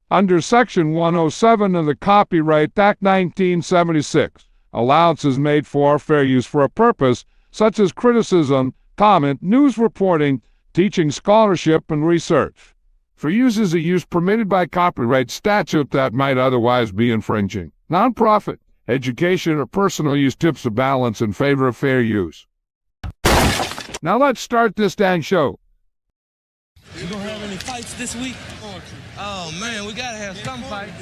Under Section 107 of the Copyright Act 1976, allowance is made for fair use for a purpose such as criticism, comment, news reporting, teaching, scholarship, and research. For uses of use permitted by copyright statute that might otherwise be infringing. Nonprofit, education, or personal use tips the balance in favor of fair use. Now let's start this dang show. You gonna have any fights this week? Oh man, we gotta have some fights.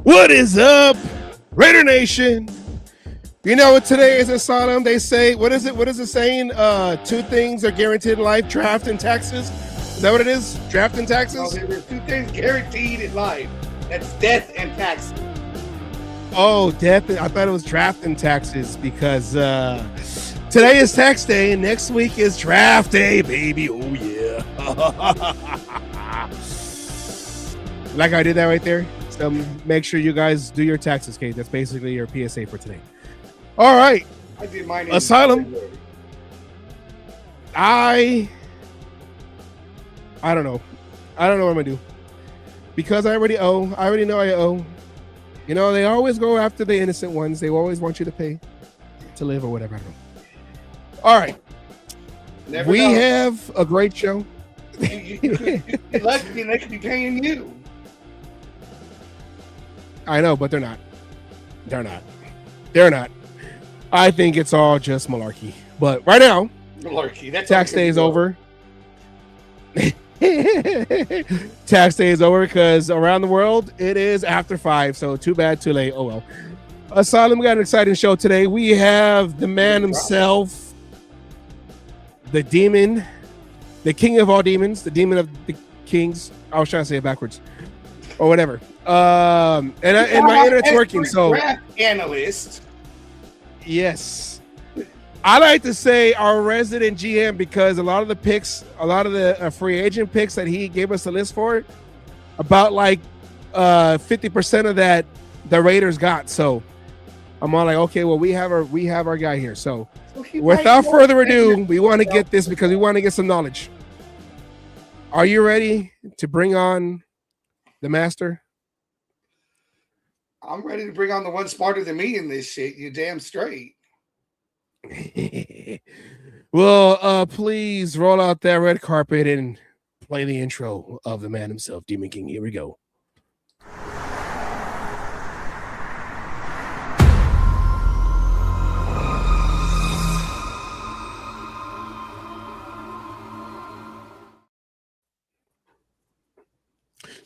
What is up, Raider Nation? You know what today is, Asylum? They say, what is it? What is it saying? Two things are guaranteed in life: draft and taxes. Is that what it is? Draft and taxes? No, there's two things guaranteed in life. That's death and taxes. Oh, death. I thought it was draft and taxes because today is tax day and next week is draft day, baby. Oh, yeah. Like I did that right there. So make sure you guys do your taxes, Kate. That's basically your PSA for today. All right. I did mine. Asylum. I don't know. I don't know what I'm going to do. Because I already owe. I already know I owe. You know, they always go after the innocent ones. They always want you to pay to live or whatever. I don't know. All right. We have a great show. You're lucky they could be paying you. I know, but they're not. They're not. They're not. I think it's all just malarkey. But right now, Malarkey. That's tax day is over. Tax day is over because around the world it is after 5. So too bad, too late. Oh well. Asylum, we got an exciting show today. We have the man himself, the demon, the king of all demons, the demon of the kings. I was trying to say it backwards, or whatever. And my internet's working. So analyst. Yes. I like to say our resident GM because a lot of the picks, a lot of the free agent picks that he gave us a list for, about like 50% of that the Raiders got. So I'm all like, okay, well we have our guy here. So without further ado, we want to get this because we want to get some knowledge. Are you ready to bring on the master? I'm ready to bring on the one smarter than me in this shit. You damn straight. Well, please roll out that red carpet and play the intro of the man himself, Demon King. Here we go.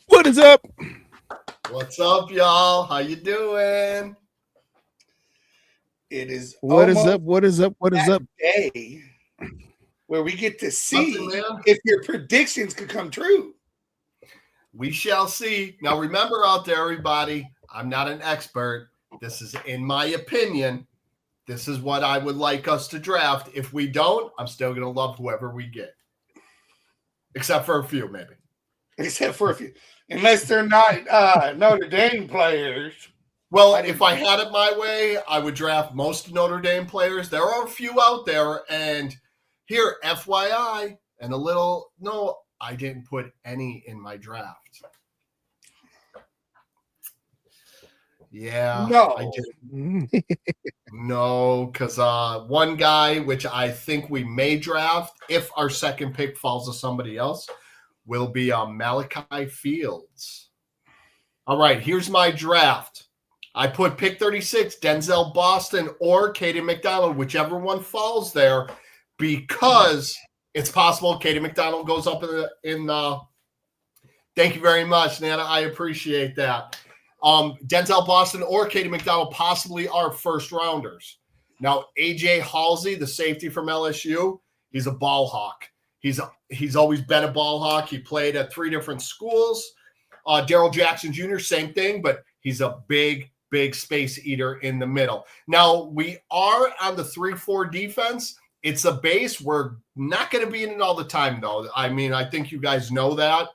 What is up? What's up, y'all? How you doing? It is What is almost up? What is up? What is that up? day where we get to see Nothing, man. if your predictions could come true. We shall see. Now, remember out there, everybody, I'm not an expert. This is in my opinion. This is what I would like us to draft. If we don't, I'm still going to love whoever we get. Except for a few, maybe. Except for a few. Unless they're not Notre Dame players. Well, if I had it my way, I would draft most Notre Dame players. There are a few out there. And here, FYI, and no, I didn't put any in my draft. Yeah, No. I didn't. No, because one guy, which I think we may draft, if our second pick falls to somebody else, will be Malachi Fields. All right, here's my draft. I put pick 36, Denzel Boston or Katie McDonald, whichever one falls there, because it's possible Katie McDonald goes up in thank you very much, Nana. I appreciate that. Denzel Boston or Katie McDonald possibly are first rounders. Now, AJ Halsey, the safety from LSU, he's a ball hawk. He's always been a ball hawk. He played at 3 different schools. Daryl Jackson Jr., same thing, but he's a big space eater in the middle. Now, we are on the 3-4 defense. It's a base. We're not going to be in it all the time, though. I mean, I think you guys know that.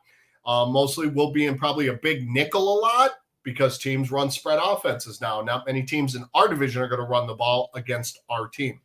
Mostly we'll be in probably a big nickel a lot because teams run spread offenses now. Not many teams in our division are going to run the ball against our team.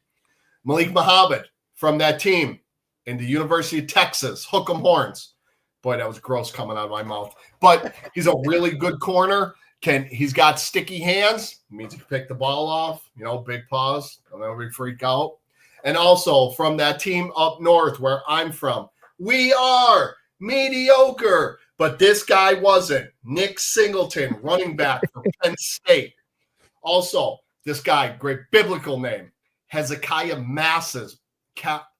Malik Muhammad from that team in the University of Texas, Hook 'em Horns. Boy, that was gross coming out of my mouth. But he's a really good corner. He's got sticky hands. It means he can pick the ball off. Big paws. Don't ever freak out. And also from that team up north where I'm from, we are mediocre. But this guy wasn't. Nick Singleton, running back from Penn State. Also, this guy, great biblical name, Hezekiah Masses,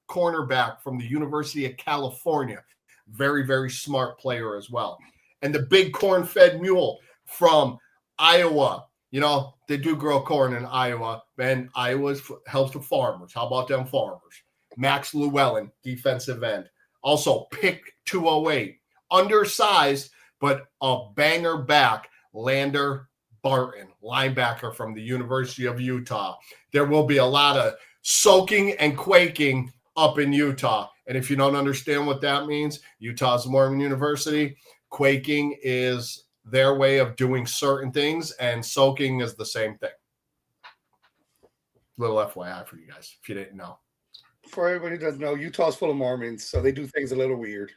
cornerback from the University of California. Very, very smart player as well. And the big corn-fed mule from Iowa. They do grow corn in Iowa, and Iowa helps the farmers. How about them farmers? Max Llewellyn, defensive end. Also, pick 208. Undersized, but a banger back, Lander Barton, linebacker from the University of Utah. There will be a lot of soaking and quaking up in Utah. And if you don't understand what that means, Utah's a Mormon university. Quaking is their way of doing certain things, and soaking is the same thing. Little FYI for you guys, if you didn't know. For everybody who doesn't know, Utah's full of Mormons, so they do things a little weird.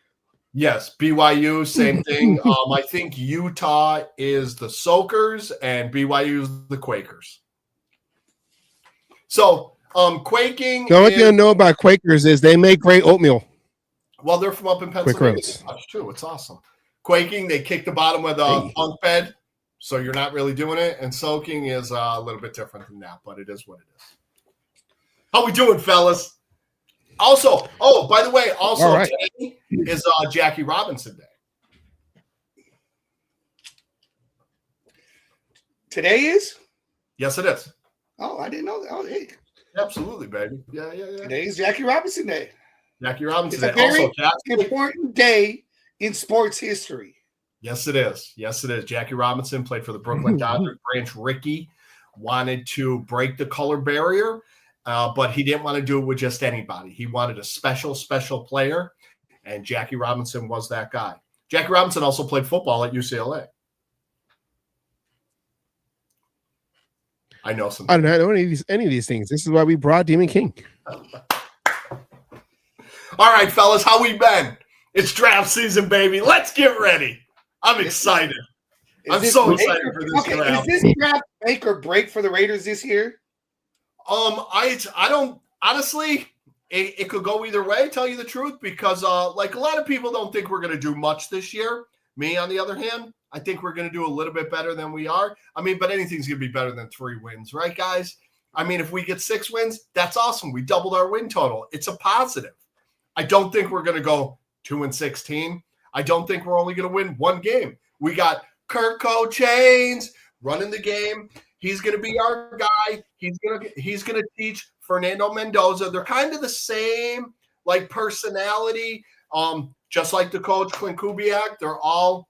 Yes, BYU, same thing. I think Utah is the Soakers and BYU is the Quakers. So, quaking. The only thing I know about Quakers is they make great oatmeal. Well, they're from up in Pennsylvania. That's true. It's awesome. Quaking, they kick the bottom with a bunk bed, so you're not really doing it. And soaking is a little bit different than that, but it is what it is. How we doing, fellas? Also, by the way, today is Jackie Robinson Day. Today is? Yes, it is. Oh, I didn't know that. Oh, hey. Absolutely, baby. Yeah. Today is Jackie Robinson Day. Jackie Robinson It's Day. a very Also, important day in sports history. Yes, it is. Jackie Robinson played for the Brooklyn Dodgers. Branch Rickey wanted to break the color barrier, but he didn't want to do it with just anybody. He wanted a special player, and Jackie Robinson was that guy. Jackie Robinson also played football at UCLA. I know some. I don't know any of these things. This is why we brought Demon King. All right, fellas, how we been? It's draft season, baby. Let's get ready. I'm excited. I'm so excited for this draft. Is this draft make or break for the Raiders this year? I don't honestly. It could go either way. Tell you the truth, because like a lot of people don't think we're going to do much this year. Me, on the other hand, I think we're going to do a little bit better than we are. I mean, but anything's going to be better than 3 wins, right, guys? I mean, if we get 6 wins, that's awesome. We doubled our win total. It's a positive. I don't think we're going to go 2-16. I don't think we're only going to win 1 game. We got Kirk Chains running the game. He's going to be our guy. He's going to teach Fernando Mendoza. They're kind of the same like personality. Just like the coach Clint Kubiak, they're all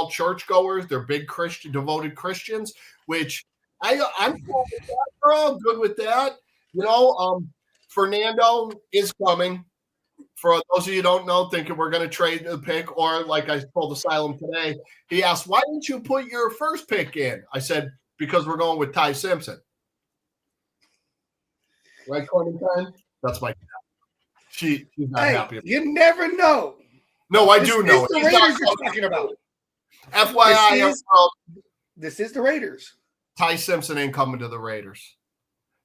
churchgoers. They're big Christian, devoted Christians, which I'm cool with that. We're all good with that. You know, Fernando is coming. For those of you who don't know, thinking we're going to trade the pick, or like I told Asylum today, he asked, "Why didn't you put your first pick in?" I said, "Because we're going with Ty Simpson." Right, Clementine? That's my cat. She's not happy. You never know. No, I do know. The Raiders you're talking about. FYI, This is the Raiders. Ty Simpson ain't coming to the Raiders.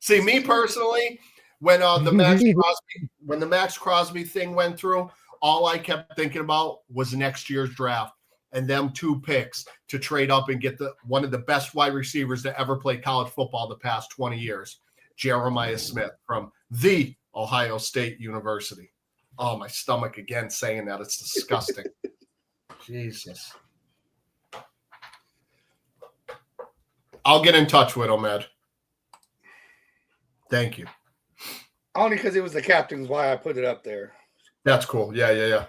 See, me personally, when the Max Crosby thing went through, all I kept thinking about was next year's draft and them 2 picks to trade up and get one of the best wide receivers to ever play college football the past 20 years, Jeremiah Smith from the Ohio State University. Oh, my stomach again saying that. It's disgusting. Jesus. I'll get in touch with him, Ed. Thank you. Only because it was the captain's why I put it up there. That's cool. Yeah.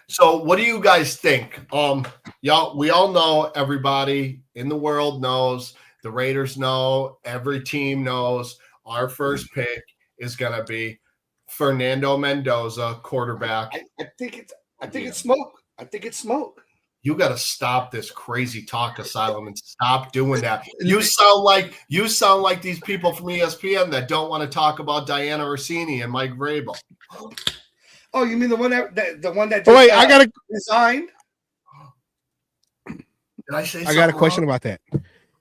So what do you guys think? Y'all, we all know, everybody in the world knows, the Raiders know, every team knows our first pick is going to be Fernando Mendoza, quarterback. I think it's smoke. I think it's smoke. You got to stop this crazy talk, Asylum, and stop doing that. You sound like these people from ESPN that don't want to talk about Diana Orsini and Mike Vrabel. Oh, you mean the one that just wait, I got to resigned? Did I say? I got a question about that.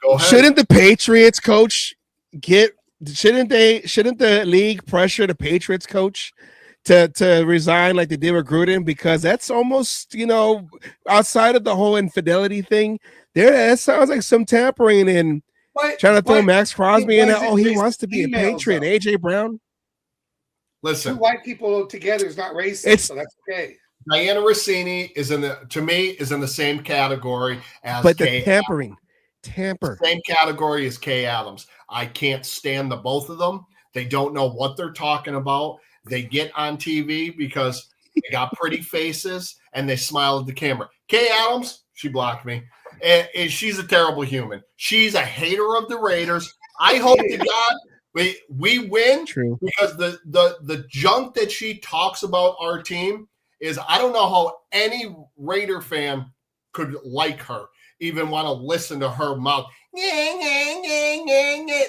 Go ahead. Shouldn't the Patriots coach shouldn't the league pressure the Patriots coach to resign like they did with Gruden? Because that's almost, outside of the whole infidelity thing, that sounds like some tampering and trying to throw Max Crosby in there. Oh, he wants to be a Patriot. AJ Brown. Listen, 2 white people together is not racist, so that's okay. Diana Rossini is in the same category as but Kay the tampering. Same category as Kay Adams. I can't stand the both of them. They don't know what they're talking about. They get on TV because they got pretty faces and they smile at the camera. Kay Adams, she blocked me. And she's a terrible human. She's a hater of the Raiders. I hope to God we win. True. Because the junk that she talks about our team is, I don't know how any Raider fan could like her, even want to listen to her mouth.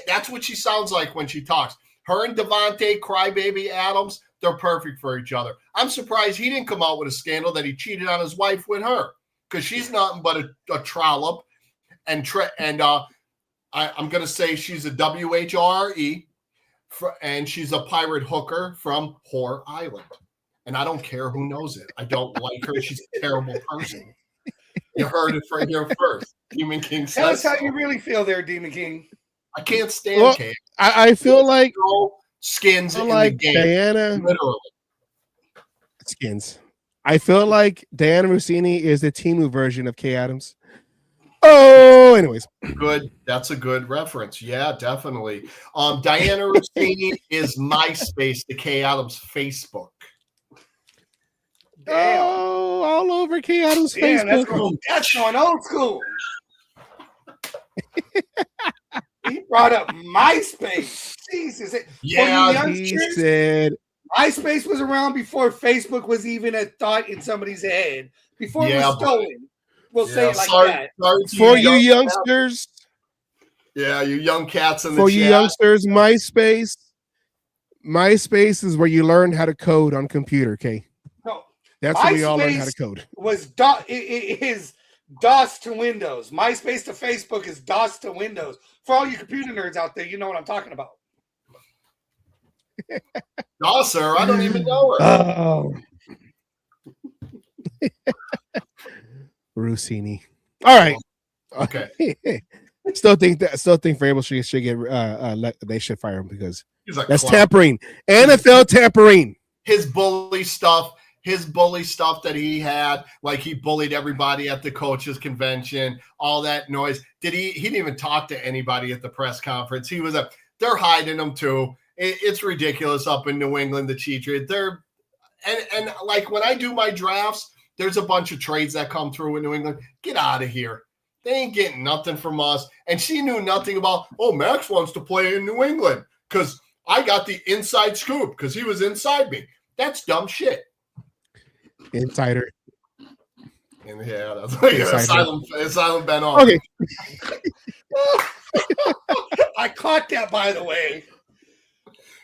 That's what she sounds like when she talks. Her and Devontae Crybaby Adams, they're perfect for each other. I'm surprised he didn't come out with a scandal that he cheated on his wife with her, because she's nothing but a trollop. I'm going to say she's a WHRE, and she's a pirate hooker from Whore Island. And I don't care who knows it. I don't like her. She's a terrible person. You heard it right here first. Demon King says. Tell us how you really feel there, Demon King. I can't stand Kate. I feel like skins in like the game. Diana Literally. Skins. I feel like Diana Rossini is the Timu version of Kay Adams. Oh, anyways. Good. That's a good reference. Yeah, definitely. Diana Rossini is MySpace to Kay Adams' Facebook. Damn. Oh, all over Kay Adams' Facebook. That's going old school. He brought up MySpace. Jesus. Yeah, he said MySpace was around before Facebook was even a thought in somebody's head. Before it was stolen. We'll say it like that. For you youngsters. Yeah, you young cats in the For chat. you youngsters, MySpace is where you learn how to code on computer, okay? No. That's where we all learn how to code. It is DOS to Windows. MySpace to Facebook is DOS to Windows. For all you computer nerds out there, you know what I'm talking about. No, sir, I don't even know her. Oh. Rossini. All right. Okay. Still think Vrabel should get they should fire him because He's a that's clown. tampering. NFL tampering. His bully stuff his bully stuff that he had, like he bullied everybody at the coaches convention, all that noise. He didn't even talk to anybody at the press conference. They're hiding him too. It's ridiculous up in New England, the cheat trade. And like when I do my drafts, there's a bunch of trades that come through in New England. Get out of here. They ain't getting nothing from us. And she knew nothing about, Max wants to play in New England because I got the inside scoop because he was inside me. That's dumb shit. Insider. And yeah, that's like asylum Ben on. Okay. I caught that, by the way.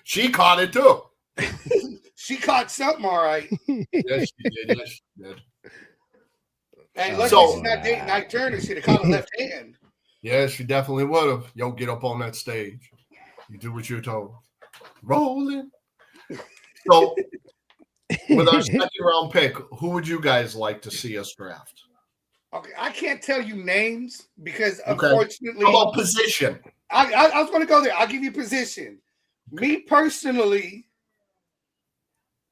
She caught it too. She caught something, all right. Yes, she did. Yes, she did. And lucky she's not dating Ike Turner. She'd have caught a left hand. Yeah, she definitely would have. Yo, get up on that stage. You do what you're told. Rolling. So, with our second round pick, who would you guys like to see us draft? Okay, I can't tell you names because unfortunately. How about position? I was going to go there. I'll give you position. Me personally,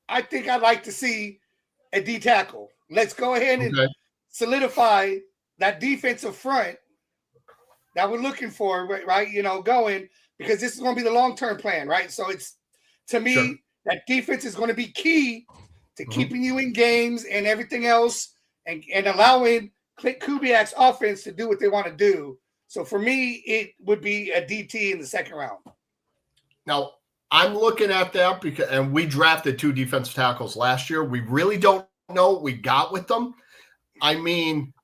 I think I'd like to see a D tackle. Let's go ahead and solidify that defensive front that we're looking for, right? Going because this is going to be the long-term plan, right? So it's, to me, that defense is going to be key to keeping you in games and everything else and allowing Clint Kubiak's offense to do what they want to do. So for me, it would be a DT in the second round. Now, I'm looking at that and we drafted 2 defensive tackles last year. We really don't know what we got with them. I mean,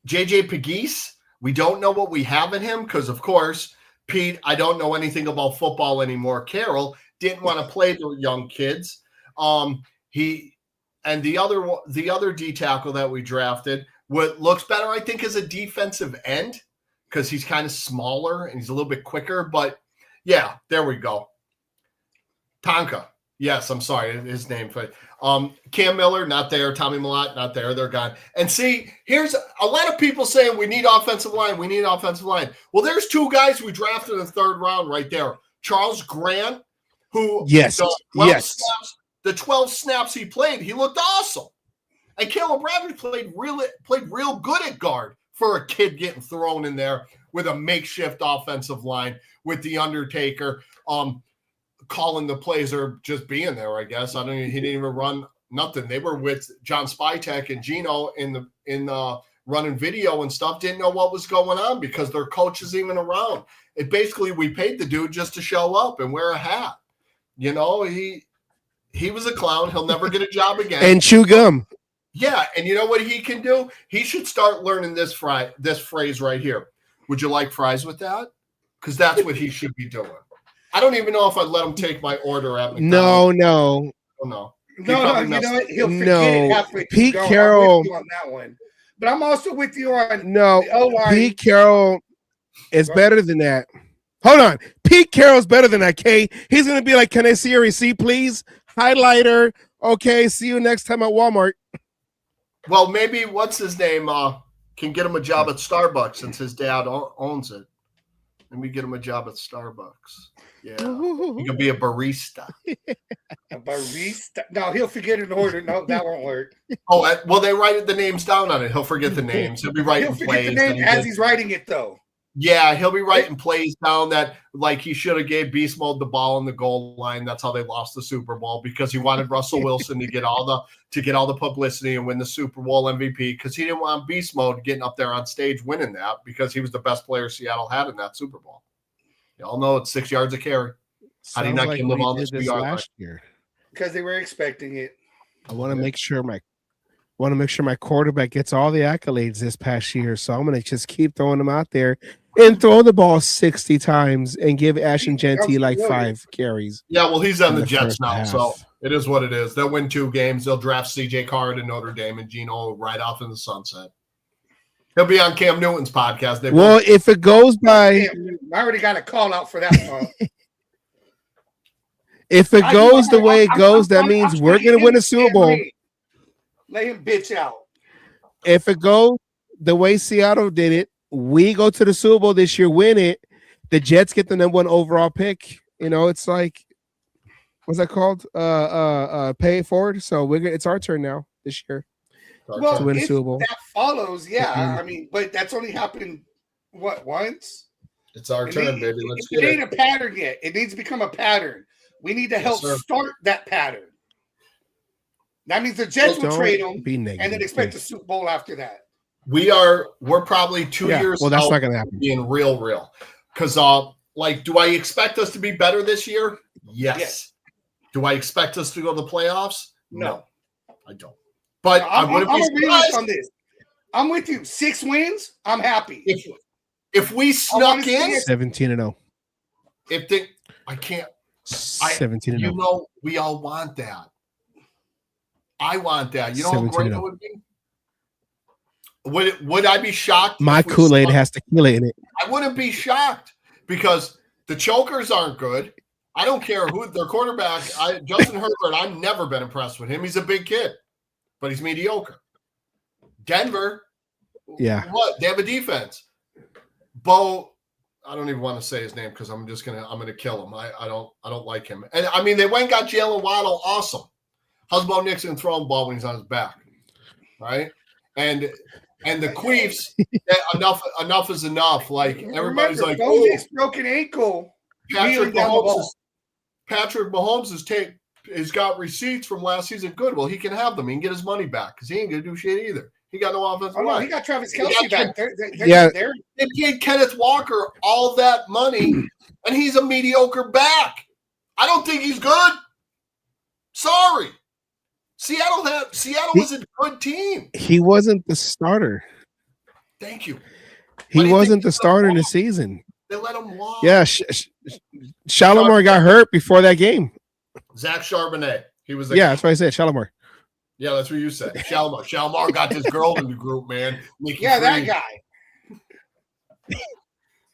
JJ Pegues, we don't know what we have in him because, of course, Pete, I don't know anything about football anymore. Carroll didn't want to play the young kids. The other D tackle that we drafted, what looks better, I think, is a defensive end because he's kind of smaller and he's a little bit quicker. But yeah, there we go. Tonka. Yes, I'm sorry, his name. Cam Miller, not there. Tommy Millott, not there. They're gone. And see, here's a lot of people saying we need offensive line. We need offensive line. Well, there's 2 guys we drafted in the 3rd round right there. Charles Grant, who the 12 snaps he played, he looked awesome. And Caleb Bradley played real good at guard for a kid getting thrown in there with a makeshift offensive line with the Undertaker. Calling the plays or just being there, I guess. He didn't even run nothing. They were with John Spytek and Gino in running video and stuff. Didn't know what was going on because their coach isn't even around. We paid the dude just to show up and wear a hat. He was a clown. He'll never get a job again. And chew gum. Yeah, and you know what he can do? He should start learning this phrase right here. Would you like fries with that? Because that's what he should be doing. I don't even know if I'd let him take my order at McDonald's. No. You know what? He'll forget it halfway through. Pete Carroll. I'm with you on that one. But I'm also with you on the O-line. Pete Carroll is better than that. Hold on. Pete Carroll's better than that, Kay. He's going to be like, can I see your receipt, please? Highlighter. Okay, see you next time at Walmart. Well, maybe what's his name can get him a job at Starbucks since his dad owns it. Let me get him a job at Starbucks. Yeah, he could be a barista. A barista? No, he'll forget an order. No, that won't work. Oh, well, they write the names down on it. He'll forget the names. He'll be writing plays. The name as he's writing it, though. Yeah, he'll be writing plays down that like he should have gave Beast Mode the ball on the goal line. That's how they lost the Super Bowl because he wanted Russell Wilson to get all the publicity and win the Super Bowl MVP because he didn't want Beast Mode getting up there on stage winning that because he was the best player Seattle had in that Super Bowl. Y'all know it's 6 yards of carry. How do you not give them all this last year? Because they were expecting it. I want to make sure my quarterback gets all the accolades this past year. So I'm going to just keep throwing them out there and throw the ball 60 times and give Ashton Genty like 5 carries. Yeah, well, he's on the Jets now, so it is what it is. They'll win 2 games. They'll draft CJ Carr to Notre Dame and Gino right off in the sunset. He'll be on Cam Newton's podcast. If it goes by... I already got a call out for that. If it goes the way it goes, that means we're going to win a Super Bowl. Let him bitch out. If it goes the way Seattle did it, we go to the Super Bowl this year, win it. The Jets get the #1 overall pick. It's like what's that called? Pay it forward. So it's our turn now this year Well, to win a if Super Bowl. that follows, yeah. I mean, but that's only happened once. It's our turn, baby. Let's it get ain't a pattern yet. It needs to become a pattern. We need to help start that pattern. That means the Jets will trade him and then expect a Super Bowl after that. We're probably 2 years. Well, that's not going to happen. Being real, because do I expect us to be better this year? Yes. Do I expect us to go to the playoffs? No, I don't. But I wouldn't be surprised on this. I'm with you. 6 wins. I'm happy. If we snuck in 17-0. I can't. 17-0. You know, we all want that. I want that. You know how great it would be? Would I be shocked? My Kool-Aid has tequila in it. I wouldn't be shocked because the chokers aren't good. I don't care who their quarterback. Justin Herbert, I've never been impressed with him. He's a big kid, but he's mediocre. Denver, what? They have a defense. Bo, I don't even want to say his name because I'm gonna kill him. I don't like him. And I mean, they went and got Jalen Waddle. Awesome. How's Bo Nixon throwing the ball when he's on his back? Right? And the Queefs, enough is enough. Like everybody's like, oh, broken ankle. Patrick Mahomes has got receipts from last season. Good. Well, he can have them. He can get his money back because he ain't gonna do shit either. He got no offensive line. He got Travis Kelce back. They paid Kenneth Walker all that money, and he's a mediocre back. I don't think he's good. Sorry. Seattle was a good team. He wasn't the starter. Thank you. He wasn't the starter in the season. They let him walk. Yeah, Shalimar got hurt before that game. Zach Charbonnet. He was. That's what I said. Shalimar. Yeah, that's what you said. Shalimar got this girl in the group, man. That guy.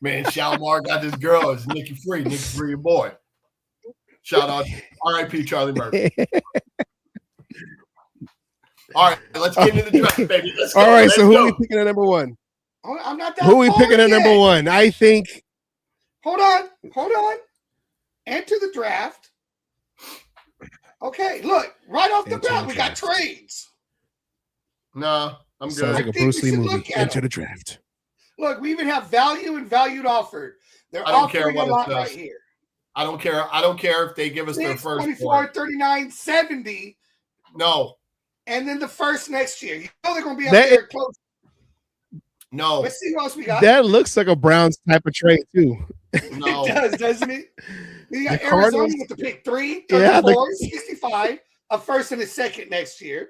Man, Shalimar got this girl. It's Nikki Free. Nikki Free, your boy. Shout out. R.I.P. Charlie Murphy. All right, let's get into the draft, baby. All right, so who are we picking at number one? I'm not that. Who are we picking at number one? I think. Hold on. Enter the draft. Okay, look, right off the bat, we got trades. No, I'm good. Sounds like a Bruce Lee movie. Enter the draft. Look, we even have value and valued offered. They're offering a lot right here. I don't care. I don't care if they give us their first 24, 39, 70. No. And then the first next year. You know they're going to be up there close. No. Let's see what else we got. That looks like a Browns type of trade, too. No. It does, doesn't it? You got Arizona with the pick 3, 34, 65, a first and a second next year.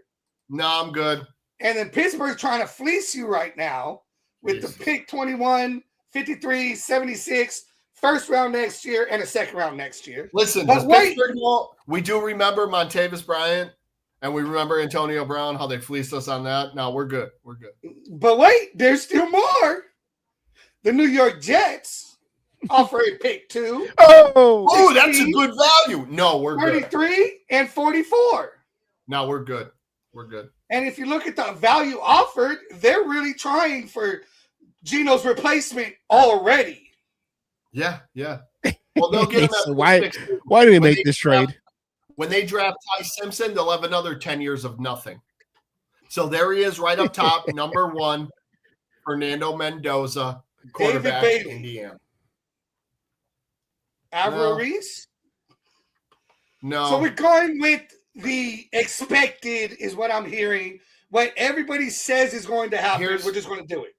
No, I'm good. And then Pittsburgh's trying to fleece you right now with the pick 21, 53, 76, first round next year, and a second round next year. Listen, we do remember Montavis Bryant. And we remember Antonio Brown, how they fleeced us on that. No, we're good. We're good. But wait, there's still more. The New York Jets offer a pick 2. Oh, that's a good value. No, we're 33 good. 33 and 44. No, we're good. We're good. And if you look at the value offered, they're really trying for Geno's replacement already. Yeah. Well, they'll get him so why do we make this trade? When they draft Ty Simpson, they'll have another 10 years of nothing. So there he is right up top, number 1, Fernando Mendoza, quarterback, Indiana. Averill Reese? No. So we're going with the expected is what I'm hearing. What everybody says is going to happen, we're just going to do it.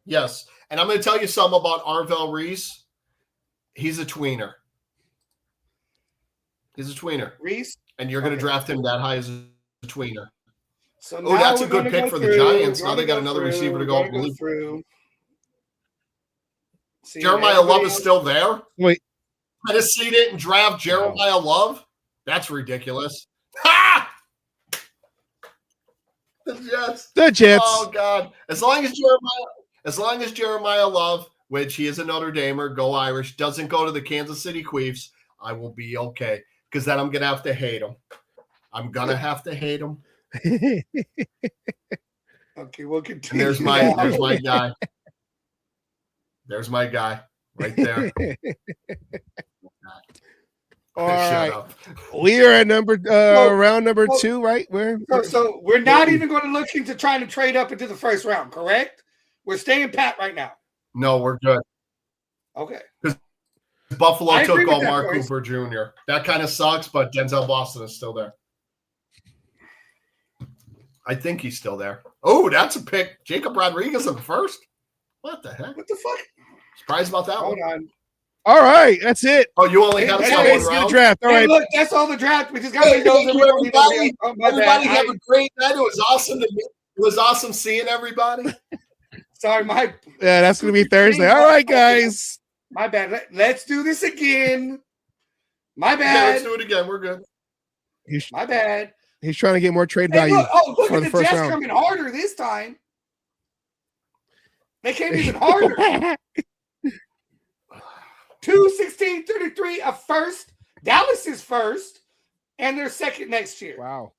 Yes. And I'm going to tell you something about Arvell Reese. He's a tweener. He's a tweener. Reese? And you're going to draft him that high as a tweener. So that's a good pick for the Giants. Now they got another receiver to go through. Jeremiah Love is still there? Wait. Tennessee didn't draft Jeremiah Love? That's ridiculous. Ha! The Jets. Oh, God. As long as Jeremiah Love, which he is a Notre Damer, go Irish, doesn't go to the Kansas City Queefs, I will be okay. Because then I'm going to have to hate him. I'm going to have to hate him. Okay, we'll continue. There's my guy. There's my guy right there. All Shut right. up. We are at round number 2, right? So we're not even going to look into trying to trade up into the first round, correct? We're staying pat right now. No, we're good. Okay. Buffalo I agree took with that, Omar boys. Cooper Jr. That kind of sucks, but Denzel Boston is still there. I think he's still there. Oh, that's a pick. Jacob Rodriguez in the first. What the heck? What the fuck? Surprised about that Hold one. on. All right, that's it. Oh, you only have That's one Basically the round? draft. All Hey, right. look, that's all the draft. We just got Hey, to thank you, everybody. Oh, my Everybody bad. have a great night. It was awesome to meet. It was awesome seeing everybody. Sorry, my Yeah, that's going to be Thursday. All right, guys. my bad. Let's do this again. My Yeah, bad. let's do it again. We're good. My bad. He's trying to get more trade Hey, value. look for at the the first Jets round. coming harder this time. They came even harder. 2-16-33, a first. Dallas is first, and they're second next year. Wow.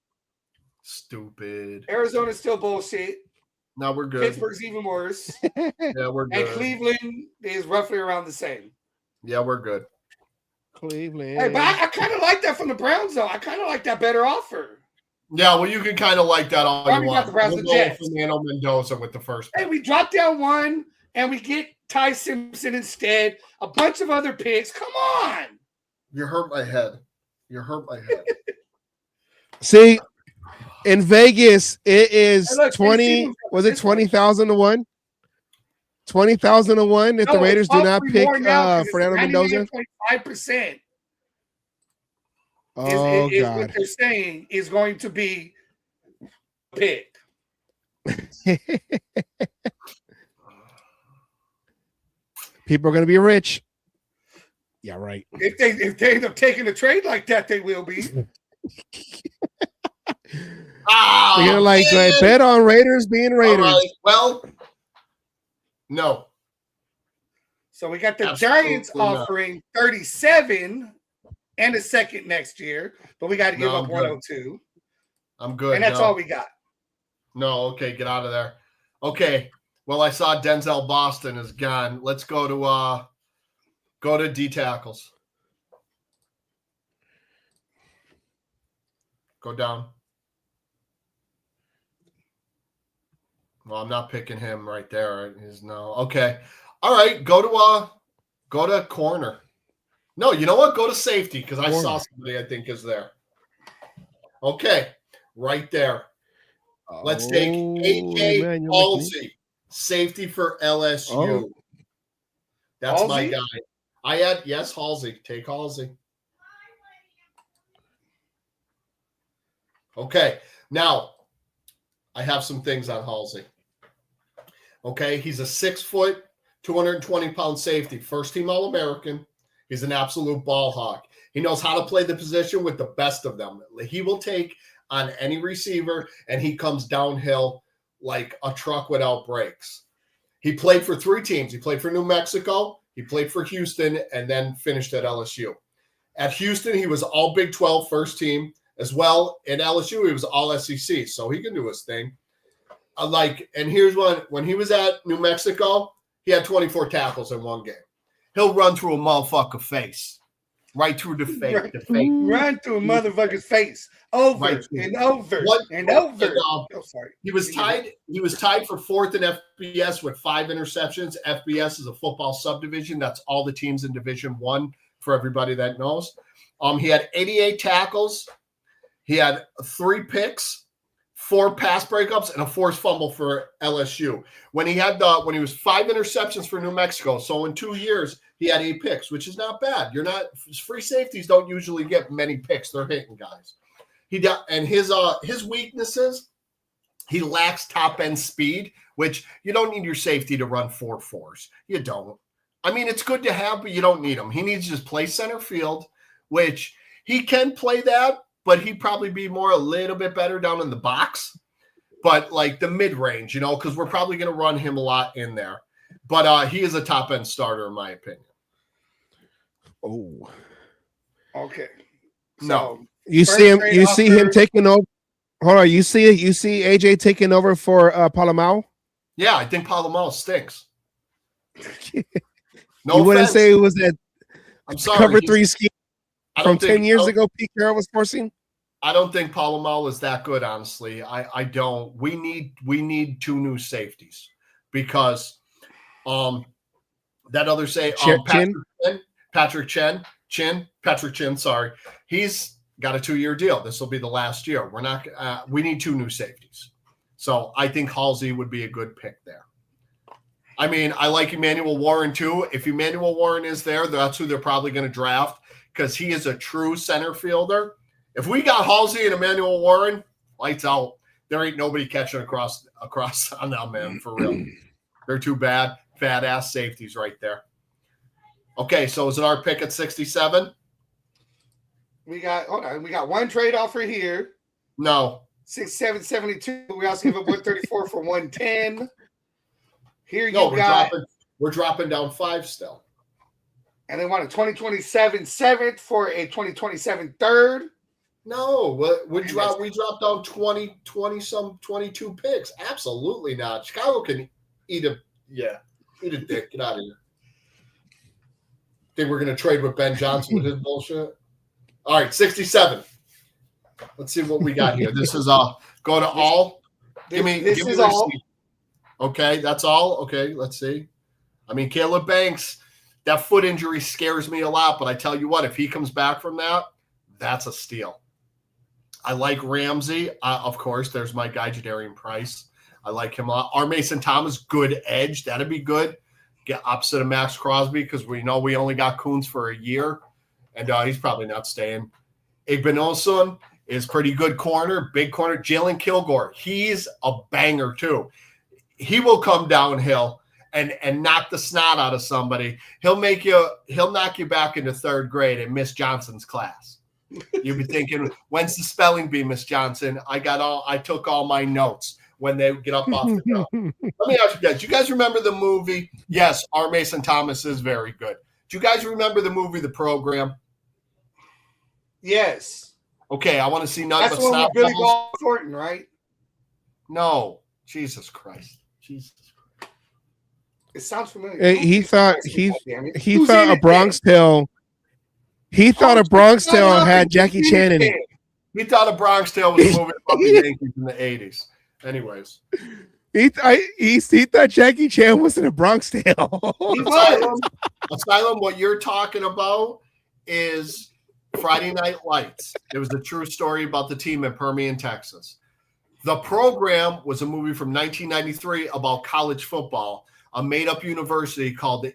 Stupid. Arizona's still bullshit. Now we're good. Pittsburgh's even worse. Yeah, we're And good. Cleveland is roughly around the same. Yeah, we're good. Cleveland. Hey, but I kind of like that from the Browns, though. I kind of like that better offer. Yeah, well, you can kind of like that all Probably you got want. the Browns We'll and go Jets. Fernando Mendoza with the first Hey, pick. we drop down one, and we get Ty Simpson instead. A bunch of other picks. Come on. You hurt my head. You hurt my head. See, in Vegas, it is Hey, look, 20. Was it 20,000 to 1? 20,000 to 1 if the No, Raiders it's do not probably pick more now 'cause it's Fernando Mendoza. 99.5% Oh, is God. what they're saying is going to be picked. People are going to be rich. Yeah, right. If they end up taking a trade like that, they will be. Ah, They're going to like bet on Raiders being Raiders. all right. Well, no. So we got the Absolutely Giants not. offering 37 and a second next year, but we got to give No, up I'm good. 102. I'm good. And that's no. all we got. No, okay, get out of there. Okay. Well, I saw Denzel Boston is gone. Let's go to D tackles. Go down. Well, I'm not picking him right there. He's no. Okay. All right, go to corner. No, you know what? Go to safety because I saw somebody I think is there. Okay, right there. Let's take AJ Emmanuel Halsey, safety for LSU. Oh. That's my Halsey? guy. I had Halsey. Take Halsey. Okay, now I have some things on Halsey. Okay, he's a 6 foot, 220-pound safety, first team All-American. He's an absolute ball hawk. He knows how to play the position with the best of them. He will take on any receiver, and he comes downhill like a truck without brakes. He played for 3 teams. He played for New Mexico, he played for Houston, and then finished at LSU. At Houston, he was all Big 12 first team. As well, at LSU, he was all SEC, so he can do his thing. And here's one. When he was at New Mexico, he had 24 tackles in one game. He'll run through a motherfucker face. Right through the face. Right. The face. Run through a motherfucker's face. Over Right. and over and over. Oh, sorry. He was tied for 4th in FBS with 5 interceptions. FBS is a football subdivision. That's all the teams in Division 1 for everybody that knows. He had 88 tackles. He had 3 picks, 4 pass breakups, and a forced fumble for LSU. When he was 5 interceptions for New Mexico, so in 2 years he had 8 picks, which is not bad. Free safeties don't usually get many picks; they're hitting guys. His weaknesses, he lacks top end speed, which you don't need your safety to run 4.4s. You don't. I mean, it's good to have, but you don't need him. He needs to just play center field, which he can play that. But he'd probably be a little bit better down in the box. But like the mid-range, because we're probably going to run him a lot in there. But he is a top-end starter, in my opinion. Oh. Okay. No. You see him taking over. Hold on. You see AJ taking over for Palomao? Yeah, I think Palomao stinks. No, you wouldn't say it was that I'm sorry. cover 3 scheme. from 10 years ago, Pete Carroll was forcing? I don't think Palomar is that good, honestly. I don't. We need 2 new safeties because that other Patrick Chin, sorry. He's got a 2-year deal. This will be the last year. We need 2 new safeties. So I think Halsey would be a good pick there. I mean, I like Emmanuel Warren too. If Emmanuel Warren is there, that's who they're probably going to draft because he is a true center fielder. If we got Halsey and Emmanuel Warren, lights out. There ain't nobody catching across on them, man, for real. They're too bad. Fat-ass safeties right there. Okay, so is it our pick at 67? We got 1 trade offer here. No. 67, 72. We also give up 134 for 110. Here we're dropping down 5 still. And they want a 2027 7th for a 2027 3rd. No, we dropped down 22 picks. Absolutely not. Chicago can eat a dick. Get out of here. Think we're going to trade with Ben Johnson with his bullshit? All right, 67. Let's see what we got here. This is go to all. Give me all. Okay, that's all. Okay, let's see. I mean, Caleb Banks, that foot injury scares me a lot, but I tell you what, if he comes back from that, that's a steal. I like Ramsey. Of course, there's my guy, Jadarian Price. I like him a lot. R. Mason Thomas, good edge. That'd be good. Get opposite of Max Crosby because we know we only got Coons for a year, and he's probably not staying. Igbenogson is pretty good corner, big corner. Jalen Kilgore, he's a banger too. He will come downhill and knock the snot out of somebody. He'll knock you back into 3rd grade in Miss Johnson's class. You'll be thinking, when's the spelling bee, Miss Johnson? I took all my notes when they get up off the hill. Let me ask you guys, do you guys remember the movie? Yes, R. Mason Thomas is very good. Do you guys remember the movie The Program? Yes. Okay, I want to see nothing but snot. That's Billy Bob Thornton, right? No. Jesus Christ. It sounds familiar. He thought a Bronx Tale. He thought a Bronx Tale had Jackie Chan in it. He thought a Bronx Tale was a movie about the Yankees in the 80s. Anyways. He thought Jackie Chan was in a Bronx Tale. Asylum, what you're talking about is Friday Night Lights. It was a true story about the team in Permian, Texas. The Program was a movie from 1993 about college football, a made-up university called the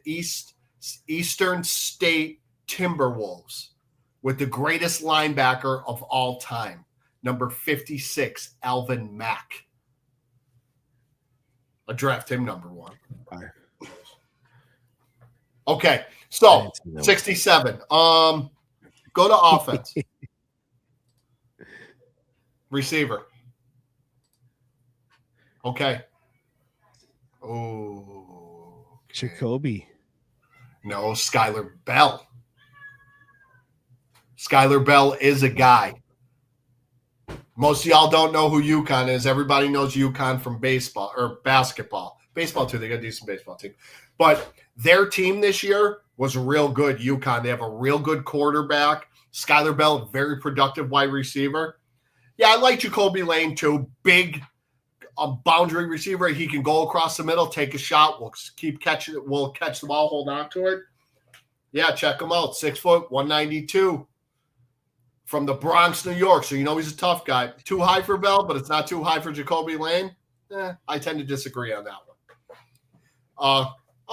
Eastern State Timberwolves, with the greatest linebacker of all time, number 56, Alvin Mack. I draft him number 1. Okay, so 67. Go to offense. Receiver. Okay. Oh. Jacoby. No, Skylar Bell. Skylar Bell is a guy. Most of y'all don't know who UConn is. Everybody knows UConn from baseball or basketball. Baseball, too. They got a decent baseball team. But their team this year was real good, UConn. They have a real good quarterback. Skylar Bell, very productive wide receiver. Yeah, I like Jacoby Lane, too. Big boundary receiver. He can go across the middle, take a shot. We'll keep catching it. We'll catch the ball, hold on to it. Yeah, check him out. 6 foot, 192. From the Bronx, New York. So you know he's a tough guy. Too high for Bell, but it's not too high for Jacoby Lane. I tend to disagree on that one.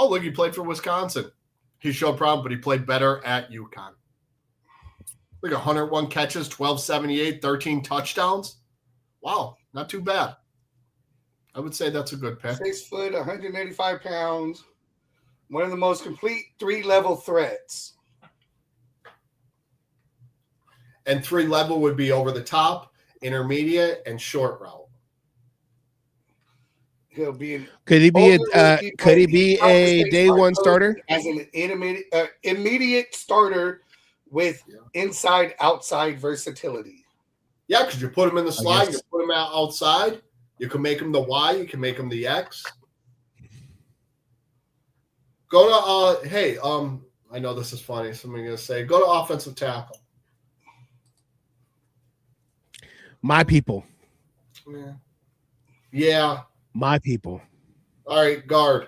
Look, he played for Wisconsin. He showed problem, but he played better at UConn. Look, 101 catches, 1278, 13 touchdowns. Wow, not too bad. I would say that's a good pick. 6 foot, 185 pounds. One of the most complete 3-level threats. And 3-level would be over the top, intermediate, and short route. He'll be could he be a day one starter as an immediate starter with inside outside versatility? Yeah, because you put him in the slide, you put him outside. You can make him the Y, you can make him the X. Go to I know this is funny, so I'm going to say go to offensive tackle. My people. Yeah. My people. All right, guard.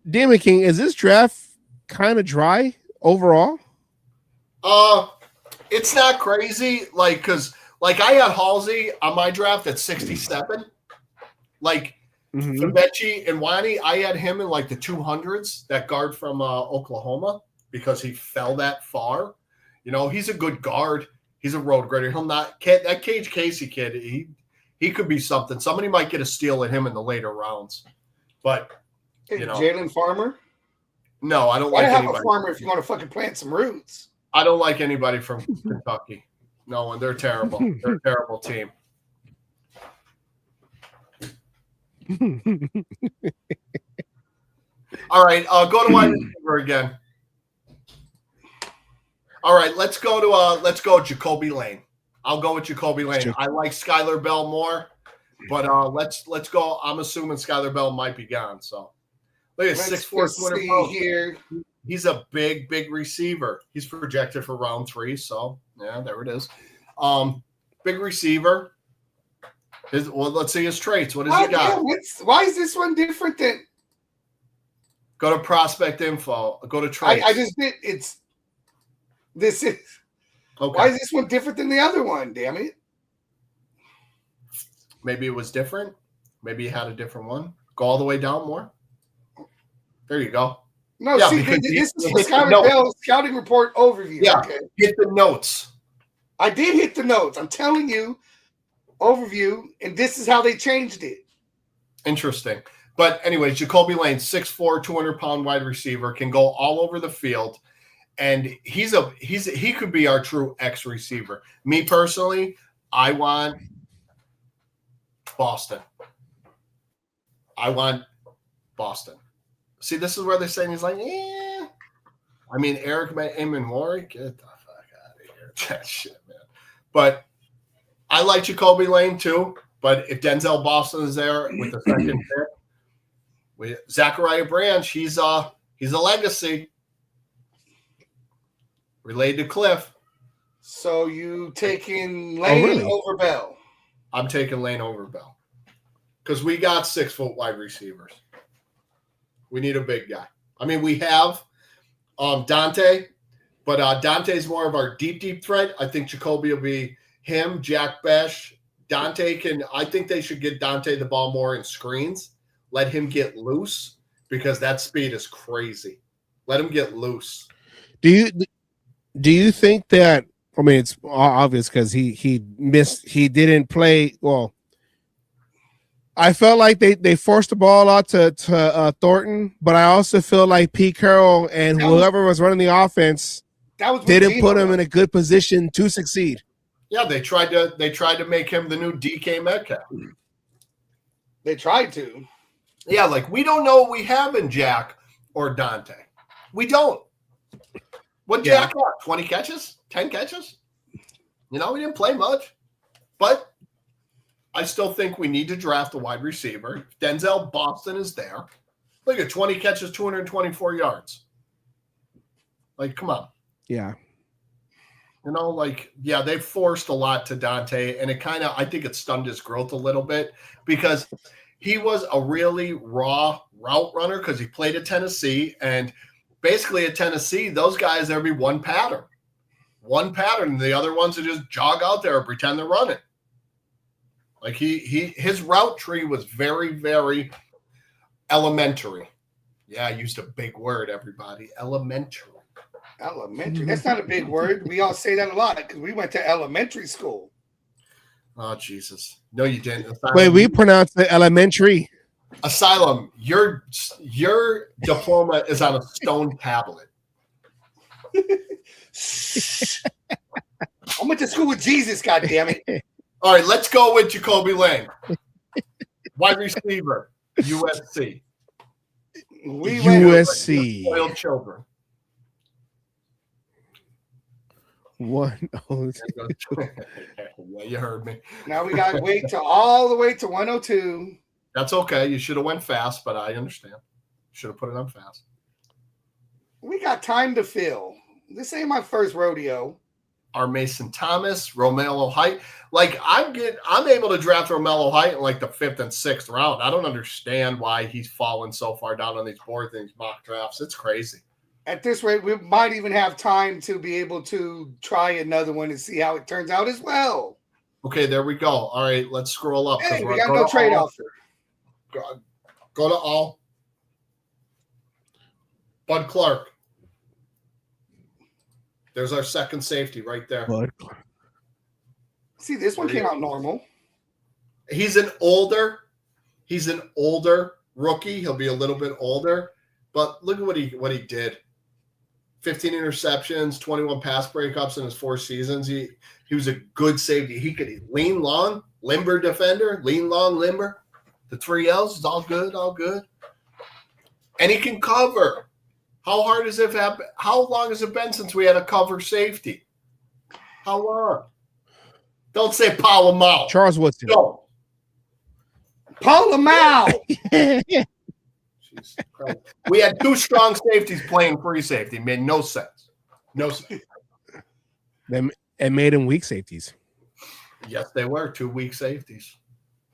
Demon King, is this draft kind of dry overall? It's not crazy, like, because like I had Halsey on my draft at 67. Like Fabechi and Wani, I had him in like the 200s, that guard from Oklahoma, because he fell that far. You know, he's a good guard. He's a road grader. He'll not that Cage Casey kid, he could be something. Somebody might get a steal at him in the later rounds. But you know, Jalen Farmer? No, I don't like anybody. Have a Farmer if you want to fucking plant some roots. I don't like anybody from Kentucky. No, and they're terrible. They're a terrible team. All right, go to wide receiver again. All right, let's go Jacoby Lane. I'll go with Jacoby Lane. I like Skylar Bell more, but let's go. I'm assuming Skylar Bell might be gone. So look at 6'4" 200 pounds here. He's a big receiver. He's projected for round 3. So yeah, there it is. Big receiver. Let's see his traits. What does he got? Why is this one different than? Go to prospect info. Go to traits. I just did. This is. Okay. Why is this one different than the other one? Damn it. Maybe it was different. Maybe you had a different one. Go all the way down more. There you go. No, yeah, see, this is the scouting report overview. Yeah, okay. Hit the notes. I did hit the notes. I'm telling you, overview, and this is how they changed it. Interesting. But anyway, Jacoby Lane, 6'4", 200-pound wide receiver, can go all over the field, and he could be our true X receiver. Me personally, I want Boston. See, this is where they're saying he's like, yeah. I mean, Eric Emanwari, get the fuck out of here. That shit, man. But I like Jacoby Lane too. But if Denzel Boston is there with the second pick, with Zachariah Branch, he's a legacy. Related to Cliff. So you taking Lane over Bell? I'm taking Lane over Bell. Because we got 6-foot wide receivers. We need a big guy. I mean, we have Dante, but Dante's more of our deep threat. I think Jacoby will be him, Jack Besh. Dante I think they should get Dante the ball more in screens. Let him get loose because that speed is crazy. Let him get loose. Do you think that, I mean, it's obvious because he didn't play well. I felt like they forced the ball out to Thornton, but I also feel like Pete Carroll and whoever was running the offense didn't put him in a good position to succeed. Yeah, they tried to make him the new DK Metcalf. They tried to. Yeah, like we don't know what we have in Jack or Dante. We don't. What Jack got? 20 catches? 10 catches? You know, we didn't play much. But I still think we need to draft a wide receiver. Denzel Boston is there. Look at 20 catches, 224 yards. Like, come on. Yeah. You know, like, yeah, they forced a lot to Dante, and I think it stunned his growth a little bit because he was a really raw route runner because he played at Tennessee, and basically at Tennessee, those guys, there'd be one pattern. And the other ones would just jog out there and pretend they're running. Like his route tree was very, very elementary. Yeah, I used a big word, everybody. Elementary. Elementary. That's not a big word. We all say that a lot because we went to elementary school. Oh, Jesus. No, you didn't. Asylum. Wait, we pronounce it elementary. Asylum. Your diploma is on a stone tablet. I went to school with Jesus, goddammit. All right, let's go with Jacoby Lane. Wide receiver, USC. USC. Spoiled children. 102. Yeah, you heard me. Now we got to wait all the way to 102. That's okay. You should have went fast, but I understand. Should have put it on fast. We got time to fill. This ain't my first rodeo. our Mason Thomas, Romello Height. Like I'm able to draft Romello Height in like the 5th and 6th round. I don't understand why he's fallen so far down on these boards and these mock drafts. It's crazy. At this rate, we might even have time to be able to try another one and see how it turns out as well. Okay, there we go. All right, let's scroll up. Hey, we got no trade offer. Go to all. Bud Clark. There's our second safety right there. Bud Clark. See, this one came out normal. He's an older rookie. He'll be a little bit older, but look at what he did. 15 interceptions, 21 pass breakups in his 4 seasons. He was a good safety. He could lean long, limber defender, lean long, limber. The 3 L's is all good, all good. And he can cover. How long has it been since we had a cover safety? How long? Don't say Palomar. Charles Woodson. No. Palomar. We had 2 strong safeties playing free safety. It made no sense. No sense. And made him weak safeties. Yes, they were 2 weak safeties.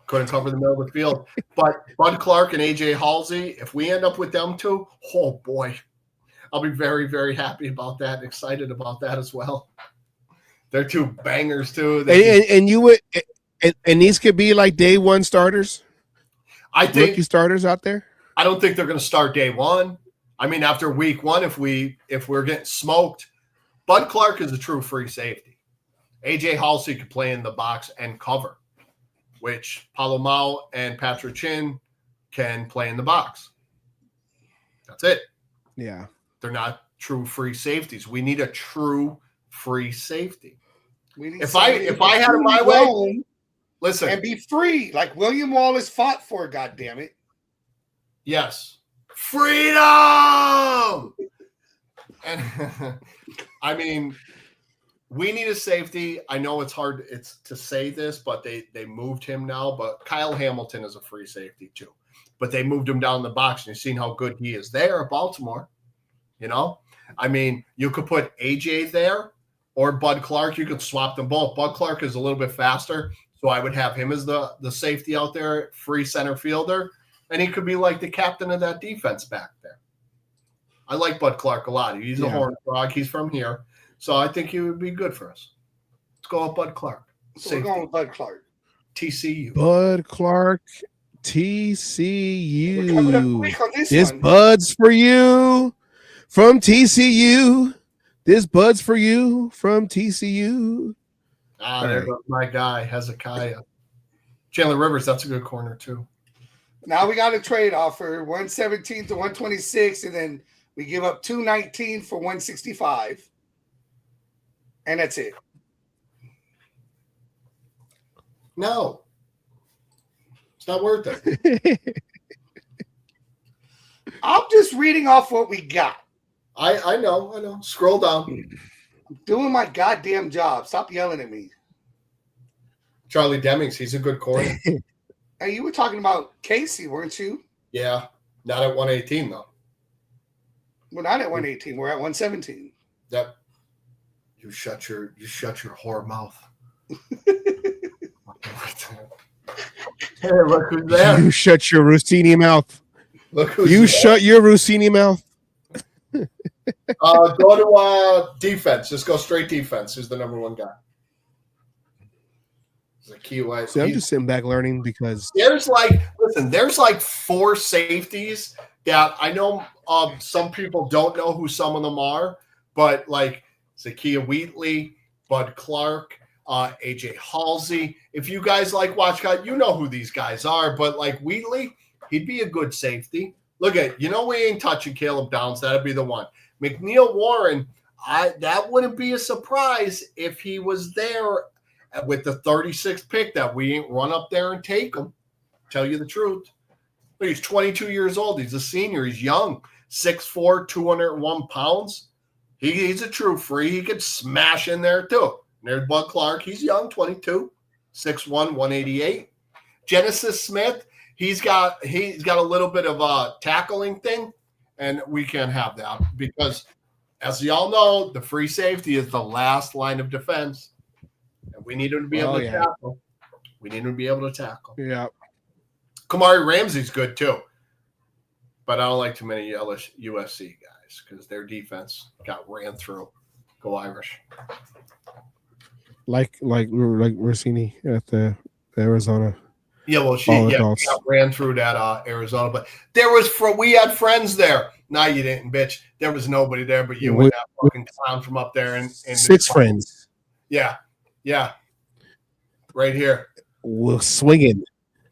Couldn't cover the middle of the field. But Bud Clark and AJ Halsey, if we end up with them 2, oh boy, I'll be very, very happy about that and excited about that as well. They're 2 bangers too. And you would, and these could be like day 1 starters. I think rookie starters out there. I don't think they're going to start day 1. I mean, after week 1, if we're getting smoked, Bud Clark is a true free safety. AJ Halsey could play in the box and cover, which Palomar and Patrick Chin can play in the box. That's it. Yeah. They're not true free safeties. We need a true free safety. If I had it my way, listen, and be free like William Wallace fought for. God damn it! Yes, freedom. And I mean, we need a safety. I know it's hard to say this, but they moved him now. But Kyle Hamilton is a free safety too. But they moved him down the box, and you've seen how good he is there at Baltimore. You know, I mean, you could put AJ there or Bud Clark. You could swap them both. Bud Clark is a little bit faster, so I would have him as the safety out there, free center fielder, and he could be like the captain of that defense back there. I like Bud Clark a lot. He's a Horned Frog. He's from here, so I think he would be good for us. Let's go with Bud Clark. So we're going with Bud Clark. TCU. Bud Clark, TCU. We're coming up quick on This one. Bud's for you from TCU. This Bud's for you from TCU. There goes my guy, Hezekiah. Chandler Rivers, that's a good corner too. Now we got a trade offer, 117 to 126, and then we give up 219 for 165. And that's it. No. It's not worth it. I'm just reading off what we got. I know. Scroll down. I'm doing my goddamn job. Stop yelling at me. Charlie Demings, he's a good corner. Hey, you were talking about Casey, weren't you? Yeah. Not at 118 though. We're not at 118. We're at 117. Yep. You shut your whore mouth. Hey, look who's there. You shut your Rossini mouth. Look who's You there. shut your Rossini mouth. Go to defense. Just go straight defense. Who's the number 1 guy? The key way. See, I'm just sitting back learning because There's like 4 safeties that I know some people don't know who some of them are, but like Zakiya Wheatley, Bud Clark, AJ Halsey. If you guys like watch guys, you know who these guys are, but like Wheatley, he'd be a good safety. Look at, we ain't touching Caleb Downs. That'd be the one. McNeil Warren, that wouldn't be a surprise if he was there with the 36th pick that we ain't run up there and take him. Tell you the truth. But he's 22 years old. He's a senior. He's young. 6'4", 201 pounds. He's a true free. He could smash in there too. And there's Bud Clark. He's young, 22, 6'1", 188. Genesis Smith, he's got a little bit of a tackling thing, and we can't have that because as y'all know, the free safety is the last line of defense. And we need him to be able to tackle. We need him to be able to tackle. Yeah. Kamari Ramsey's good too. But I don't like too many USC guys because their defense got ran through. Go Irish. Like Rossini at the Arizona. Yeah, well, she got ran through that Arizona, but we had friends there. No, you didn't, bitch. There was nobody there but you and that fucking clown from up there. And 6 friends. Yeah, right here. We're swinging.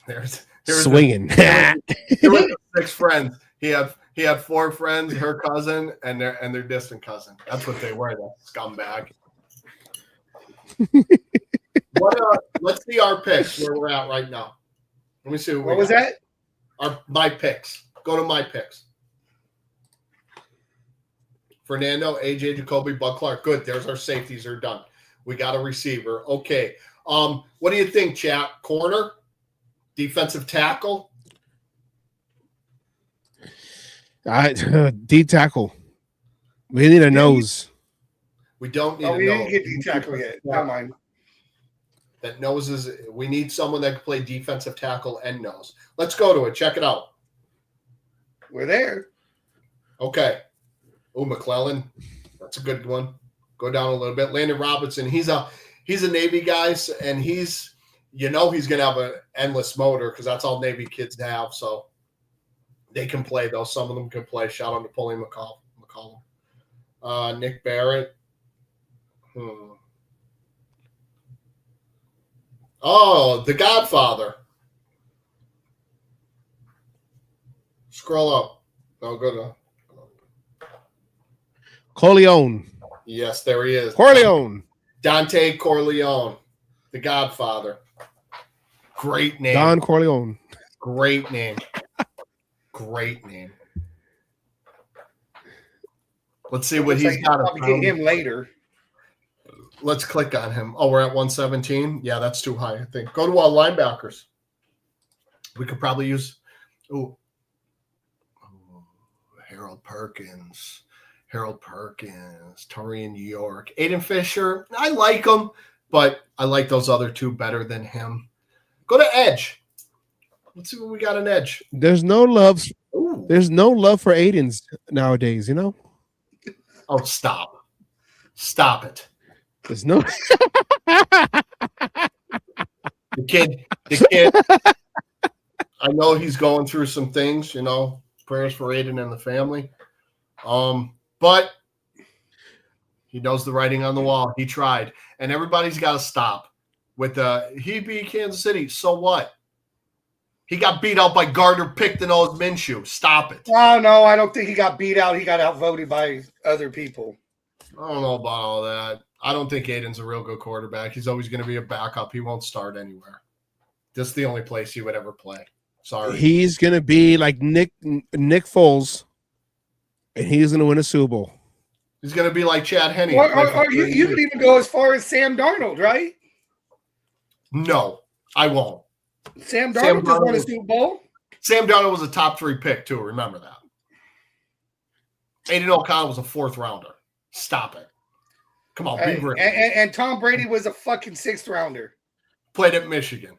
There's swinging. There was 6 friends. He had 4 friends, her cousin, and their distant cousin. That's what they were. That scumbag. Let's see our picks where we're at right now. Let me see what was that. My picks. Go to my picks. Fernando, AJ, Jacoby, Bud Clark. Good. There's our safeties are done. We got a receiver. Okay. What do you think, chat? Corner, defensive tackle. D tackle. We need a nose. We don't need. We didn't get D tackle yet. Never mind. That nose we need someone that can play defensive tackle and nose. Let's go to it. Check it out. We're there. Okay. Oh, McClellan. That's a good one. Go down a little bit. Landon Robinson. He's a Navy guy, and he's going to have an endless motor because that's all Navy kids have. So they can play, though. Some of them can play. Shout out to Napoleon McCollum. Nick Barrett. Oh, The Godfather. Scroll up. No, go to Corleone. Yes, there he is. Corleone. Dante Corleone, The Godfather. Great name. Don Corleone. Great name. Great name. Let's see what he's got. Probably get him later. Let's click on him. Oh, we're at 117. Yeah, that's too high, I think. Go to our linebackers. We could probably use Harold Perkins, Torian York, Aiden Fisher. I like him, but I like those other 2 better than him. Go to edge. Let's see what we got on edge. There's no love. Ooh. There's no love for Aidens nowadays, you know? Oh, stop. Stop it. There's no the kid. I know he's going through some things, prayers for Aiden and the family. But he knows the writing on the wall. He tried. And everybody's got to stop with he beat Kansas City. So what? He got beat out by Gardner Pickton and Oz Minshew. Stop it. Oh, no, I don't think he got beat out. He got outvoted by other people. I don't know about all that. I don't think Aiden's a real good quarterback. He's always going to be a backup. He won't start anywhere. This is the only place he would ever play. Sorry. He's going to be like Nick Foles, and he's going to win a Super Bowl. He's going to be like Chad Henne. Or you could even go as far as Sam Darnold, right? No, I won't. Sam Darnold just won a Super Bowl. Sam Darnold was a top 3 pick, too. Remember that. Aiden O'Connell was a 4th rounder. Stop it. Come on, be real. And Tom Brady was a fucking 6th rounder. Played at Michigan.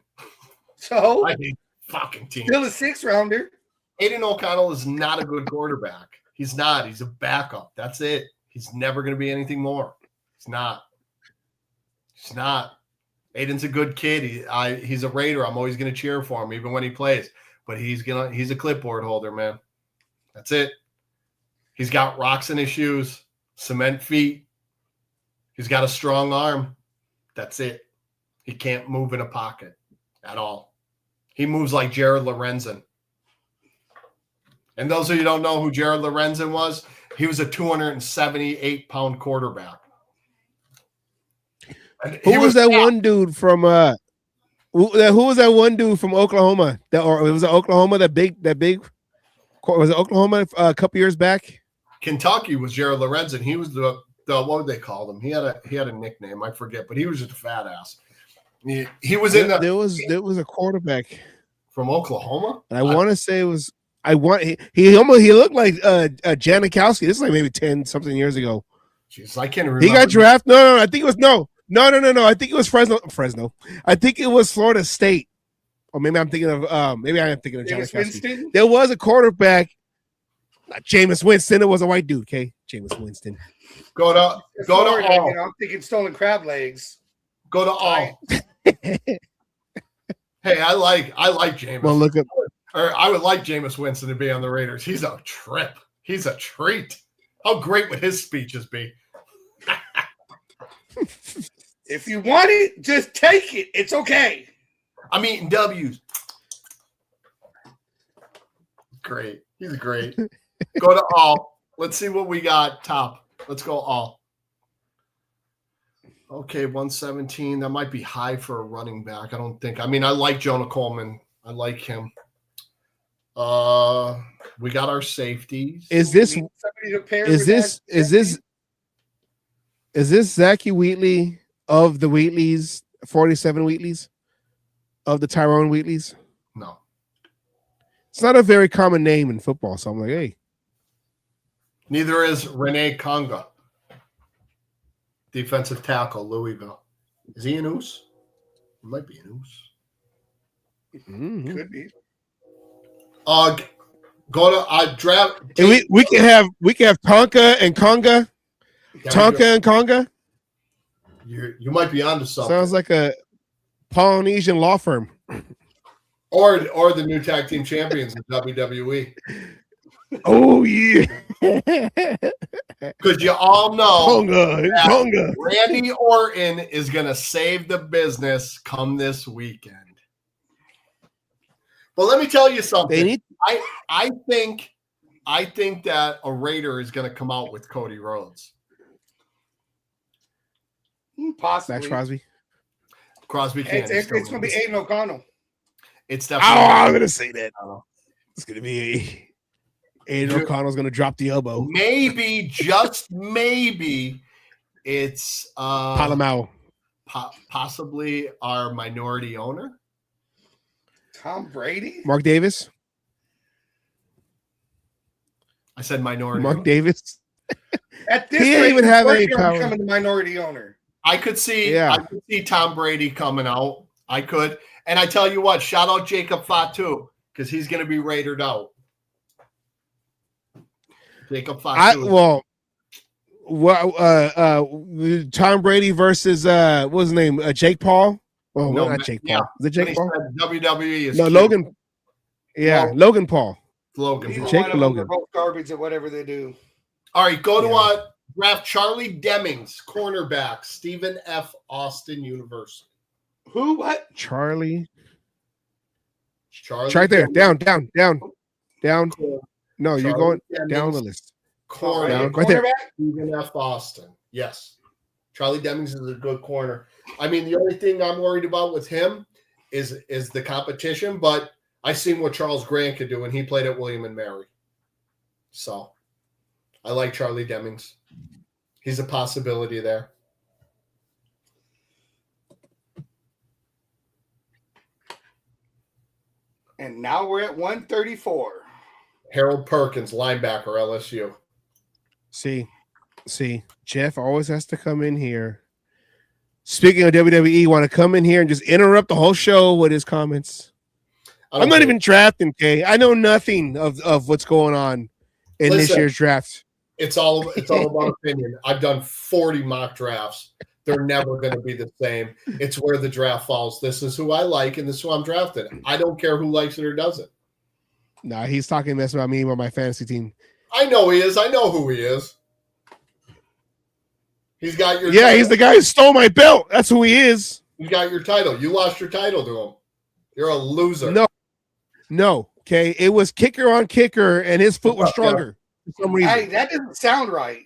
So I hate fucking team. Still a 6th rounder. Aiden O'Connell is not a good quarterback. He's not. He's a backup. That's it. He's never going to be anything more. He's not. He's not. Aiden's a good kid. He's a Raider. I'm always going to cheer for him, even when he plays. But he's a clipboard holder, man. That's it. He's got rocks in his shoes, cement feet. He's got a strong arm. That's it. He can't move in a pocket at all. He moves like Jared Lorenzen. And those of you who don't know who Jared Lorenzen was, he was a 278-pound quarterback. Who was that one dude from who was that one dude from Oklahoma? Or it was Oklahoma, that big was it Oklahoma a couple years back? Kentucky was Jared Lorenzen. He was the what would they call him? He had a nickname, I forget, but he was just a fat ass. He was in there was a quarterback from Oklahoma. And I want to say it was I want he looked like Janikowski. This is like maybe 10 something years ago. Jeez, I can't remember. He got drafted. No. I think it was no. I think it was Fresno. I think it was Florida State. Or maybe I'm thinking of Janikowski. There was a quarterback, not Jameis Winston. It was a white dude. Okay, Jameis Winston. Go to all. You know, I'm thinking stolen crab legs. Go to all. Hey, I like Jameis. Well, look up. Or I would like Jameis Winston to be on the Raiders. He's a trip. He's a treat. How great would his speeches be? If you want it, just take it. It's okay. I'm eating W's. Great. He's great. Go to all. Let's see what we got top. Let's go all. Okay, 117. That might be high for a running back. I don't think. I mean, I like Jonah Coleman. I like him. We got our safeties. Is this Zachy Wheatley of the Wheatleys, 47 Wheatleys? Of the Tyrone Wheatleys? No. It's not a very common name in football, so I'm like, hey. Neither is Rene Conga. Defensive tackle, Louisville. Is he an Oos? He might be an Oos. Mm-hmm. Could be. Go to draft. And we can have Tonka and Conga. Tonka and Conga. You might be onto something. Sounds like a Polynesian law firm. Or the new tag team champions in WWE. Oh yeah. Because you all know Conga. Randy Orton is gonna save the business come this weekend. But let me tell you something. I think that a Raider is gonna come out with Cody Rhodes. Possibly. Max Crosby. Crosby can't. It's going to be Aiden O'Connell. It's definitely. Oh, I'm going to say that. It's going to be Aiden O'Connell's going to drop the elbow. Maybe, just maybe, it's Palamau. Possibly our minority owner. Tom Brady? Mark Davis? I said minority. Mark Davis? At this he didn't even have any power. Becoming the minority owner. I could see Tom Brady coming out. I could. And I tell you what, shout out Jacob Fatu, because he's going to be raided out. Jacob Fatu. Tom Brady versus what was his name? Jake Paul? Oh, no, not Jake Paul. Is it Jake Paul? WWE is Logan. Yeah, well, Logan Paul. Logan. Jake Logan. Both garbage at whatever they do. All right, go to draft Charlie Demmings, cornerback, Stephen F. Austin University. Who? What? Charlie. Right there. Down. No, you're going down the list. Corner. Right there. Stephen F. Austin. Yes. Charlie Demmings is a good corner. I mean, the only thing I'm worried about with him is the competition, but I seen what Charles Grant could do when he played at William and Mary. So I like Charlie Demmings. He's a possibility there. And now we're at 134. Harold Perkins, linebacker, LSU. See, Jeff always has to come in here. Speaking of WWE, want to come in here and just interrupt the whole show with his comments. I'm not even drafting, Kay. I know nothing of what's going on in this year's draft. It's all about opinion. I've done 40 mock drafts. They're never going to be the same. It's where the draft falls. This is who I like, and this is who I'm drafting. I don't care who likes it or doesn't. Nah, he's talking mess about me and my fantasy team. I know he is. I know who he is. He's got your title. He's the guy who stole my belt. That's who he is. He got your title. You lost your title to him. You're a loser. No. Okay, it was kicker on kicker, and his foot was stronger for some reason. Hey, that doesn't sound right.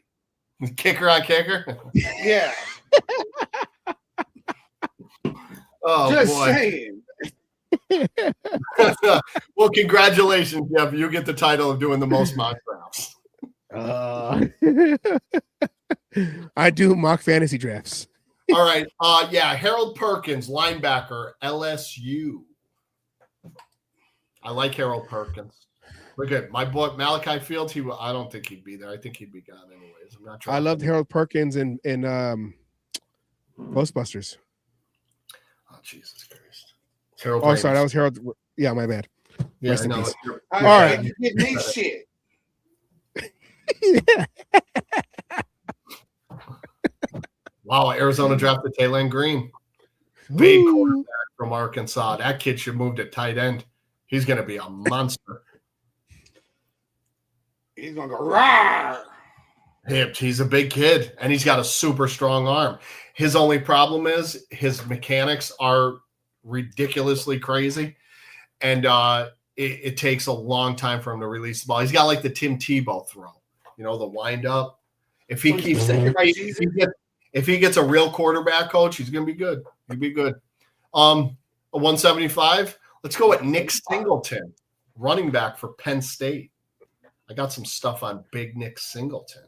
Kicker on kicker? Yeah. Oh, just boy. Saying. Well, congratulations, Jeff. You get the title of doing the most mock drafts. I do mock fantasy drafts. All right. Harold Perkins, linebacker, LSU. I like Harold Perkins. We're good. My boy Malachi Fields, I don't think he'd be there. I think he'd be gone anyways. I'm not trying. I loved Harold Perkins in Ghostbusters. Oh, Jesus Christ. Harold Oh, sorry, that was Harold. Yeah, my bad. Yeah, Rest in no, peace. All right. You get me shit. Wow, Arizona drafted Taylor Green. Big quarterback from Arkansas. That kid should move to tight end. He's going to be a monster. He's going to go, rawr. He's a big kid, and he's got a super strong arm. His only problem is his mechanics are ridiculously crazy, and it takes a long time for him to release the ball. He's got like the Tim Tebow throw, the wind up. If he keeps if he gets a real quarterback coach, he's going to be good. He'd be good. A 175. Let's go with Nick Singleton, running back for Penn State. I got some stuff on Big Nick Singleton.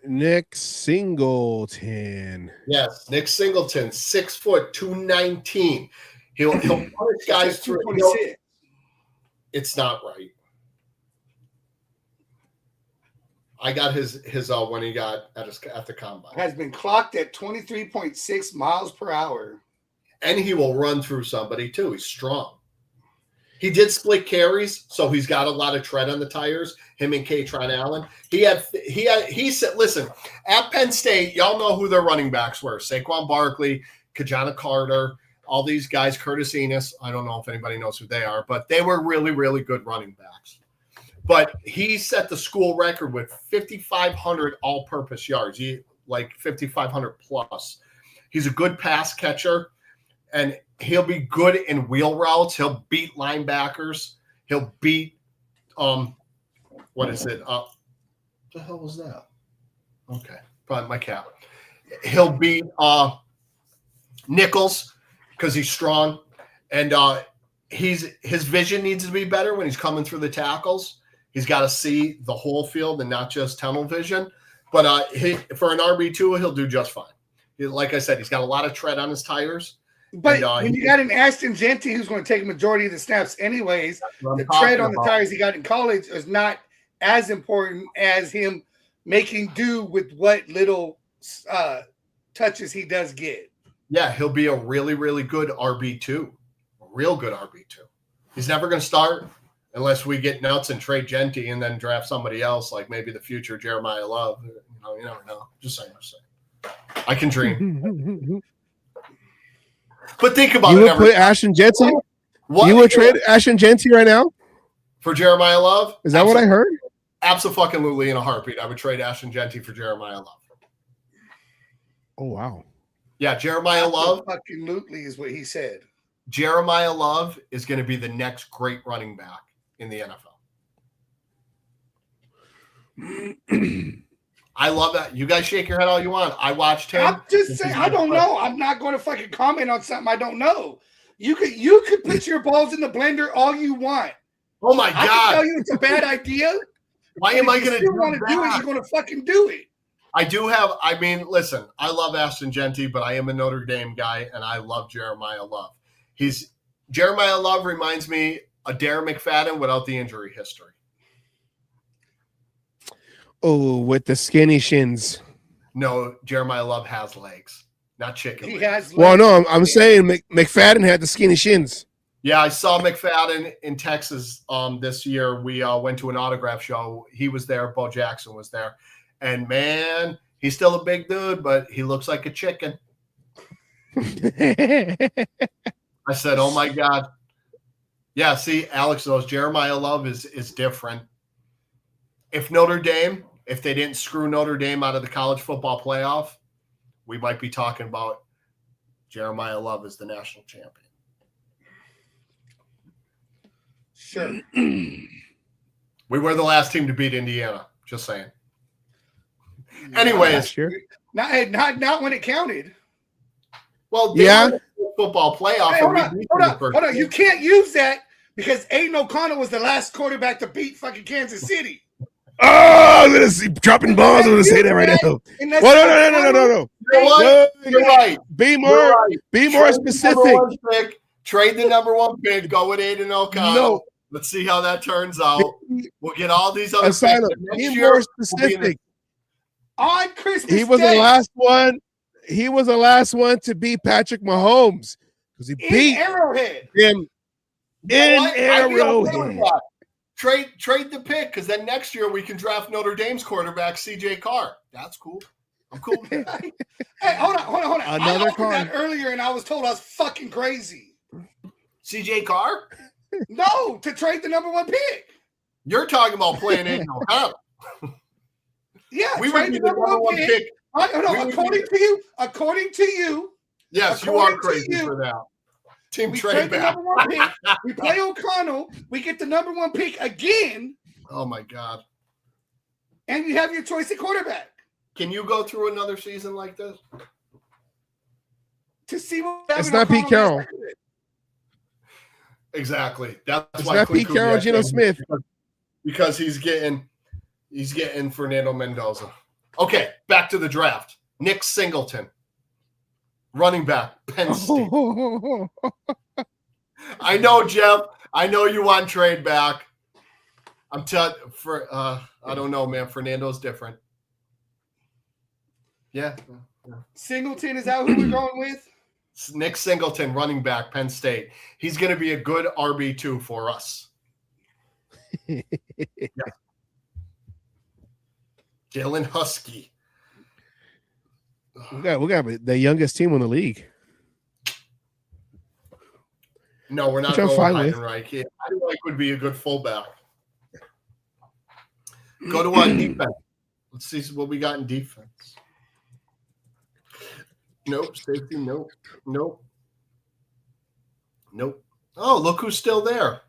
Nick Singleton. Yes, Nick Singleton, 6 foot, 219. He'll punish guys through. It's not right. I got his when he got at the combine. Has been clocked at 23.6 miles per hour. And he will run through somebody too. He's strong. He did split carries, so he's got a lot of tread on the tires. Him and Kaytron Allen. He said, listen, at Penn State, y'all know who their running backs were. Saquon Barkley, Kajana Carter, all these guys, Curtis Enos. I don't know if anybody knows who they are, but they were really, really good running backs. But he set the school record with 5,500 all-purpose yards, 5,500 plus. He's a good pass catcher, and he'll be good in wheel routes. He'll beat linebackers. He'll beat what is it? What the hell was that? Okay, probably my cat. He'll beat nickels because he's strong, and his vision needs to be better when he's coming through the tackles. He's got to see the whole field and not just tunnel vision. But for an RB2, he'll do just fine. Like I said, he's got a lot of tread on his tires. But when you got an Ashton Genty who's going to take a majority of the snaps anyways, the tread on the tires he got in college is not as important as him making do with what little touches he does get. Yeah, he'll be a really, really good RB2. A real good RB2. He's never going to start unless we get nuts and trade Genty and then draft somebody else, like maybe the future Jeremiah Love. You never know. Just saying. I can dream. But think about it. You would put Ashton Genty? What? You would trade Ashton Genty right now? For Jeremiah Love? Is that what I heard? Absolutely, in a heartbeat. I would trade Ashton Genty for Jeremiah Love. Oh, wow. Yeah, Jeremiah Love. Absolutely is what he said. Jeremiah Love is going to be the next great running back in the NFL. I love that. You guys shake your head all you want. I watched him. I'm just saying, I don't know. I'm not going to fucking comment on something I don't know. You could put your balls in the blender all you want. Oh my God. I can tell you it's a bad idea. Why am I going to want to do it? You're going to fucking do it. Listen, I love Ashton Genty, but I am a Notre Dame guy, and I love Jeremiah Love. Jeremiah Love reminds me of Darren McFadden without the injury history. Oh, with the skinny shins. No, Jeremiah Love has legs, not chicken legs. He has legs. Well, no, I'm saying McFadden had the skinny shins. Yeah, I saw McFadden in Texas this year. We went to an autograph show. He was there. Bo Jackson was there. And, man, he's still a big dude, but he looks like a chicken. I said, oh, my God. Yeah, see, Alex knows Jeremiah Love is different. If they didn't screw Notre Dame out of the college football playoff, we might be talking about Jeremiah Love as the national champion. Sure. We were the last team to beat Indiana. Just saying. Anyways. Sure. Not when it counted. Well, yeah. Football playoff. Hey, hold on. You can't use that because Aiden O'Connell was the last quarterback to beat fucking Kansas City. Oh, I'm gonna see dropping balls. I'm gonna say that right now. Well, no. You're right. Be more specific. Trade the number 1 pick. Go with Aiden O'Connell. No. Let's see how that turns out. We'll get all these other picks. Asylum, Next be year, more specific. On Christmas He was Day, the last one. He was the last one to beat Patrick Mahomes because he in beat Arrowhead. him You know in what? I'd be okay with Arrowhead. that. Trade the pick, because then next year we can draft Notre Dame's quarterback, CJ Carr. That's cool. I'm cool with that. Hey, hold on. I Another opened that card. earlier, and I was told I was fucking crazy. CJ Carr? No, to trade the number 1 pick. You're talking about playing Aiden O'Connell. Yeah, We would trade be the the number number 1 1 pick. pick. No, according to you, Yes, you According are to crazy you, for that. Team we trade trade the back. number 1 pick. We play O'Connell. We get the number 1 pick again, Oh my God. and you have your choice at quarterback Can you go through another season like this? to see what. It's Evan not Pete O'Connell Carroll. is. Exactly. That's It's why not Clint Pete Carroll, Kubiak Geno came, Smith. because he's getting Fernando Mendoza. Okay, back to the draft. Nick Singleton, running back, Penn State. I know, Jeff. I know you want trade back. I'm telling for I don't know, man. Fernando's different. Yeah. Singleton, is that who we're going with? Nick Singleton, running back, Penn State. He's going to be a good RB2 for us. Yeah. Dylan Husky. We got the youngest team in the league. No, we're not Which I'm going fine with. Heidenreich. Heidenreich would be a good fullback. Go to our defense. Let's see what we got in defense. Nope. Safety. Nope. Oh, look who's still there.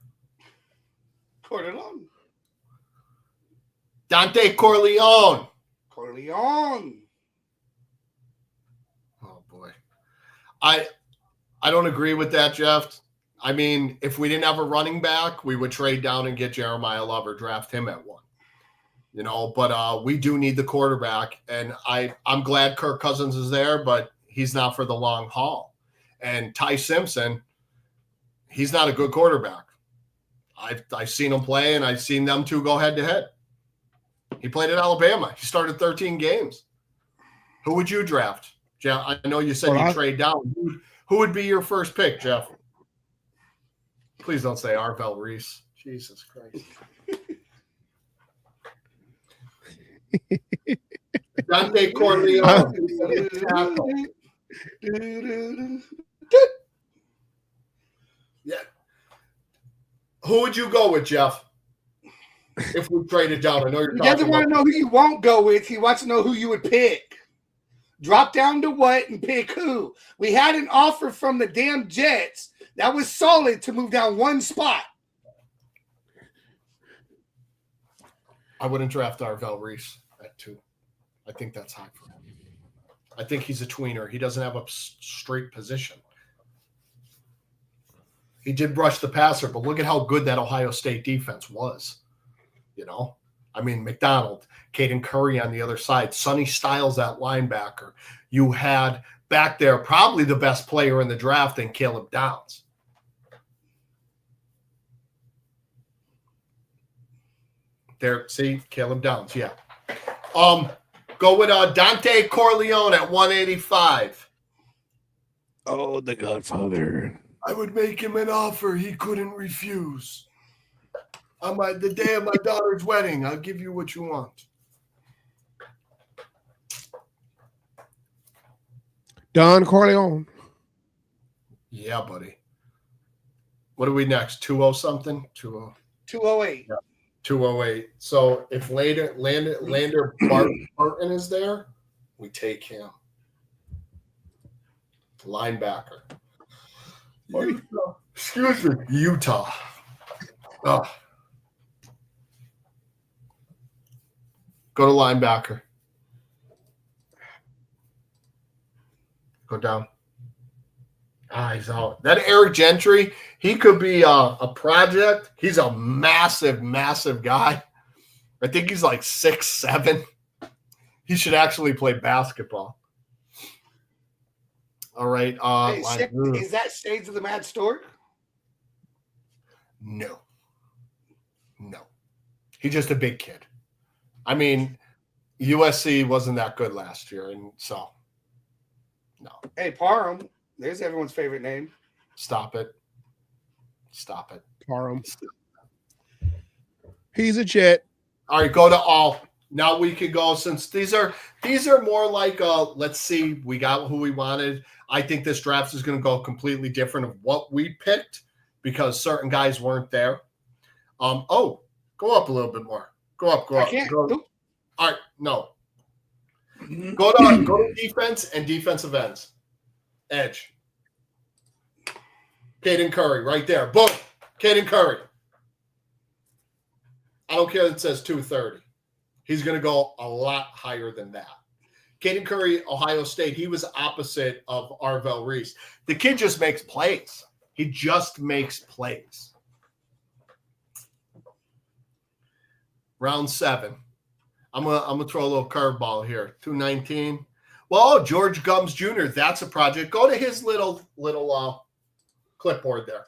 Corleone. Dante Corleone. Corleone. Oh boy. I don't agree with that, Jeff. I mean, if we didn't have a running back, we would trade down and get Jeremiah Love or draft him at 1. You know, but we do need the quarterback, and I'm glad Kirk Cousins is there, but he's not for the long haul. And Ty Simpson, he's not a good quarterback. I've seen him play, and I've seen them two go head to head. He played at Alabama. He started 13 games. Who would you draft, Jeff? I know you said you trade down. Who would be your first pick, Jeff? Please don't say Arvell Reese. Jesus Christ. Dante Corleone. Yeah. Who would you go with, Jeff? If we traded down, I know you're He talking doesn't want to about. know who you won't go with. He wants to know who you would pick. Drop down to what and pick who. We had an offer from the damn Jets that was solid to move down 1 spot. I wouldn't draft Arvell Reese at 2. I think that's high for him. I think he's a tweener. He doesn't have a straight position. He did rush the passer, but look at how good that Ohio State defense was. You know, I mean, McDonald, Caden Curry on the other side, Sonny Styles at linebacker. You had back there probably the best player in the draft in Caleb Downs. There, see, Caleb Downs, yeah. Go with Dante Corleone at 185. Oh, the Godfather. I would make him an offer he couldn't refuse. On the day of my daughter's wedding, I'll give you what you want. Don Corleone. Yeah, buddy. What are we next? 2-0 something? 2-0. 208. Yeah. 208. So if Lander Barton is there, we take him. Linebacker. Utah. Excuse me. Utah. Oh. Go to linebacker. Go down. He's out. That Eric Gentry, he could be a project. He's a massive, massive guy. I think he's like 6'7". He should actually play basketball. All right. Is that Shades of the Mad Stork? No. He's just a big kid. I mean, USC wasn't that good last year, and so no. Hey, Parham. There's everyone's favorite name. Stop it. Parham. He's a Jet. All right, go to all. Now we can go, since these are more like let's see, we got who we wanted. I think this draft is going to go completely different of what we picked because certain guys weren't there. Go up a little bit more. Go up. All right, no. Go to defense and defensive ends. Edge. Caden Curry right there. Boom. Caden Curry. I don't care if it says 230. He's going to go a lot higher than that. Caden Curry, Ohio State, he was opposite of Arvell Reese. The kid just makes plays. He just makes plays. Round 7. I'm gonna throw a little curveball here. 219. Well, George Gums Jr., that's a project. Go to his little clipboard there.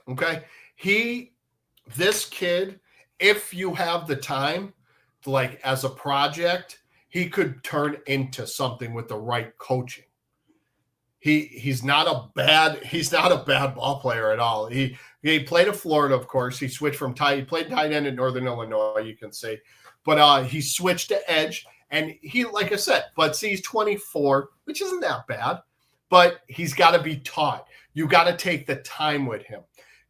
Okay. This kid, if you have the time, like as a project, he could turn into something with the right coaching. He's not a bad ball player at all. He played at Florida, of course. He switched from he played tight end in Northern Illinois, you can say. But he switched to edge, and he, like I said, but see, he's 24, which isn't that bad, but he's got to be taught. You got to take the time with him.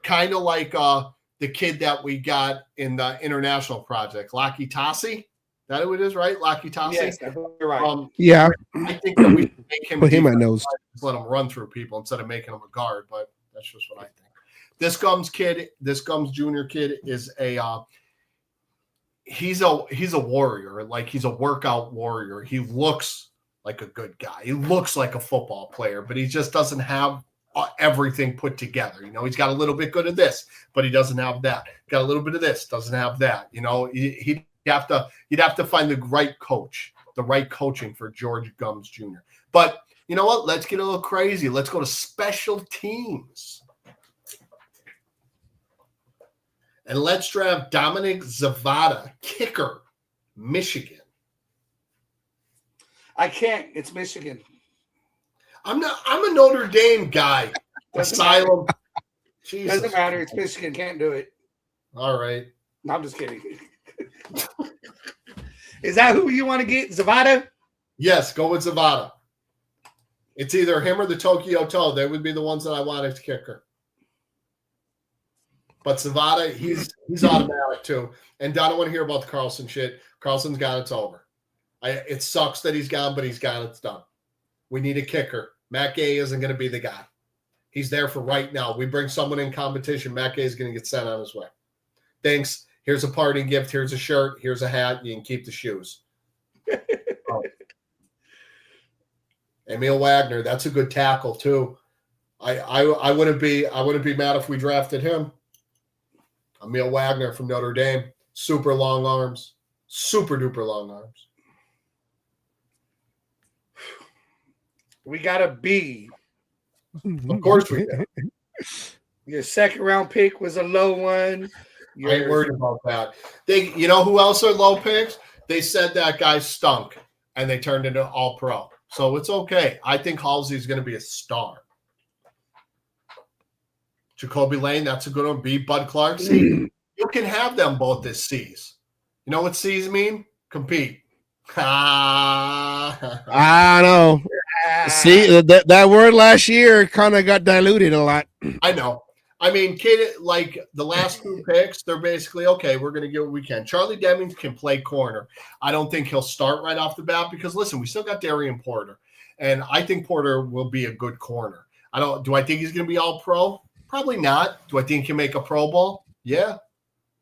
Kind of like the kid that we got in the international project, Laki Tassi. That who it is, right? Laki Tassi. Yes, you're right. Yeah. I think that we make him put him at nose. Let him run through people instead of making him a guard, but that's just what I think. This Gums Jr. kid is he's a warrior. Like, he's a workout warrior. He looks like a good guy. He looks like a football player, but he just doesn't have everything put together. You know, he's got a little bit good of this, but he doesn't have that. Got a little bit of this, doesn't have that. You know, you'd have to find the right coach, the right coaching for George Gums Jr. But you know what? Let's get a little crazy. Let's go to special teams. And let's draft Dominic Zavada, kicker, Michigan. I can't. It's Michigan. I'm a Notre Dame guy. Asylum. Doesn't matter. It's Michigan. Can't do it. All right. No, I'm just kidding. Is that who you want to get? Zavada? Yes, go with Zavada. It's either him or the Tokyo Toe. They would be the ones that I want as kicker. But Zavada, he's automatic too. And I don't want to hear about the Carlson shit. Carlson's got it's over. It sucks that he's gone, but he's got it's done. We need a kicker. Matt Gay isn't going to be the guy. He's there for right now. We bring someone in competition. Matt Gay is going to get sent on his way. Thanks. Here's a parting gift. Here's a shirt. Here's a hat. You can keep the shoes. Emil Wagner, that's a good tackle too. I wouldn't be mad if we drafted him. Emil Wagner from Notre Dame, super long arms, super duper long arms. We got a B. Of course we do. Your second round pick was a low one. I ain't worried about that. You know who else are low picks? They said that guy stunk, and they turned into all pro. So it's okay. I think Halsey is going to be a star. Jacoby Lane, that's a good one. B. Bud Clark. See, you can have them both as C's. You know what C's mean? Compete. I know. See, that word last year kind of got diluted a lot. I know. I mean, kid, like the last two picks, they're basically, okay, we're going to get what we can. Charlie Demings can play corner. I don't think he'll start right off the bat because, listen, we still got Darian Porter. And I think Porter will be a good corner. Do I think he's going to be all pro? Probably not. Do I think he can make a Pro Bowl? Yeah.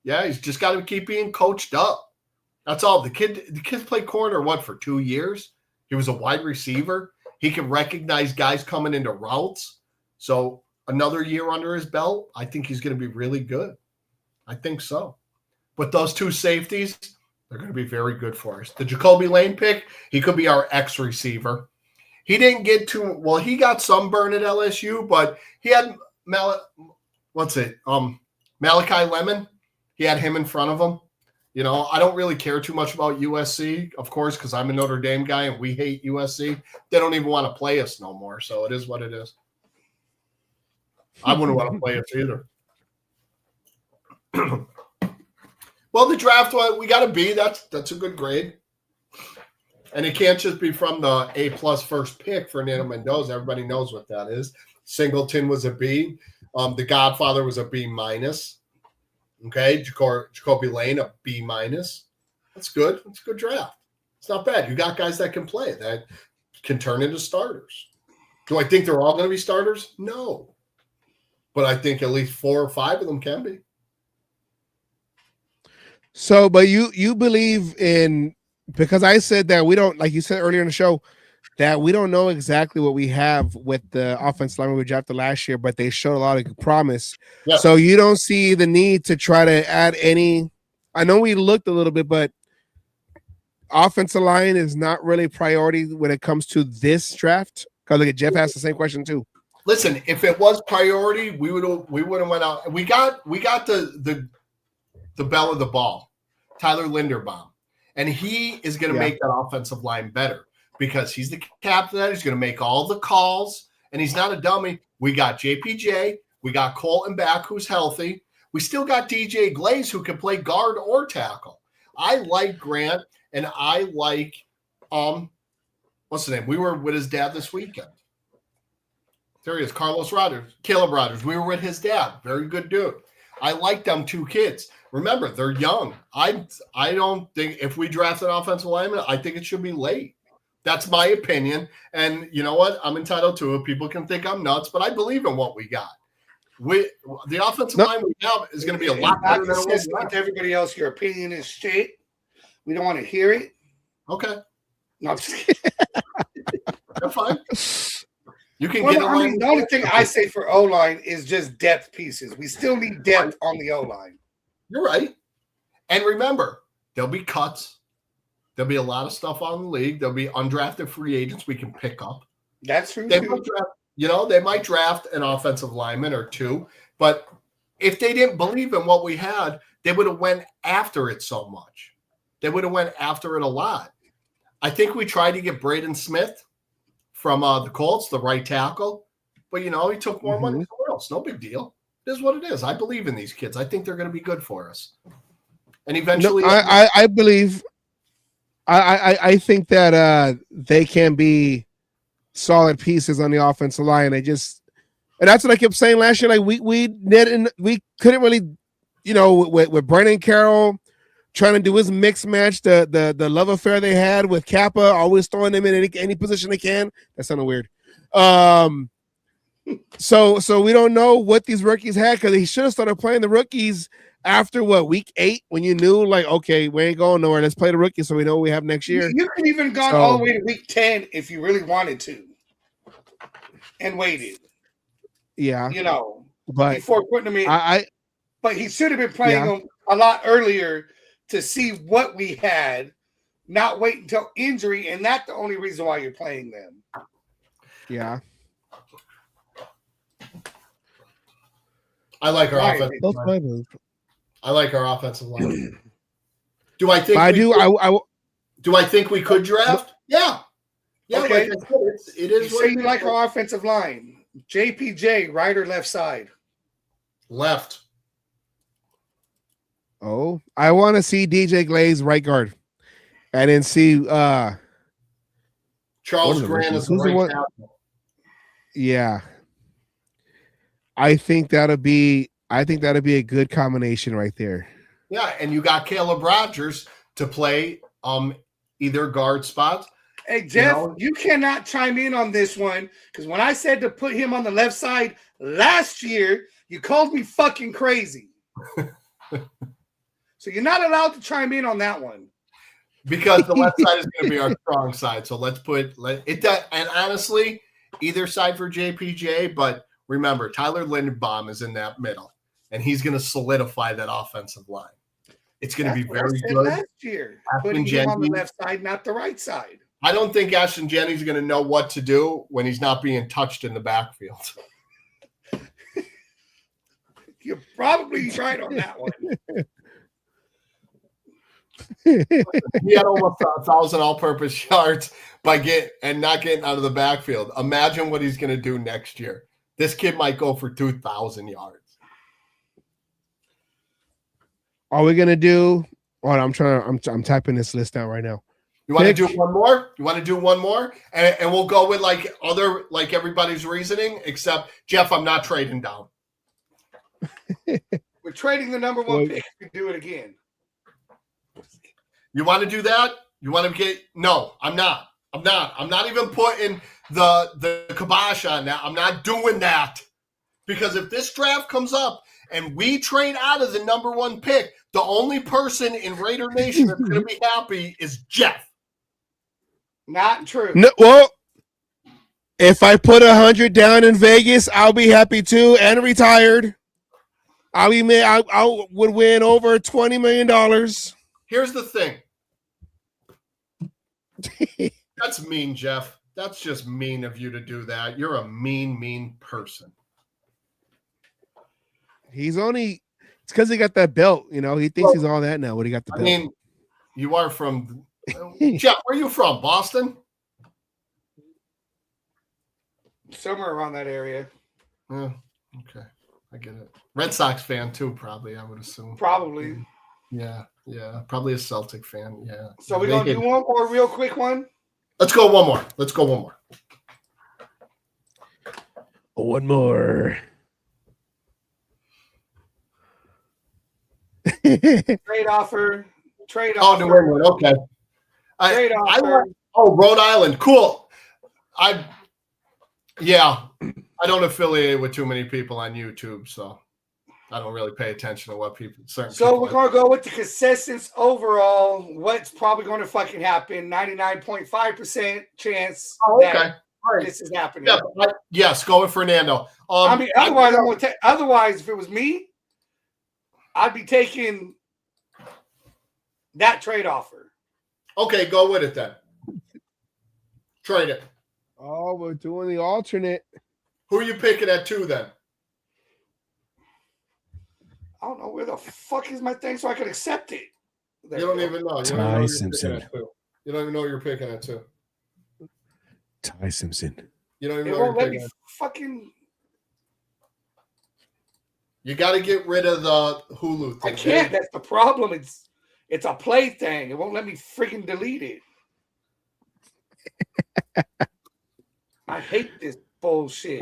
Yeah, he's just got to keep being coached up. That's all. The kid played corner, for 2 years? He was a wide receiver. He can recognize guys coming into routes. So another year under his belt, I think he's going to be really good. I think so. But those two safeties, They're going to be very good for us. The Jacoby Lane pick, he could be our X receiver. He didn't get too well. He got some burn at LSU, but he had Malachi Lemon. He had him in front of him. You know, I don't really care too much about USC, of course, because I'm a Notre Dame guy and we hate USC. They don't even want to play us no more, so it is what it is. I wouldn't want to play us either. Well, the draft one, we got a B. That's a good grade. And it can't just be from the A+ first pick, Fernando Mendoza. Everybody knows what that is. Singleton was a B. The Godfather was a B-. Okay, Jacoby Lane, a B-. That's good. That's a good draft. It's not bad. You got guys that can play, that can turn into starters. Do I think they're all going to be starters? No. But I think at least 4 or 5 of them can be. So, but you believe in, because I said that we don't, like you said earlier in the show, that we don't know exactly what we have with the offensive line we drafted last year, but they showed a lot of promise. Yep. So you don't see the need to try to add any. I know we looked a little bit, but offensive line is not really a priority when it comes to this draft. Because look at Jeff asked the same question too. Listen, if it was priority, we would have went out. We got the bell of the ball, Tyler Linderbaum, and he is going to make that offensive line better because he's the captain. He's going to make all the calls, and he's not a dummy. We got JPJ, we got Colton back, who's healthy. We still got DJ Glaze, who can play guard or tackle. I like Grant, and I like what's his name? We were with his dad this weekend. There he is, Caleb Rogers. We were with his dad. Very good dude. I like them 2 kids. Remember, they're young. I don't think if we draft an offensive lineman, I think it should be late. That's my opinion. And you know what? I'm entitled to it. People can think I'm nuts, but I believe in what we got. The offensive line we have is going to be a lot better than it was. To everybody else, your opinion is straight. We don't want to hear it. Okay. No, I'm just kidding. That's fine. You can the only thing I say for O-line is just depth pieces. We still need depth on the O-line. You're right. And remember, there'll be cuts. There'll be a lot of stuff on the league. There'll be undrafted free agents we can pick up. That's true. They might draft an offensive lineman or 2, but if they didn't believe in what we had, they would have went after it so much. They would have went after it a lot. I think we tried to get Braden Smith from the Colts, the right tackle, but he took more money somewhere else. No big deal. It is what it is. I believe in these kids. I think they're going to be good for us. And eventually, I believe. I think that they can be solid pieces on the offensive line. And that's what I kept saying last year. Like we couldn't really, with Brandon Carroll trying to do his mix match, the love affair they had with Kappa, always throwing them in any position they can. That sounded weird. So we don't know what these rookies had, because he should have started playing the rookies after week 8, when you knew, like, okay, we ain't going nowhere. Let's play the rookies so we know what we have next year. You could even gone all the way to week 10 if you really wanted to, and waited. Yeah, but before putting them in, but he should have been playing them a lot earlier to see what we had, not wait until injury, and that's the only reason why you're playing them. Yeah. I like our offensive line. I like our offensive line. Do I think do I think we could draft? Yeah. Yeah, okay. Like I said, it is. You say you like our offensive line. JPJ, right or left side? Left. Oh, I want to see DJ Glaze right guard, and then see Charles Grant is the right tackle. Yeah, I think that'll be a good combination right there. Yeah, and you got Caleb Rogers to play either guard spots. Hey, Jeff, you cannot chime in on this one, because when I said to put him on the left side last year, you called me fucking crazy. So you're not allowed to chime in on that one. Because the left side is going to be our strong side. So let's put it. And honestly, either side for JPJ, but remember, Tyler Linderbaum is in that middle, and he's going to solidify that offensive line. It's going to be That's what I very said good. last year. Ashton Putting him on the Jennings. left side, not the right side. I don't think Ashton Jennings is going to know what to do when he's not being touched in the backfield. You're probably right on that one. He had almost 1,000 all-purpose yards by not getting out of the backfield. Imagine what he's going to do next year. This kid might go for 2,000 yards. Are we gonna do? Oh, I'm typing this list out right now. You want to do one more? You want to do one more? And we'll go with like everybody's reasoning, except Jeff, I'm not trading down. We're trading the number one pick. We do it again. You want to do that? You want to get? No, I'm not. I'm not even putting the kibosh on that. I'm not doing that. Because if this draft comes up and we trade out of the number one pick, the only person in Raider Nation that's going to be happy is Jeff. Not true. No, well, if I put 100 down in Vegas, I'll be happy too, and retired. I would win over $20 million. Here's the thing. That's mean, Jeff. That's just mean of you to do that. You're a mean person. It's because he got that belt. You know, he thinks he's all that now when he got the belt. I mean, you are from Jeff. Where are you from? Boston? Somewhere around that area. Oh, okay. I get it. Red Sox fan too, probably, I would assume. Probably. Yeah. Probably a Celtic fan. Yeah. So we're going to do one more real quick one? Let's go one more. One more. Trade offer. Oh, New England. Okay. Trade offer. Rhode Island. Cool. I don't affiliate with too many people on YouTube, so I don't really pay attention to what people. So we're going to go with the consensus overall. What's probably going to fucking happen? 99.5% chance that this is happening. Yeah, yes, go with Fernando. Otherwise, if it was me, I'd be taking that trade offer. Okay, go with it then. Trade it. Oh, we're doing the alternate. Who are you picking at 2 then? I don't know where the fuck is my thing so I can accept it. You don't even know. Ty Simpson. You don't even know you're picking at 2. Ty Simpson. You don't even know you're picking at 2. Fucking. You got to get rid of the Hulu thing. I can't. That's the problem. It's a play thing. It won't let me freaking delete it. I hate this bullshit.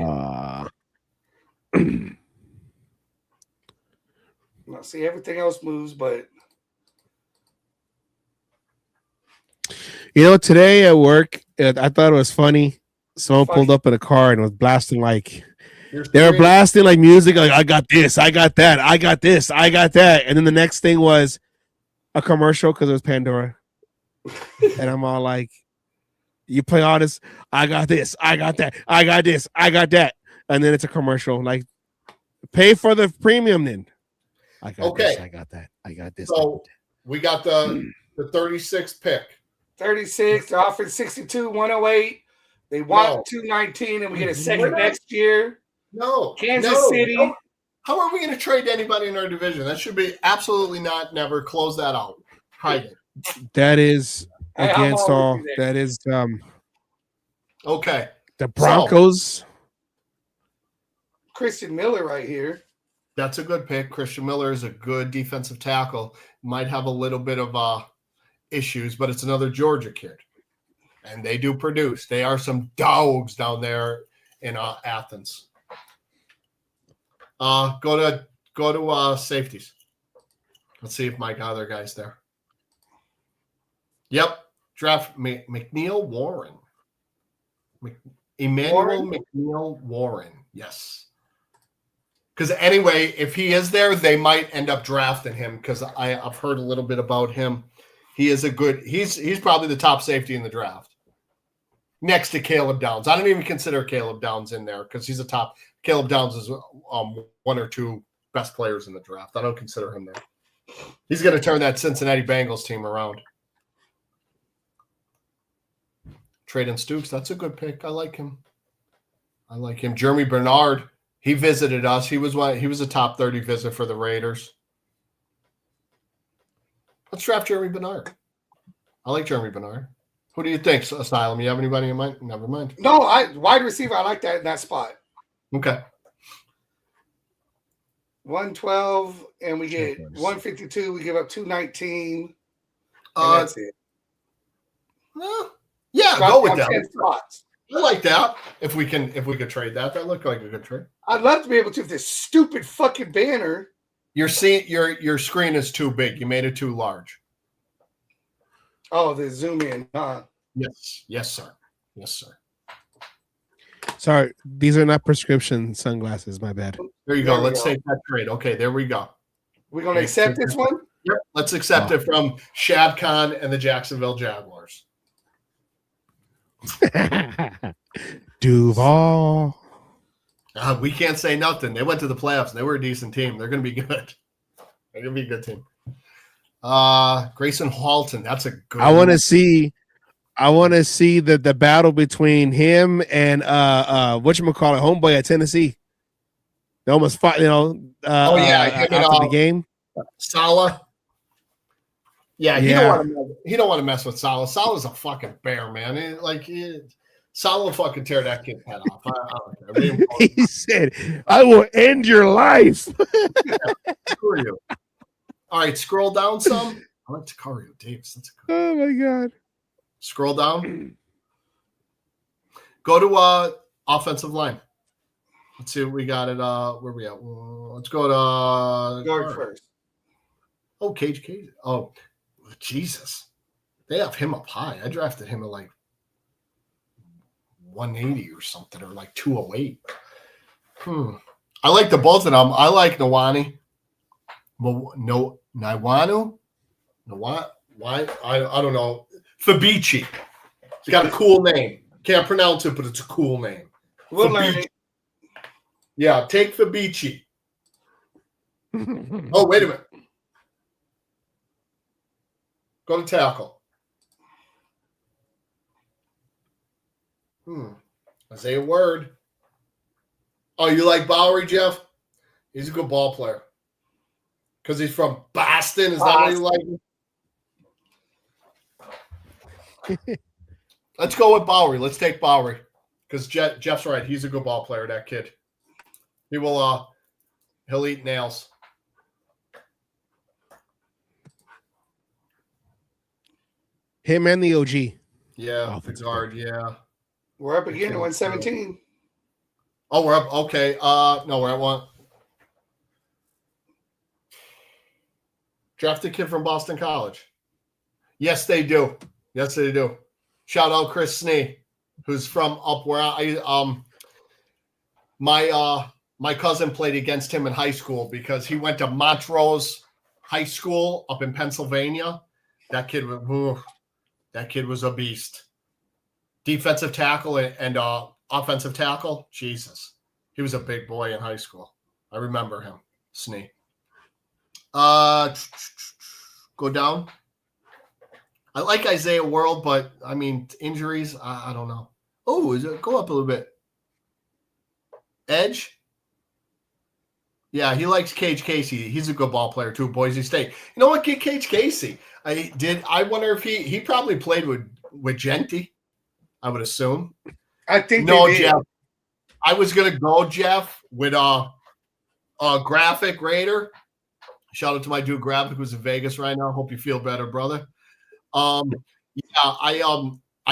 See, everything else moves, but you know, today at work, I thought it was funny. Someone pulled up in a car and was blasting like they were blasting like music, like I got this, I got that, I got this, I got that, and then the next thing was a commercial because it was Pandora, and I'm all like, "You play all this, I got this, I got that, I got this, I got that," and then it's a commercial like, "Pay for the premium then." I got this, I got that, I got this. So we got the 36th pick. 36. They're offering 62, 108. They want 219, and we get a second next year. No, Kansas City. No. How are we going to trade anybody in our division? That should be absolutely never. Close that out. Hide it. That is against all. That is okay. The Broncos. Christian Miller right here. That's a good pick. Christian Miller is a good defensive tackle. Might have a little bit of issues, but it's another Georgia kid. And they do produce. They are some dogs down there in Athens. Go to safeties. Let's see if my other guy's there. Yep. Draft McNeil Warren. Emmanuel McNeil Warren. Yes. Because anyway, if he is there, they might end up drafting him because I've heard a little bit about him. He is he's probably the top safety in the draft. Next to Caleb Downs. I don't even consider Caleb Downs in there because he's a top. Caleb Downs is one or two best players in the draft. I don't consider him there. He's going to turn that Cincinnati Bengals team around. Traden Stukes, that's a good pick. I like him. Jeremy Bernard, he visited us. He was a top 30 visit for the Raiders. Let's draft Jeremy Bernard. I like Jeremy Bernard. Who do you think, Asylum? You have anybody in mind? Never mind. No, wide receiver. I like that spot. Okay. 112, and we get 152. We give up 219. That's it. Yeah, go with that. 10 spots. I like that. If we could trade that looked like a good trade. I'd love to be able to. If this stupid fucking banner. Your screen is too big. You made it too large. Oh, the zoom in, huh? Yes, sir. Sorry, these are not prescription sunglasses. My bad. There you go. Let's take that trade. Okay, there we go. We're gonna accept this one. Yep. Let's accept it from Shad Khan and the Jacksonville Jaguars. Duval. We can't say nothing. They went to the playoffs and they were a decent team. They're going to be good. They're going to be a good team. Grayson Halton. That's a good. I want to see the battle between him and whatchamacallit, homeboy at Tennessee. They almost fought, after the game. Saleh. Yeah, he don't want to mess with Saleh. Saleh's a fucking bear, man. Saleh will fucking tear that kid's head off. I don't care. He said, "I will end your life." Screw you. All right, scroll down some. I like Takario Davis. That's a good. Oh my god. Scroll down. Go to offensive line. Let's see what we got at where we at. Let's go to guard first. Oh, Cage. Oh, Jesus. They have him up high. I drafted him at like 180 or something, or like 208. I like the both of them. I like Nawani. Nawanu? Why? I don't know. Fabici. It's got a cool name. Can't pronounce it, but it's a cool name. We'll learn it. Yeah, take Fabici. Oh, wait a minute. Go to tackle. Isaiah Word. Oh, you like Bowery, Jeff? He's a good ball player. Because he's from Boston. Is that what you like? Let's go with Bowery. Let's take Bowery. Because Jeff's right. He's a good ball player, that kid. He'll eat nails. Him and the OG. Yeah, the guard, yeah. We're up again at 117. Oh, we're up. Okay. No, we're at one. Draft a kid from Boston College. Yes, they do. Shout out Chris Snee, who's from up where my cousin played against him in high school because he went to Montrose High School up in Pennsylvania. That kid was a beast. Defensive tackle and offensive tackle. Jesus. He was a big boy in high school. I remember him. Snee. Go down. I like Isaiah World, but I mean injuries. I don't know. Oh, go up a little bit. Edge. Yeah, he likes Cage Casey. He's a good ball player too. Boise State. You know what? Get Cage Casey. I wonder if he probably played with Genti. I would assume. I think no, they did. Jeff. I was gonna go, Jeff, with a Graphic Raider. Shout out to my dude Graphic, who's in Vegas right now. Hope you feel better, brother. I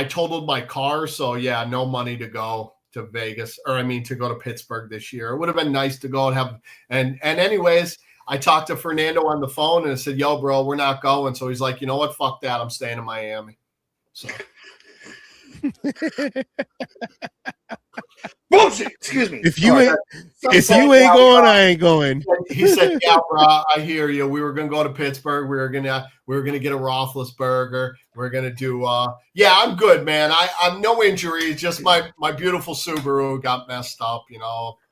totaled my car, so yeah, no money to go to Vegas, to go to Pittsburgh this year. It would have been nice to go and have and anyways, I talked to Fernando on the phone and I said, "Yo, bro, we're not going." So he's like, "You know what? Fuck that. I'm staying in Miami." So bullshit. Excuse me. If you ain't going, I ain't going. He said, "Yeah, bro, I hear you. We were gonna go to Pittsburgh. We were gonna get a Roethlisberger. We're gonna do yeah, I'm good, man. I'm no injuries, just my beautiful Subaru got messed up,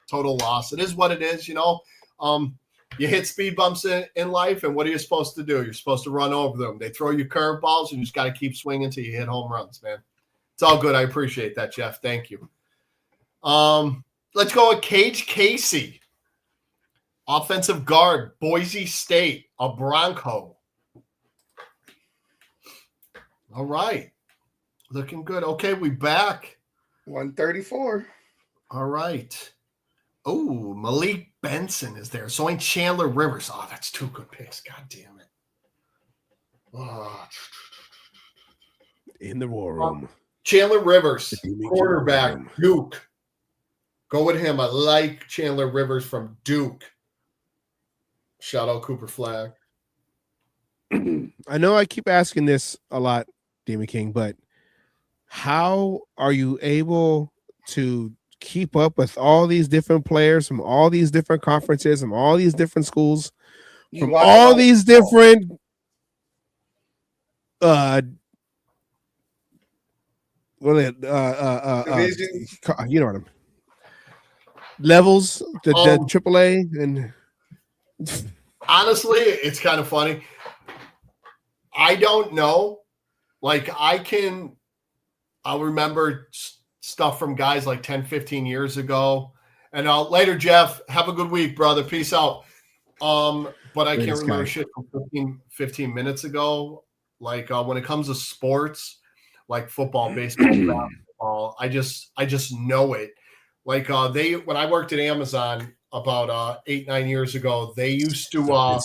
total loss. It is what it is, You hit speed bumps in life, and what are you supposed to do? You're supposed to run over them. They throw you curveballs, and you just got to keep swinging until you hit home runs, man. It's all good. I appreciate that, Jeff. Thank you. Let's go with Cage Casey. Offensive guard, Boise State, a Bronco. All right. Looking good. Okay, we back. 134. All right. Oh, Malik Benson is there. So ain't Chandler Rivers. Oh, that's two good picks. God damn it. Oh. In the war room. Chandler Rivers, quarterback, Duke. Go with him. I like Chandler Rivers from Duke. Shout out Cooper Flag. I know I keep asking this a lot, Demon King, but how are you able to keep up with all these different players from all these different conferences, from all these different schools, from all these different divisions? You know what I mean? Levels, the AAA, and honestly, it's kind of funny. I don't know. Like, I'll remember stuff from guys like 10, 15 years ago. And later, Jeff, have a good week, brother. Peace out. But I can't remember shit from 15 minutes ago. Like, when it comes to sports, like football, baseball, basketball, I just know it. Like, when I worked at Amazon about 8-9 years ago, they used to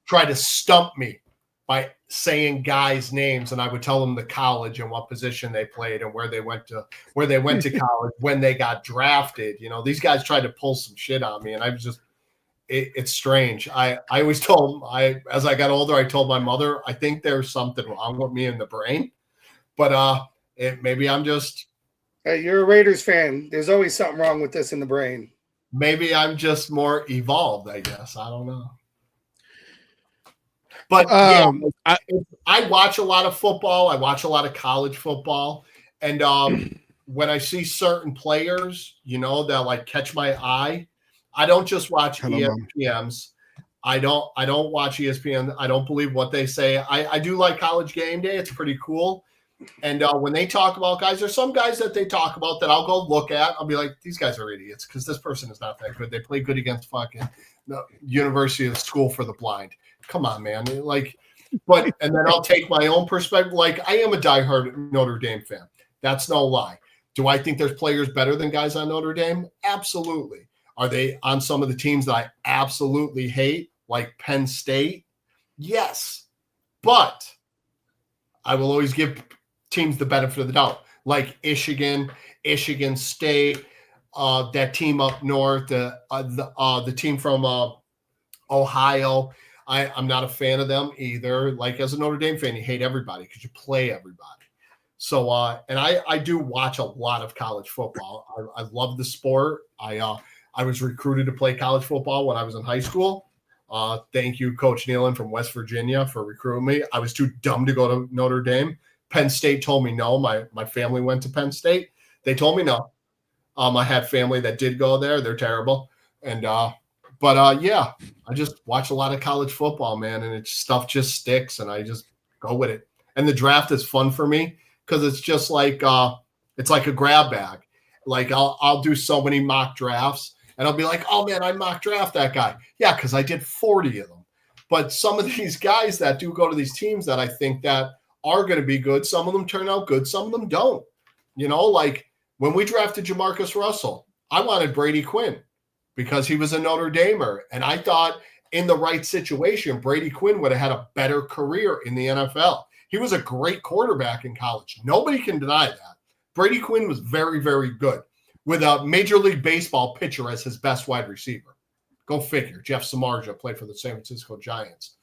try to stump me by saying guys' names, and I would tell them the college and what position they played and where they went to college, when they got drafted. You know, these guys tried to pull some shit on me, and I was just it's strange. I always told them, as I got older, I told my mother, I think there's something wrong with me in the brain, but maybe I'm just. Hey, you're a Raiders fan. There's always something wrong with this in the brain. Maybe I'm just more evolved, I guess. I don't know. But I watch a lot of football. I watch a lot of college football. And when I see certain players, you know, that like catch my eye, I don't just watch ESPNs. I don't watch ESPN. I don't believe what they say. I do like College Game Day. It's pretty cool. And when they talk about guys, there's some guys that they talk about that I'll go look at. I'll be like, these guys are idiots because this person is not that good. They play good against fucking University of School for the Blind. Come on, man. Like, and then I'll take my own perspective. Like, I am a diehard Notre Dame fan. That's no lie. Do I think there's players better than guys on Notre Dame? Absolutely. Are they on some of the teams that I absolutely hate, like Penn State? Yes. But I will always give teams the benefit of the doubt, like Michigan State, that team up north, the team from Ohio. I'm not a fan of them either. Like, as a Notre Dame fan, you hate everybody because you play everybody. So, and I do watch a lot of college football. I love the sport. I was recruited to play college football when I was in high school. Thank you, Coach Nealon from West Virginia, for recruiting me. I was too dumb to go to Notre Dame. Penn State told me no. My family went to Penn State. They told me no. I had family that did go there. They're terrible. And yeah, I just watch a lot of college football, man, and stuff just sticks, and I just go with it. And the draft is fun for me because it's just like it's like a grab bag. Like, I'll do so many mock drafts, and I'll be like, oh man, I mock draft that guy. Yeah, because I did 40 of them. But some of these guys that do go to these teams that I think that are going to be good, some of them turn out good, some of them don't. You know, like when we drafted Jamarcus Russell, I wanted Brady Quinn because he was a Notre Damer. And I thought in the right situation, Brady Quinn would have had a better career in the NFL. He was a great quarterback in college. Nobody can deny that. Brady Quinn was very, very good with a Major League Baseball pitcher as his best wide receiver. Go figure. Jeff Samardzija played for the San Francisco Giants.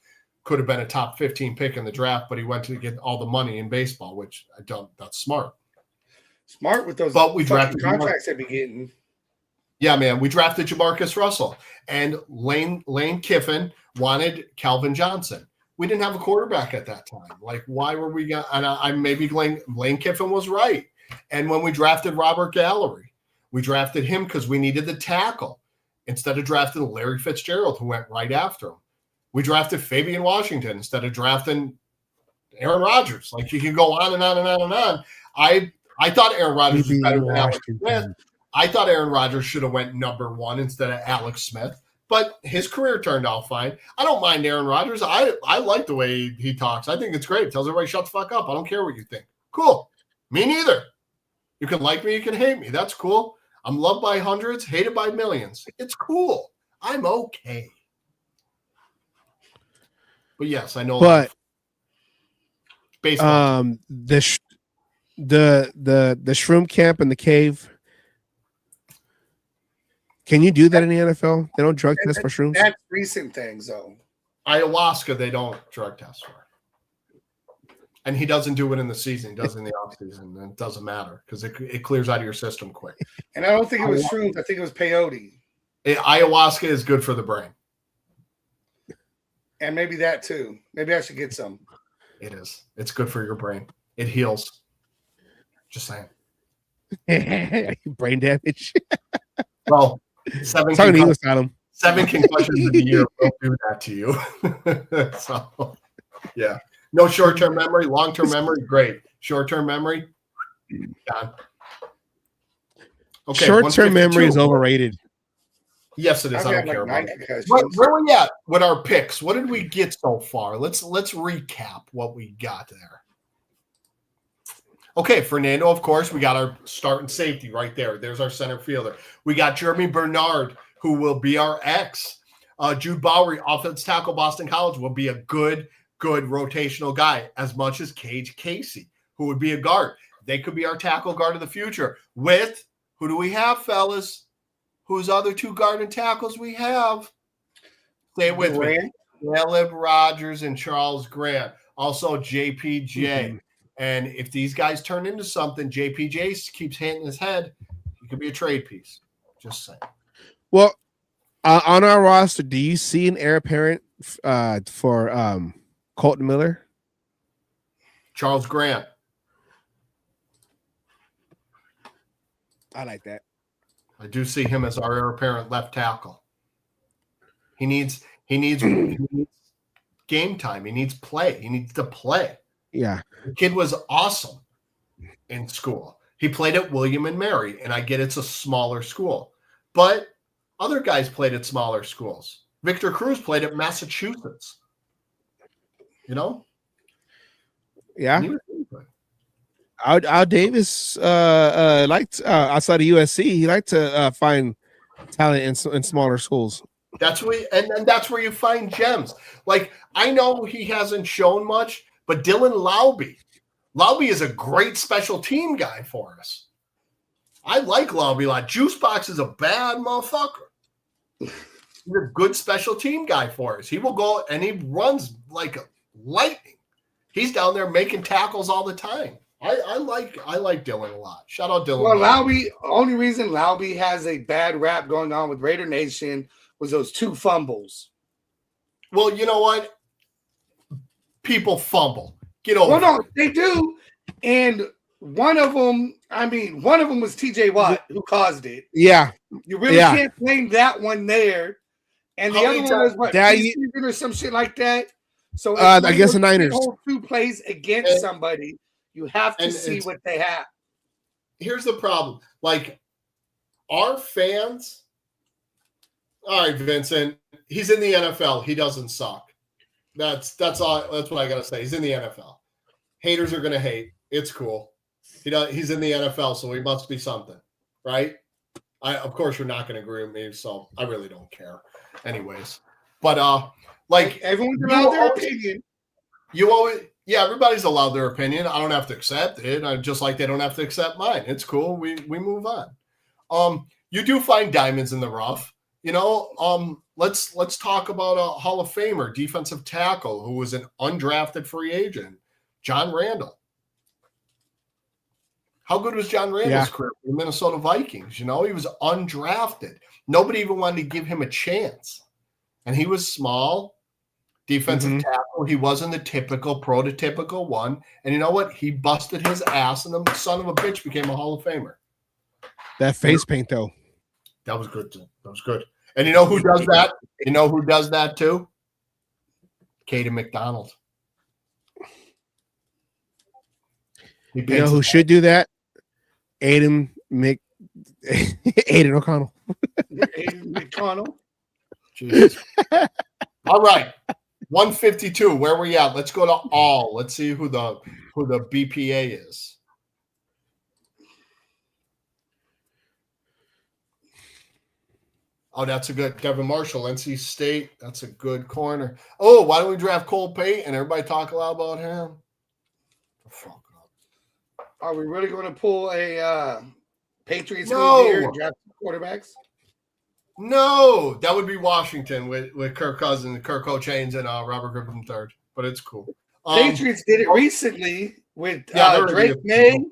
Could have been a top 15 pick in the draft, but he went to get all the money in baseball, which I don't. That's smart. Smart with those contracts they've been getting. Yeah, man. We drafted Jamarcus Russell, and Lane Kiffin wanted Calvin Johnson. We didn't have a quarterback at that time. Like, why were we going? And I maybe Lane Kiffin was right. And when we drafted Robert Gallery, we drafted him because we needed the tackle. instead of drafting Larry Fitzgerald, who went right after him. We drafted Fabian Washington instead of drafting Aaron Rodgers. Like, you can go on and on and on and on. I thought Aaron Rodgers was better than Alex Smith. I thought Aaron Rodgers should have went number 1 instead of Alex Smith, but his career turned out fine. I don't mind Aaron Rodgers. I like the way he talks. I think it's great. Tells everybody, shut the fuck up. I don't care what you think. Cool. Me neither. You can like me, you can hate me. That's cool. I'm loved by hundreds, hated by millions. It's cool. I'm okay. But yes, I know. But baseball. The shroom camp in the cave. Can you do that in the NFL? They don't drug test for shrooms. That's recent things, though. Ayahuasca, they don't drug test for. And he doesn't do it in the season. He does it in the off season. And it doesn't matter because it clears out of your system quick. And I don't think it was shrooms. I think it was peyote. Ayahuasca is good for the brain. And maybe that too. Maybe I should get some. It is. It's good for your brain. It heals. Just saying. Brain damage. Well, 7 concussions in a year will do that to you. So, yeah. No short-term memory, long-term memory, great. Short-term memory, done. Okay, short-term memory is overrated. Yes, it is. I don't care about it. Where are we at with our picks? What did we get so far? Let's recap what we got there. Okay, Fernando, of course, we got our starting safety right there. There's our center fielder. We got Jeremy Bernard, who will be our X. Jude Bowery, offense tackle, Boston College, will be a good rotational guy, as much as Cage Casey, who would be a guard. They could be our tackle guard of the future. With, who do we have, fellas? Whose other 2 guard and tackles we have? Say it with me. Caleb Rogers and Charles Grant. Also JPJ. Mm-hmm. And if these guys turn into something, JPJ keeps hitting his head, he could be a trade piece. Just saying. Well, on our roster, do you see an heir apparent for Colton Miller? Charles Grant. I like that. I do see him as our heir apparent left tackle. He needs game time. He needs play. He needs to play. Yeah. The kid was awesome in school. He played at William and Mary, and I get it's a smaller school. But other guys played at smaller schools. Victor Cruz played at Massachusetts. You know? Yeah. Al Davis liked outside of USC, he liked to find talent in smaller schools. That's where that's where you find gems. Like, I know he hasn't shown much, but Dylan Laube is a great special team guy for us. I like Laube a lot. Juicebox is a bad motherfucker. He's a good special team guy for us. He will go and he runs like lightning. He's down there making tackles all the time. I like Dylan a lot. Shout out Dylan. Well, Laube, only reason Laube has a bad rap going on with Raider Nation was those 2 fumbles. Well, you know what? People fumble. Get over it. No, they do. And one of them was TJ Watt who caused it. Yeah. You really can't blame that one there. And the other one was what? Season or some shit like that. So I guess the Niners. Hold 2 plays against somebody. You have to see what they have. Here's the problem. Like, our fans. All right, Vincent. He's in the NFL. He doesn't suck. That's all. That's what I gotta say. He's in the NFL. Haters are gonna hate. It's cool. He's in the NFL, so he must be something, right? Of course, you're not gonna agree with me, so I really don't care. Anyways, but like everyone's allowed their opinion. Everybody's allowed their opinion. I don't have to accept it. Just like they don't have to accept mine. It's cool. We move on. You do find diamonds in the rough. You know, let's talk about a Hall of Famer, defensive tackle, who was an undrafted free agent, John Randall. How good was John Randall's career for the Minnesota Vikings? You know, he was undrafted. Nobody even wanted to give him a chance. And he was small, defensive tackle. He wasn't the typical, prototypical one. And you know what? He busted his ass, and the son of a bitch became a Hall of Famer. That face paint, though. That was good, too. That was good. And you know who does that? You know who does that too? Katie McDonald. You know who should do that? Aiden O'Connell. Aiden McConnell. Jesus. All right. 152. Where we at? Let's go to all. Let's see who the BPA is. Oh, that's a good Devin Marshall, NC State. That's a good corner. Oh, why don't we draft Cole Payton? Everybody talk a lot about him. Fuck up. Are we really going to pull a Patriots No. move here and draft quarterbacks? No, that would be Washington with Kirk Cousins, Kirk O'Chains, and Robert Griffin III. But it's cool. Patriots did it recently with they're Drake May,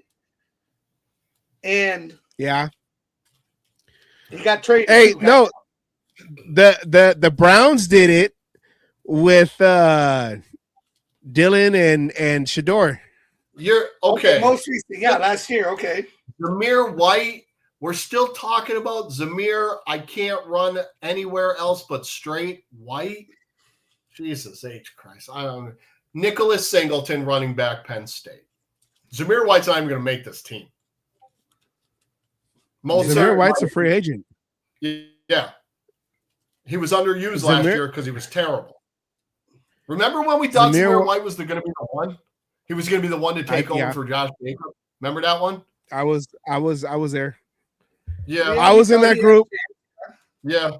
and Yeah. he got traded. Hey, too. no, the Browns did it with Dylan and Shador. You're okay. Most recent, yeah, last year. Okay. Zamir White. We're still talking about Zamir. I can't run anywhere else but straight White. Jesus H. Christ. I don't know. Nicholas Singleton, running back, Penn State. Zamir White's not even going to make this team. Zamir White's a free agent. Yeah. He was underused last year because he was terrible. Remember when we thought Zamir White was going to be the one? He was going to be the one to take over for Josh Jacobs. Remember that one? I was there. Yeah. I was in that group. Yeah.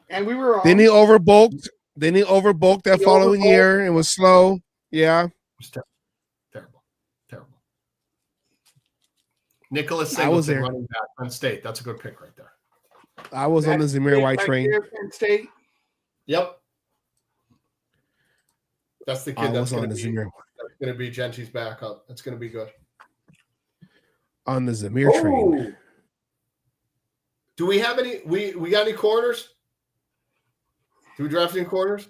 And we were on. Then he overbulked that following year and was slow. Yeah. It was terrible. Nicholas Singleton, running back, Penn State. That's a good pick right there. I was on the Zamir White train. Penn State. Yep. That's the kid that's going to be Gentry's backup. That's going to be good. On the Zamir train. Do we have any? We got any corners? Do we draft any corners?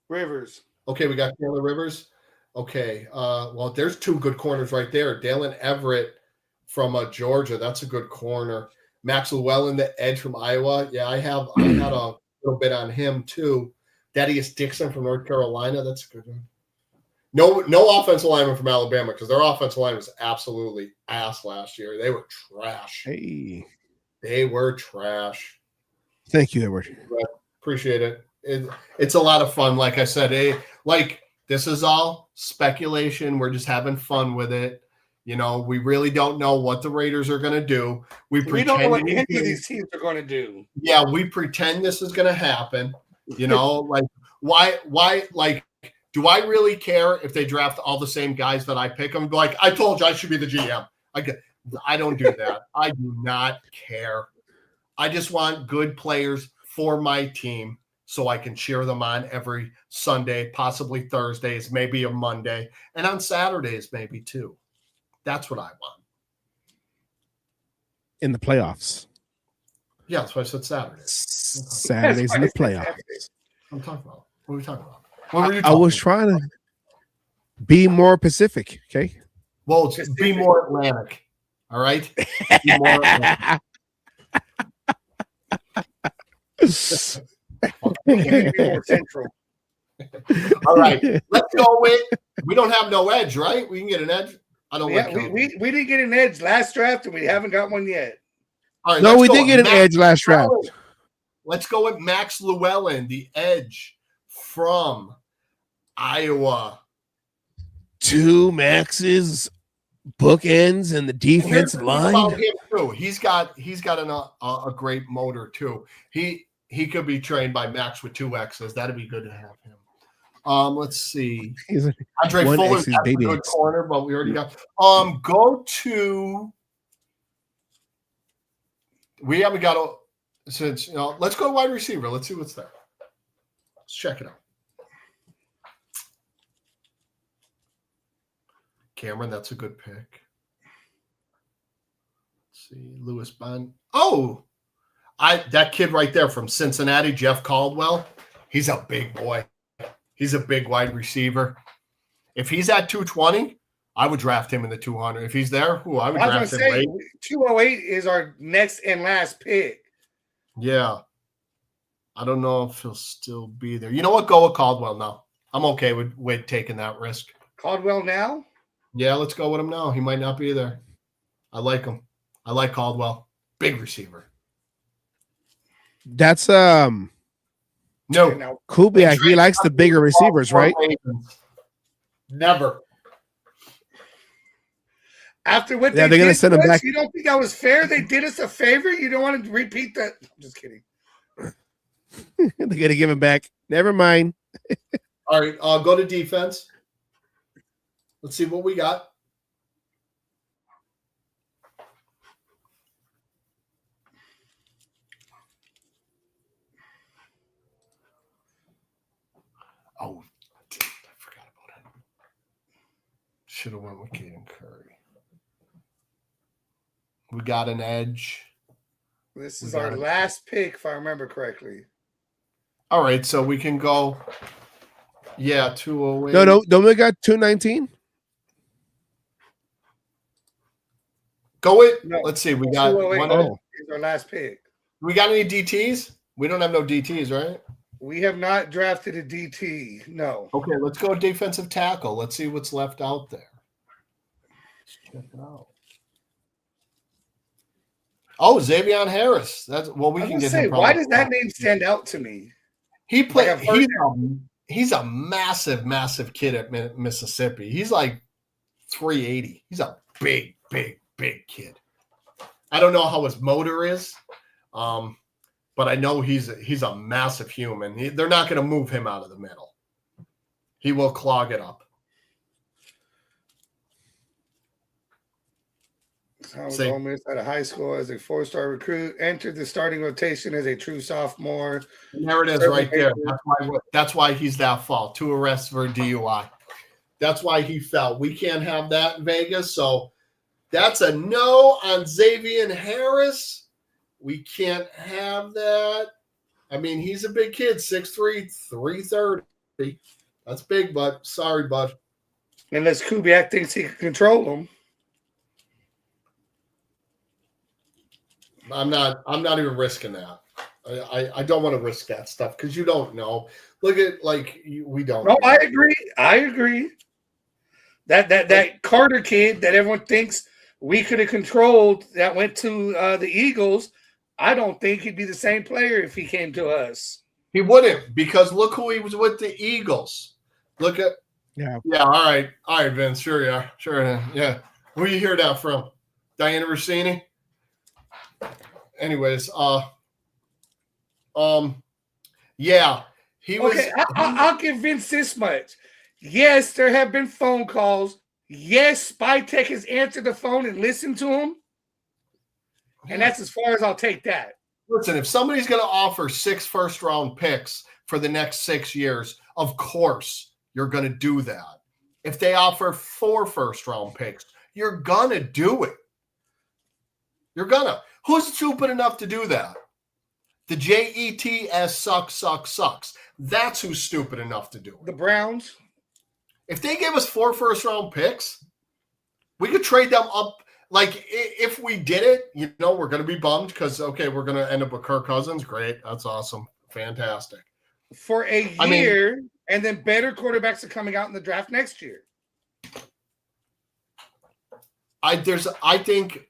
Rivers. Okay, we got Taylor Rivers. Okay. Well, there's two good corners right there. Dalen Everett from Georgia. That's a good corner. Max Llewellyn, the edge from Iowa. Yeah, I had a little bit on him too. Thaddeus Dixon from North Carolina. That's a good one. No offensive lineman from Alabama because their offensive line was absolutely ass last year. They were trash. Hey. They were trash. Thank you, Edward. Appreciate it. It's a lot of fun. Like I said, this is all speculation. We're just having fun with it. You know, we really don't know what the Raiders are going to do. We don't know what any of these teams are going to do. Yeah, we pretend this is going to happen. You know, like why, like, do I really care if they draft all the same guys that I pick them? Like, I told you I should be the GM. I don't do that. I do not care. I just want good players for my team so I can cheer them on every Sunday, possibly Thursdays, maybe a Monday, and on Saturdays maybe too. That's what I want. In the playoffs. Yeah, that's why I said Saturdays. Saturdays in the playoffs. I'm talking about. What are we talking about? I was trying to be more Pacific, okay? Well, be more Atlantic. All right? Be more Atlantic. Be more central. All right. Let's go with we don't have no edge, right? We can get an edge. I don't we didn't get an edge last draft and we haven't got one yet. All right, no, we did get an edge last draft. Let's go with Max Llewellyn, the edge from Iowa. Two Maxes, bookends, and the defensive line. About him too. He's got a great motor too. He could be trained by Max with 2 X's. That'd be good to have him. Let's see. Andre Fuller, that's a good corner, but we already got. Go to. We haven't got a. Since let's go to wide receiver. Let's see what's there. Let's check it out. Cameron, that's a good pick. Let's see, Lewis Bond. Oh, that kid right there from Cincinnati, Jeff Caldwell. He's a big boy. He's a big wide receiver. If he's at 220, I would draft him in the 200 if he's there. Who I would I draft was him. gonna say 208 is our next and last pick. Yeah. I don't know if he'll still be there. You know what? Go with Caldwell now. I'm okay with taking that risk. Caldwell now? Yeah, let's go with him now. He might not be there. I like him. I like Caldwell. Big receiver. That's No. Kubiak. He likes the bigger receivers, right? Never. After what Yeah, they they're gonna did send to him us, back. you don't think that was fair? They did us a favor? You don't want to repeat that? I'm just kidding. They're gonna give him back. Never mind. All right, I'll go to defense. Let's see what we got. Oh, dude, I forgot about it. Should have went with Caden Curry. We got an edge. This is our last pick, if I remember correctly. All right, so we can go. Yeah, 208. No, don't we got 219? Go with. No, let's see. We got 208 one. is our last pick. We got any DTs? We don't have no DTs, right? We have not drafted a DT. No. Okay, let's go defensive tackle. Let's see what's left out there. Let's check it out. Oh, Xavier Harris. That's well, we I can was get gonna say, him. why does that name stand out to me? He played. Like I've heard He's a massive kid at Mississippi. He's like 380. He's a big kid. I don't know how his motor is, but I know he's a massive human. They're not going to move him out of the middle. He will clog it up. Ole Miss out of high school as a 4-star recruit, entered the starting rotation as a true sophomore. And there it is right there. That's why he's that fall. 2 arrests for DUI. That's why he fell. We can't have that in Vegas. So that's a no on Xavier Harris. We can't have that. I mean, he's a big kid, 6'3", 330. That's big, bud. Sorry, bud. Unless Kubiak thinks he can control him. I'm not even risking that. I don't want to risk that stuff because you don't know. Look at we don't. No, know. I agree. That Carter kid that everyone thinks we could have controlled that went to the Eagles. I don't think he'd be the same player if he came to us. He wouldn't, because look who he was with the Eagles. Look at Yeah. All right, Vince. Sure, yeah. Where you hear that from? Diana Rossini. Anyways, yeah, he was. Okay, I'll give Vince this much. Yes, there have been phone calls. Yes, Spytech has answered the phone and listened to him. And that's as far as I'll take that. Listen, if somebody's going to offer 6 first-round picks for the next 6 years, of course you're going to do that. If they offer 4 first-round picks, you're going to do it. You're going to. Who's stupid enough to do that? The JETS sucks. That's who's stupid enough to do it. The Browns. If they gave us 4 first-round picks, we could trade them up. Like, if we did it, we're going to be bummed because, okay, we're going to end up with Kirk Cousins. Great. That's awesome. Fantastic. For a year, and then better quarterbacks are coming out in the draft next year. I think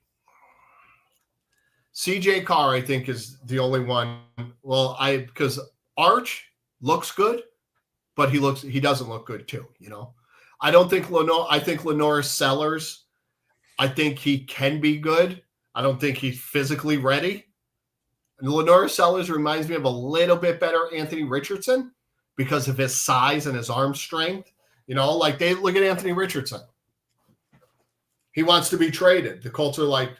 CJ Carr, I think, is the only one. Well, because Arch looks good, but he doesn't look good too, I don't think I think Lenore Sellers, I think he can be good. I don't think he's physically ready. And Lenore Sellers reminds me of a little bit better Anthony Richardson because of his size and his arm strength. They look at Anthony Richardson. He wants to be traded. The Colts are like,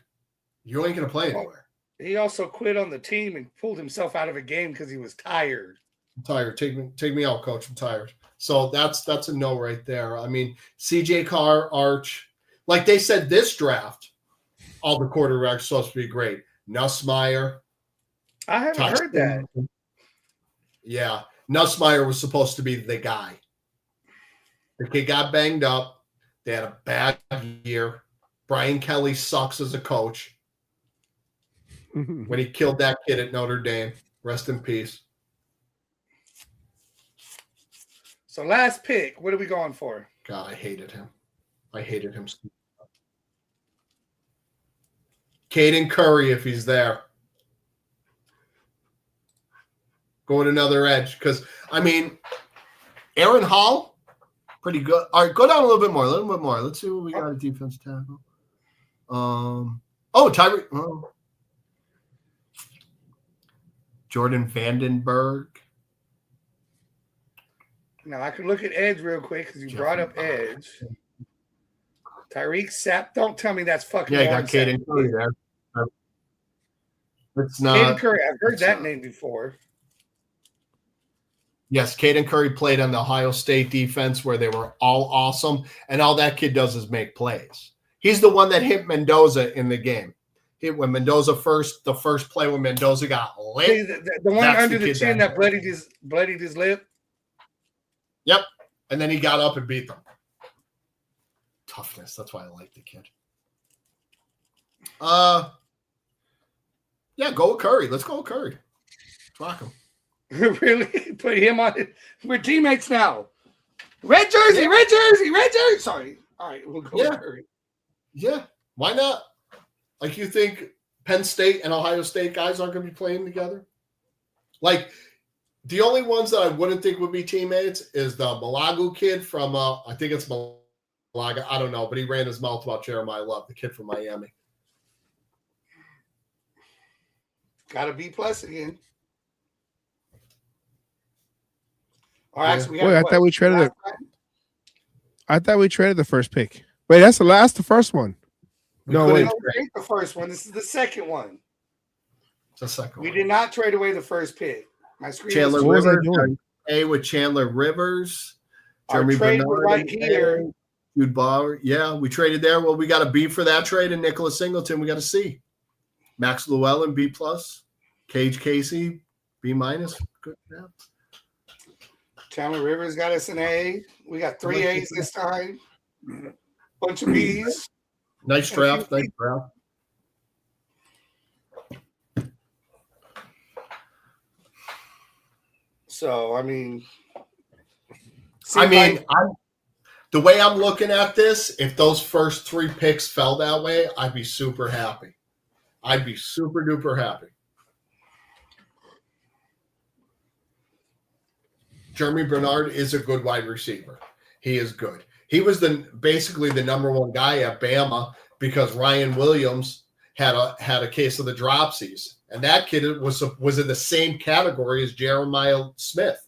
you ain't going to play anywhere. He also quit on the team and pulled himself out of a game because he was tired. I'm tired. Take me out, coach. I'm tired. So that's a no right there. I mean, CJ Carr, Arch, like they said this draft, all the quarterbacks are supposed to be great. Nussmeier. I haven't heard that. Yeah. Nussmeier was supposed to be the guy. The kid got banged up. They had a bad year. Brian Kelly sucks as a coach. When he killed that kid at Notre Dame. Rest in peace. So last pick, what are we going for? God, I hated him. I hated him. Caden Curry, if he's there. Go with another edge. Because, I mean, Aaron Hall, pretty good. All right, go down a little bit more. Let's see what we got at defense tackle. Tyree. Oh. Jordan Vandenberg. Now, I can look at edge real quick because you brought up edge. Tyreek Sapp. Don't tell me that's fucking. Yeah, you got Caden Curry there. It's not. Caden Curry. I've heard that name before. Yes, Caden Curry played on the Ohio State defense where they were all awesome, and all that kid does is make plays. He's the one that hit Mendoza in the game. When Mendoza the first play when Mendoza got lit. The one under the chin that bloodied his lip. Yep. And then he got up and beat them. Toughness. That's why I like the kid. Yeah, go with Curry. Let's go with Curry. Rock him. Really? Put him on it. We're teammates now. Red jersey, yeah. Red jersey. Sorry. All right, we'll go with Curry. Yeah. Why not? Like, you think Penn State and Ohio State guys aren't going to be playing together? Like, the only ones that I wouldn't think would be teammates is the Malagu kid from, I think it's Malaga. I don't know, but he ran his mouth about Jeremiah Love, the kid from Miami. Got a B+ again. All right, so we I thought we traded it. I thought we traded the first pick. Wait, that's the first one. No, wait. The first one. This is the second one. It's the second we one. did not trade away the first pick. My screen Chandler Rivers. A with Chandler Rivers. Jeremy trade Bernard right here. Jude Bauer. Yeah, we traded there. Well, we got a B for that trade, and Nicholas Singleton, we got a C. Max Llewellyn, B+. Cage Casey, B-. Good job. Chandler Rivers got us an A. We got 3 A's this time. Bunch of B's. Nice draft. So, I mean, the way I'm looking at this, if those first 3 picks fell that way, I'd be super happy. I'd be super duper happy. Jeremy Bernard is a good wide receiver. He is good. He was basically the number 1 guy at Bama because Ryan Williams had a case of the dropsies, and that kid was in the same category as Jeremiah Smith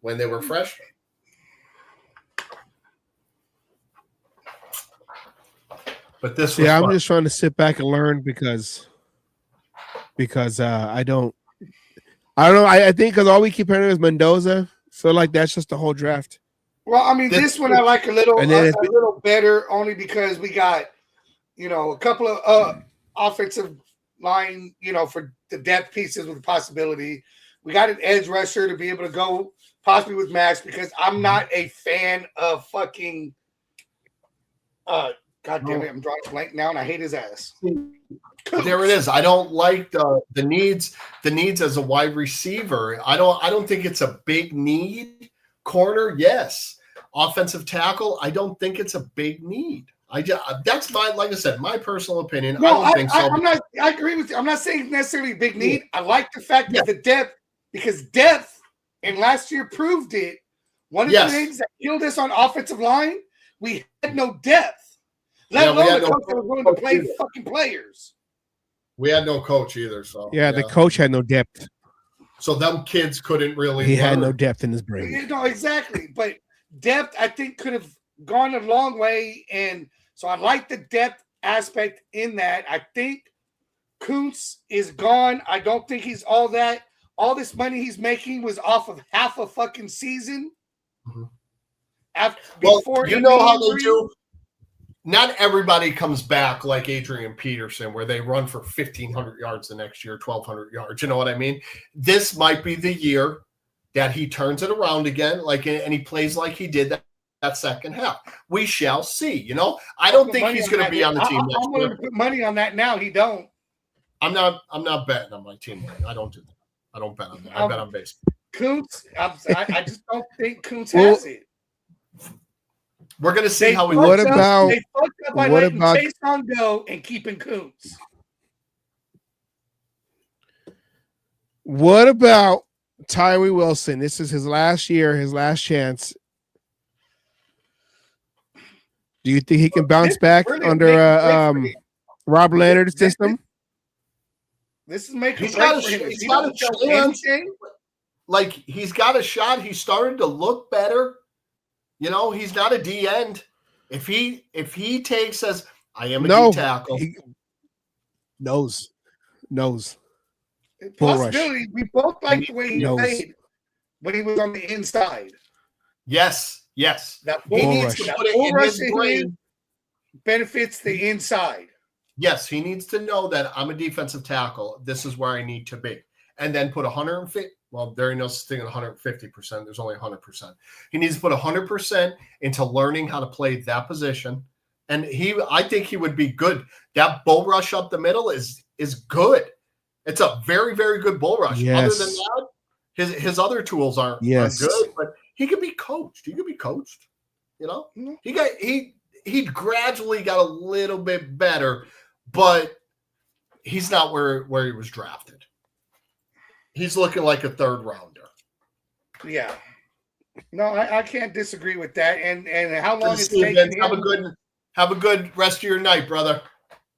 when they were freshmen. But this, I'm just trying to sit back and learn because I don't know. I think because all we keep hearing is Mendoza, so like that's just the whole draft. Well, I mean, this one I like a little better only because we got, a couple of offensive line, for the depth pieces with the possibility. We got an edge rusher to be able to go possibly with Max because I'm not a fan of fucking God damn it, I'm drawing a blank now and I hate his ass. There it is. I don't like the needs as a wide receiver. I don't think it's a big need. Corner, yes. Offensive tackle, I don't think it's a big need. That's like I said, my personal opinion. No, I don't think so. I agree with you. I'm not saying necessarily big need. I like the fact that the depth, because depth, and last year proved it. One of the things that killed us on offensive line, we had no depth. Let alone the coach that was willing to play fucking players. We had no coach either. So the coach had no depth. So them kids couldn't really. He had no depth in his brain. No, exactly. But depth, I think, could have gone a long way, and so I like the depth aspect in that. I think Kuntz is gone. I don't think he's all that. All this money he's making was off of half a fucking season. Mm-hmm. Before you know how they do. Not everybody comes back like Adrian Peterson, where they run for 1,500 yards the next year, 1,200 yards. You know what I mean? This might be the year that he turns it around again, and he plays like he did that second half. We shall see. You know, I don't think he's going to be on the team next I'm willing to put money on that now. He don't. I'm not betting on my team. I don't do that. I don't bet on that. I bet on baseball. Kuntz, I just don't think Kuntz has it. We're going to see how we. What about? They fucked up by letting Chase on go and keeping Kuntz. What about Tyree Wilson? This is his last year, his last chance. Do you think he can bounce back under Rob Leonard's system? This is making he's got a chance. Like he's got a shot. He's starting to look better. You know, he's not a D end. If he takes as I am a D tackle, knows. Possibility. We both like the way he played when he was on the inside. Yes. That full rush in brain benefits the inside. Yes, he needs to know that I'm a defensive tackle. This is where I need to be. And then put 150. Well, there ain't no thing at 150%. There's only 100%. He needs to put 100% into learning how to play that position. And I think he would be good. That bull rush up the middle is good. It's a very, very good bull rush. Yes. Other than that, his other tools aren't good, but he could be coached. You know? He gradually got a little bit better, but he's not where he was drafted. He's looking like a third rounder. Yeah. No, I can't disagree with that. And how long it's taking him? Have a good rest of your night, brother.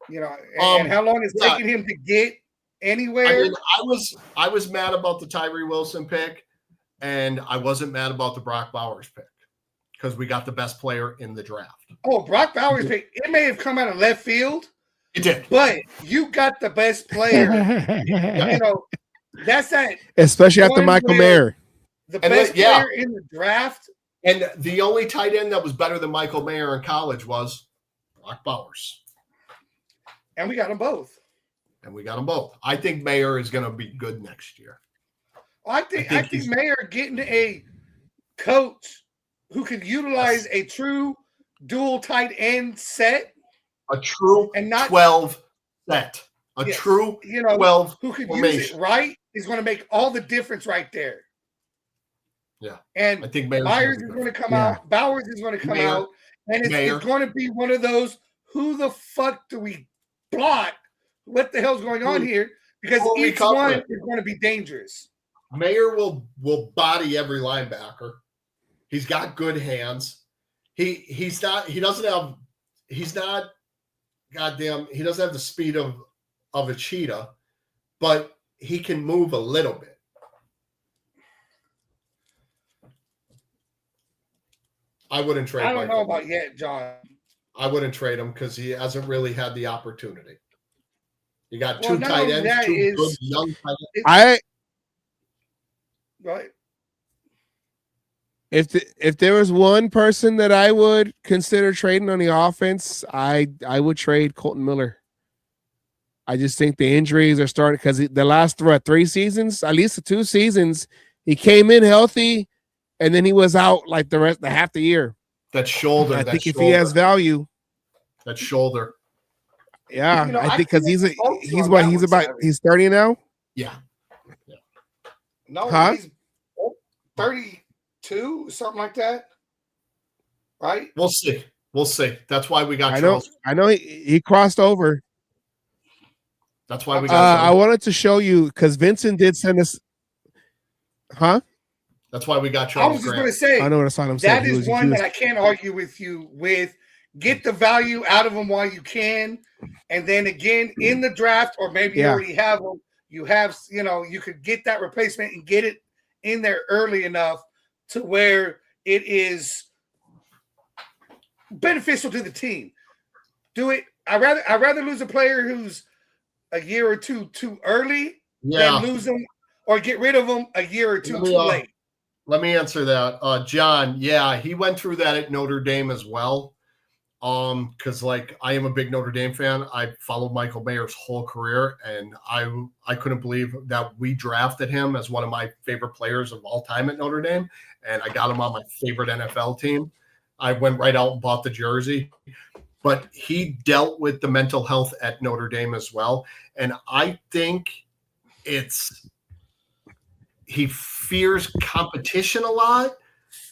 You know, and how long it's taking him to get anywhere? I mean, I was mad about the Tyree Wilson pick, and I wasn't mad about the Brock Bowers pick because we got the best player in the draft. Oh, Brock Bowers pick. It may have come out of left field. It did. But you got the best player. You know, that's that. Especially after Michael Mayer. The best player in the draft. And the only tight end that was better than Michael Mayer in college was Brock Bowers. And we got them both. I think Mayer is going to be good next year. I think Mayer getting a coach who could utilize a true dual tight end set. A true and not 12 set. True 12 who could use it right is going to make all the difference right there. Yeah. And I think Myers is going to come out. Bowers is going to come out. And it's going to be one of those, who the fuck do we block? What the hell's going on here? Because each one is going to be dangerous. Mayer will body every linebacker. He's got good hands. He doesn't have the speed of a cheetah, but he can move a little bit. I wouldn't trade. I don't know about yet, John. I wouldn't trade him because he hasn't really had the opportunity. You got two tight ends, good young tight ends. Right. If there was one person that I would consider trading on the offense, I would trade Colton Miller. I just think the injuries are starting because the last 3 seasons, at least the 2 seasons, he came in healthy, and then he was out like the half the year. That shoulder. I think if he has value, that shoulder. Yeah, I think because he's 30 now. Yeah. No, he's 32, something like that. Right? We'll see. That's why we got Charles. I know he crossed over. That's why we got I wanted to show you because Vincent did send us. Huh? That's why we got Charles. I was just going to say, I know what I saw him say. That is one that I can't argue with you with. Get the value out of them while you can, and then again in the draft, or maybe you already have them. You have, you could get that replacement and get it in there early enough to where it is beneficial to the team. Do it. I'd rather lose a player who's a year or two too early than lose them or get rid of them a year or two too late. Let me answer that. John, he went through that at Notre Dame as well. Because I am a big Notre Dame fan. I followed Michael Mayer's whole career, and I couldn't believe that we drafted him as one of my favorite players of all time at Notre Dame, and I got him on my favorite NFL team. I went right out and bought the jersey. But he dealt with the mental health at Notre Dame as well. And I think he fears competition a lot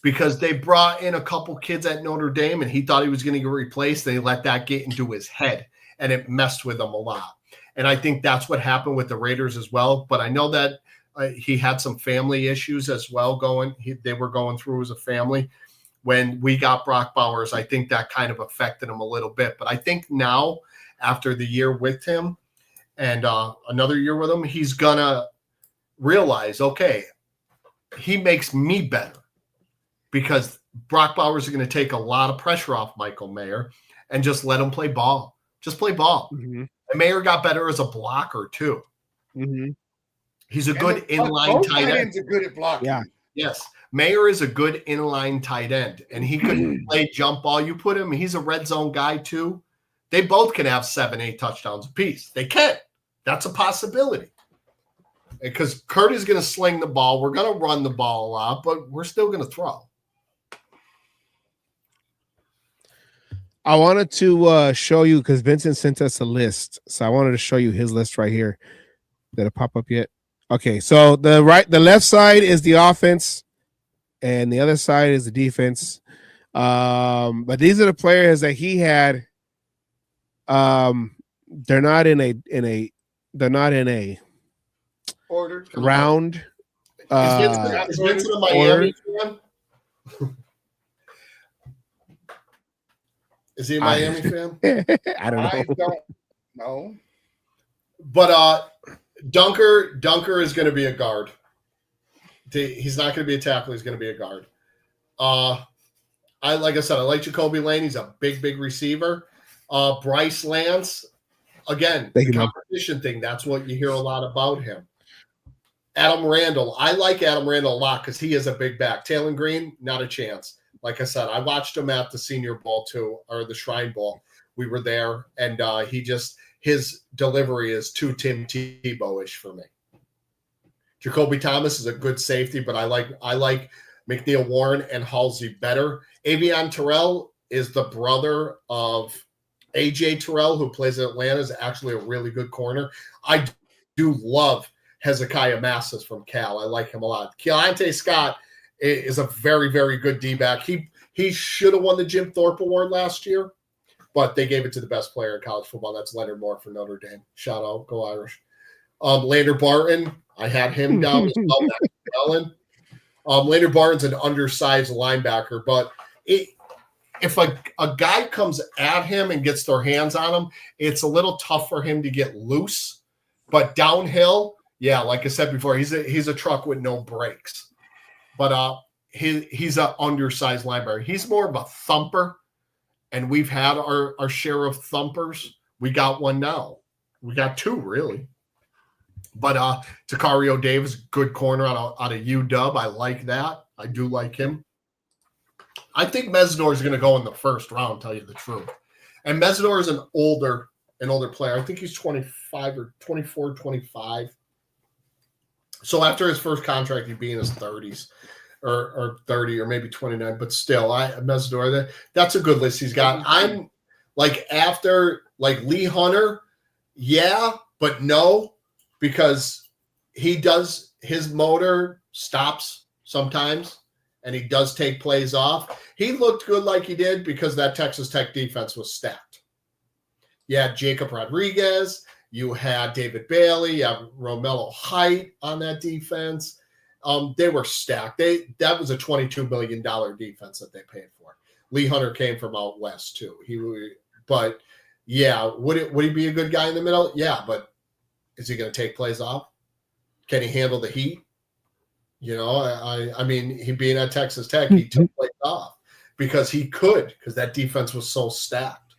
because they brought in a couple kids at Notre Dame and he thought he was going to get replaced. They let that get into his head and it messed with him a lot. And I think that's what happened with the Raiders as well. But I know that he had some family issues as well they were going through as a family. When we got Brock Bowers, I think that kind of affected him a little bit. But I think now, after the year with him and another year with him, he's going to realize, okay, he makes me better because Brock Bowers is going to take a lot of pressure off Michael Mayer and just let him play ball. Just play ball. Mm-hmm. And Mayer got better as a blocker, too. Mm-hmm. He's a good inline tight end. Both are good at blocking. Yeah. Yes. Mayer is a good inline tight end, and he could play jump ball. You put him, he's a red zone guy too. They both can have 7-8 touchdowns apiece. They can. That's a possibility. Because Kurt is going to sling the ball. We're going to run the ball a lot, but we're still going to throw. I wanted to show you because Vincent sent us a list. So I wanted to show you his list right here. Did it pop up yet? Okay, so the left side is the offense. And the other side is the defense. But these are the players that he had. They're not in a order round. Is Vincent a Miami fan? Is he a Miami fan? I don't know. I don't know. But Dunker is going to be a guard. He's not going to be a tackle. He's going to be a guard. Like I said, I like Jacoby Lane. He's a big receiver. Bryce Lance, again, the competition thing. That's what you hear a lot about him. Adam Randall. I like Adam Randall a lot because he is a big back. Taylor Green, not a chance. Like I said, I watched him at the Senior Bowl too, or the Shrine Bowl. We were there, and his delivery is too Tim Tebow-ish for me. Jacoby Thomas is a good safety, but I like McNeil Warren and Halsey better. Avion Terrell is the brother of AJ Terrell, who plays in Atlanta, is actually a really good corner. I do love Hezekiah Massas from Cal. I like him a lot. Keontae Scott is a very, very good D-back. He should have won the Jim Thorpe Award last year, but they gave it to the best player in college football. That's Leonard Moore for Notre Dame. Shout out, go Irish. Lander Barton, I had him down as well. Lander Barton's an undersized linebacker, but if a guy comes at him and gets their hands on him, it's a little tough for him to get loose. But downhill, yeah, like I said before, he's a truck with no brakes. But he's an undersized linebacker. He's more of a thumper, and we've had our share of thumpers. We got one now. We got two, really. But Takario Davis, good corner out of UW. I like that. I do like him. I think Mesnor is going to go in the first round, tell you the truth. And Mesnor is an older player. I think he's 25 or 24, 25. So after his first contract, he'd be in his 30s or 30 or maybe 29. But still, Mesnor, that's a good list he's got. I'm like after like Lee Hunter, yeah, but no. Because his motor stops sometimes, and he does take plays off. He looked good like he did because that Texas Tech defense was stacked. You had Jacob Rodriguez, you had David Bailey, you have Romello Height on that defense. They were stacked. That was a $22 million defense that they paid for. Lee Hunter came from out west too. But yeah, would he be a good guy in the middle? Yeah, but is he going to take plays off? Can he handle the heat? You know, I mean, he being at Texas Tech, he took plays off because he could, because that defense was so stacked.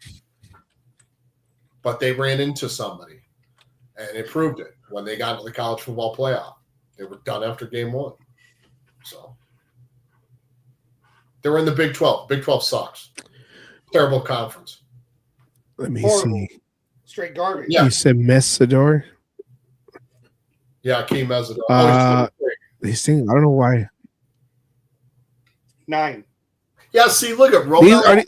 But they ran into somebody, and it proved it when they got to the college football playoff. They were done after game one. So they were in the Big 12. Big 12 sucks. Terrible conference. Let me Horrible. see. Straight garbage. Yeah. You said Messador? Yeah, Akeem Messador. These things, I don't know why. 9. Yeah, see, look at Romello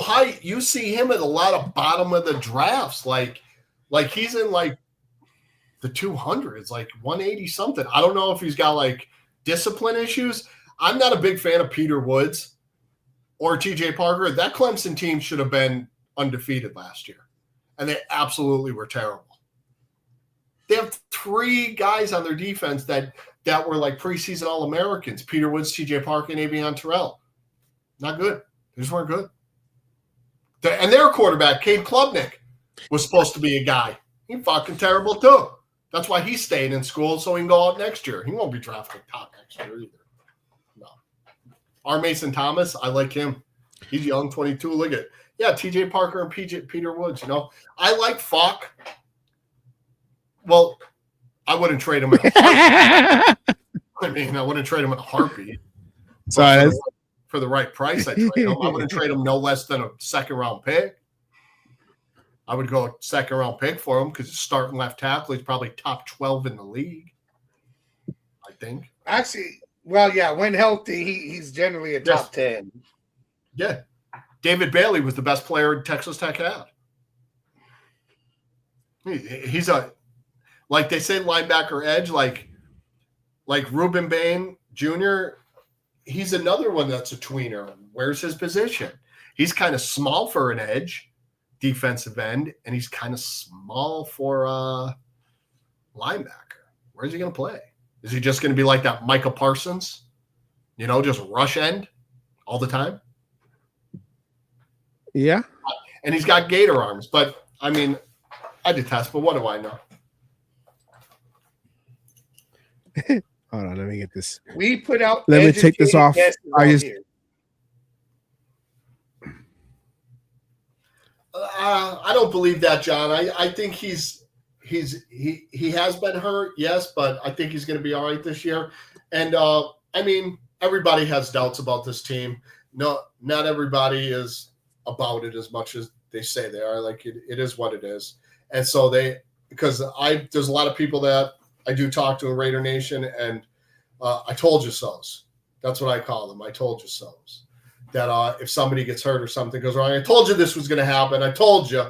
Height. You see him at a lot of bottom of the drafts. Like he's in like the 200s, like 180 something. I don't know if he's got like discipline issues. I'm not a big fan of Peter Woods or TJ Parker. That Clemson team should have been undefeated last year, and they absolutely were terrible. They have 3 guys on their defense that were like preseason All-Americans: Peter Woods, TJ Parker, and Avion Terrell. Not good. They just weren't good. And their quarterback, Cade Klubnik, was supposed to be a guy. He's fucking terrible too. That's why he's staying in school so he can go out next year. He won't be drafted top next year either. No. R. Mason Thomas, I like him. He's young, 22. Look at it. Yeah, TJ Parker and Peter Woods, you know. I like Falk. Well, I wouldn't trade him in a heartbeat. I wouldn't trade him in a heartbeat. So for the right price, I'd trade him. I wouldn't trade him no less than a second-round pick. I would go second-round pick for him because he's starting left tackle. He's probably top 12 in the league, I think. Actually, well, yeah, when healthy, he's generally a top 10. Yeah. David Bailey was the best player Texas Tech had. He's a, like they say, linebacker edge, like Reuben Bain Jr., he's another one that's a tweener. Where's his position? He's kind of small for an edge, defensive end, and he's kind of small for a linebacker. Where's he going to play? Is he just going to be like that Micah Parsons? You know, just rush end all the time? Yeah. And he's got gator arms. But, I mean, I detest, but what do I know? Hold on, let me get this. We put out. Let me take this off. I don't believe that, John. I think he has been hurt, yes, but I think he's going to be all right this year. And I mean, everybody has doubts about this team. No, not everybody is about it as much as they say they are. Like it is what it is. And so there's a lot of people that I do talk to in Raider Nation, and I told you so's. That's what I call them. I told you so's. That if somebody gets hurt or something goes wrong, I told you this was going to happen. I told you.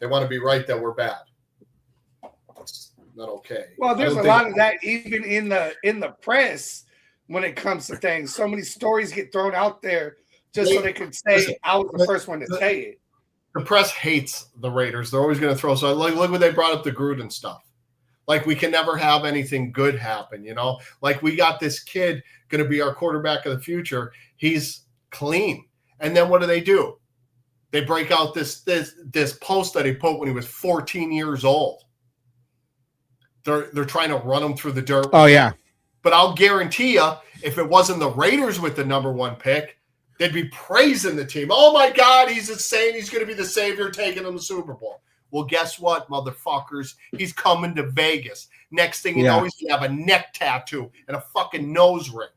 They want to be right that we're bad. That's not okay. Well, there's a lot of that even in the press when it comes to things. So many stories get thrown out there just so they can say I was the first one to say it. The press hates the Raiders. They're always going to throw. So look when they brought up the Gruden stuff. Like we can never have anything good happen, you know? Like we got this kid going to be our quarterback of the future. He's clean. And then what do? They break out this post that he put when he was 14 years old. They're trying to run him through the dirt. Oh, yeah. But I'll guarantee you, if it wasn't the Raiders with the number 1 pick, they'd be praising the team. Oh, my God, he's insane. He's going to be the savior taking them to the Super Bowl. Well, guess what, motherfuckers? He's coming to Vegas. Next thing you know, he's going to have a neck tattoo and a fucking nose ring.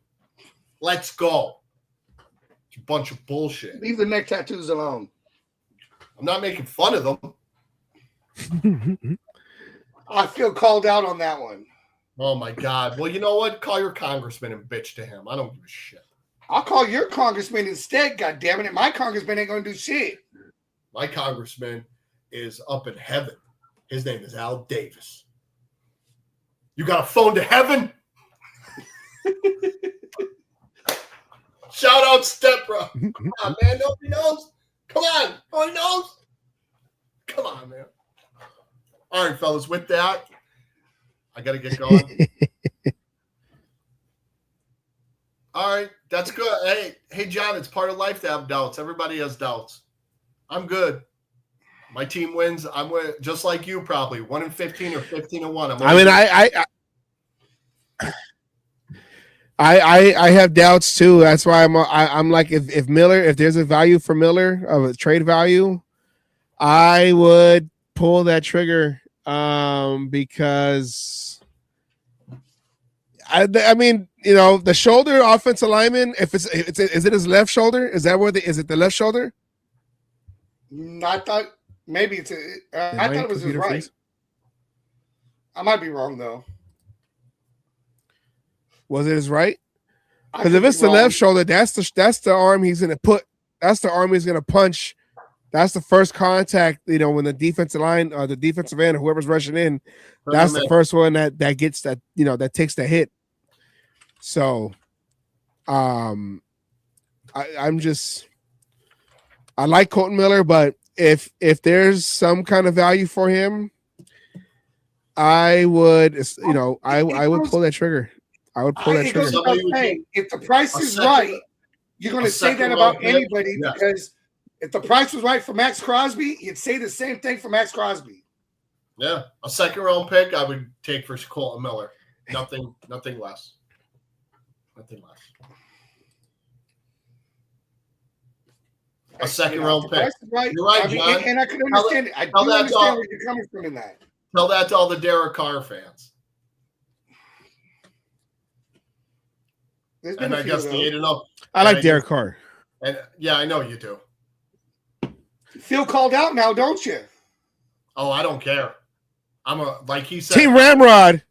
Let's go. It's a bunch of bullshit. Leave the neck tattoos alone. I'm not making fun of them. I feel called out on that one. Oh, my God. Well, you know what? Call your congressman and bitch to him. I don't give a shit. I'll call your congressman instead, goddammit. And my congressman ain't going to do shit. My congressman is up in heaven. His name is Al Davis. You got a phone to heaven? Shout out Stepbro. Come on, man. Nobody knows. Come on. Nobody knows. Come on, man. All right, fellas. With that, I got to get going. All right. That's good. Hey, John, it's part of life to have doubts. Everybody has doubts. I'm good. My team wins. I'm just like you, probably 1-15 or 15-1. I have doubts too. That's why I'm like, if Miller, if there's a value for Miller of a trade value, I would pull that trigger because I mean, you know, the shoulder offensive lineman. If is it his left shoulder? Is that where is it the left shoulder? I thought. Maybe it's I thought it was his right. Freeze? I might be wrong though. Was it his right? Because if it's the left shoulder, that's the arm he's gonna put. That's the arm he's gonna punch. That's the first contact. When the defensive line or the defensive end or whoever's rushing in, that's the first one that gets that. That takes the hit. So, I like Colton Miller, but if there's some kind of value for him, I would I would pull that trigger. I would pull that trigger. If the price is right, you're going to say that about anybody because if the price was right for Max Crosby, you'd say the same thing for Max Crosby. Yeah, a second round pick I would take for Colton Miller. Nothing less. Nothing less. A second round pick. Right. You're right, John. And I can understand it. I do understand where you're coming from in that. Tell that to all the Derek Carr fans. And I guess the 8-0. I like Derek Carr. And yeah, I know you do. Feel called out now, don't you? Oh, I don't care. Like he said. Team Ramrod.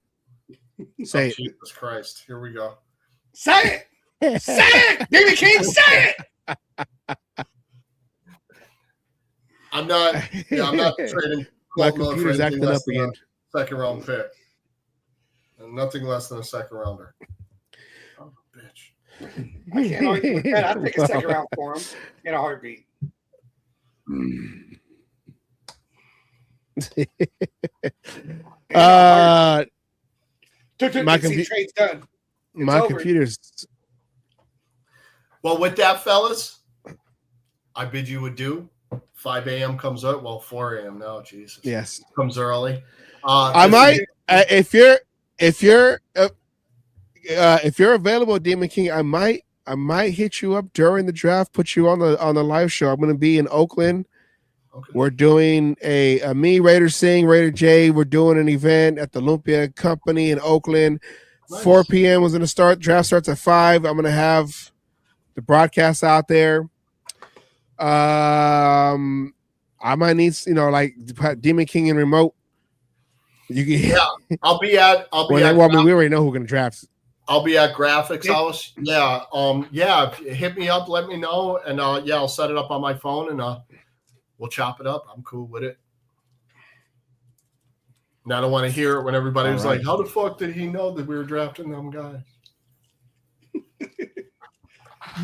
Say it. Jesus Christ. Here we go. Say it. Say it. David King, say it. I'm not trading. My computer's acting up again. Second round pick. And nothing less than a second rounder. Oh, bitch. I can't argue with that. I'd take a second round for him in a heartbeat. My trade's done. My computer's. Well, with that, fellas, I bid you adieu. 5 a.m. comes out. Well, 4 a.m. now. Jesus. Yes. Comes early. I might if you're available, Demon King, I might hit you up during the draft, put you on the live show. I'm going to be in Oakland. Okay. We're doing a me, Raider Singh, Raider J. We're doing an event at the Lumpia Company in Oakland. Nice. 4 p.m. was going to start. Draft starts at 5. I'm going to have the broadcast out there. I might need, like Demon King and remote. You can, yeah, I'll be at. We already know who we're going to draft. I'll be at Graphics House. Yeah. Hit me up. Let me know, and I'll set it up on my phone, and we'll chop it up. I'm cool with it. And I don't want to hear it when everybody was like, "How the fuck did he know that we were drafting them guys?"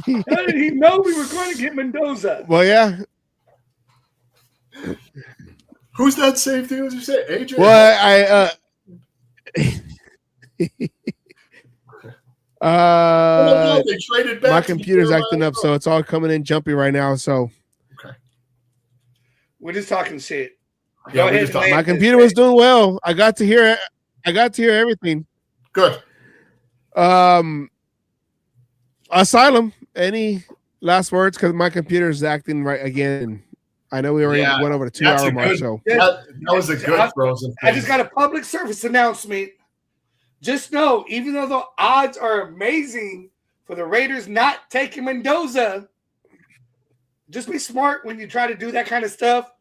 How did he know we were going to get Mendoza? Well, yeah. Who's that safety? What did you say, AJ? Well, they traded back. My computer's acting up, so it's all coming in jumpy right now. So, okay, we're just talking shit. Yeah, my computer was doing well. I got to hear everything. Good. Asylum. Any last words? Because my computer is acting right again. I know we already went over the 2-hour mark. So that was a good frozen. I just got a public service announcement. Just know, even though the odds are amazing for the Raiders not taking Mendoza, just be smart when you try to do that kind of stuff,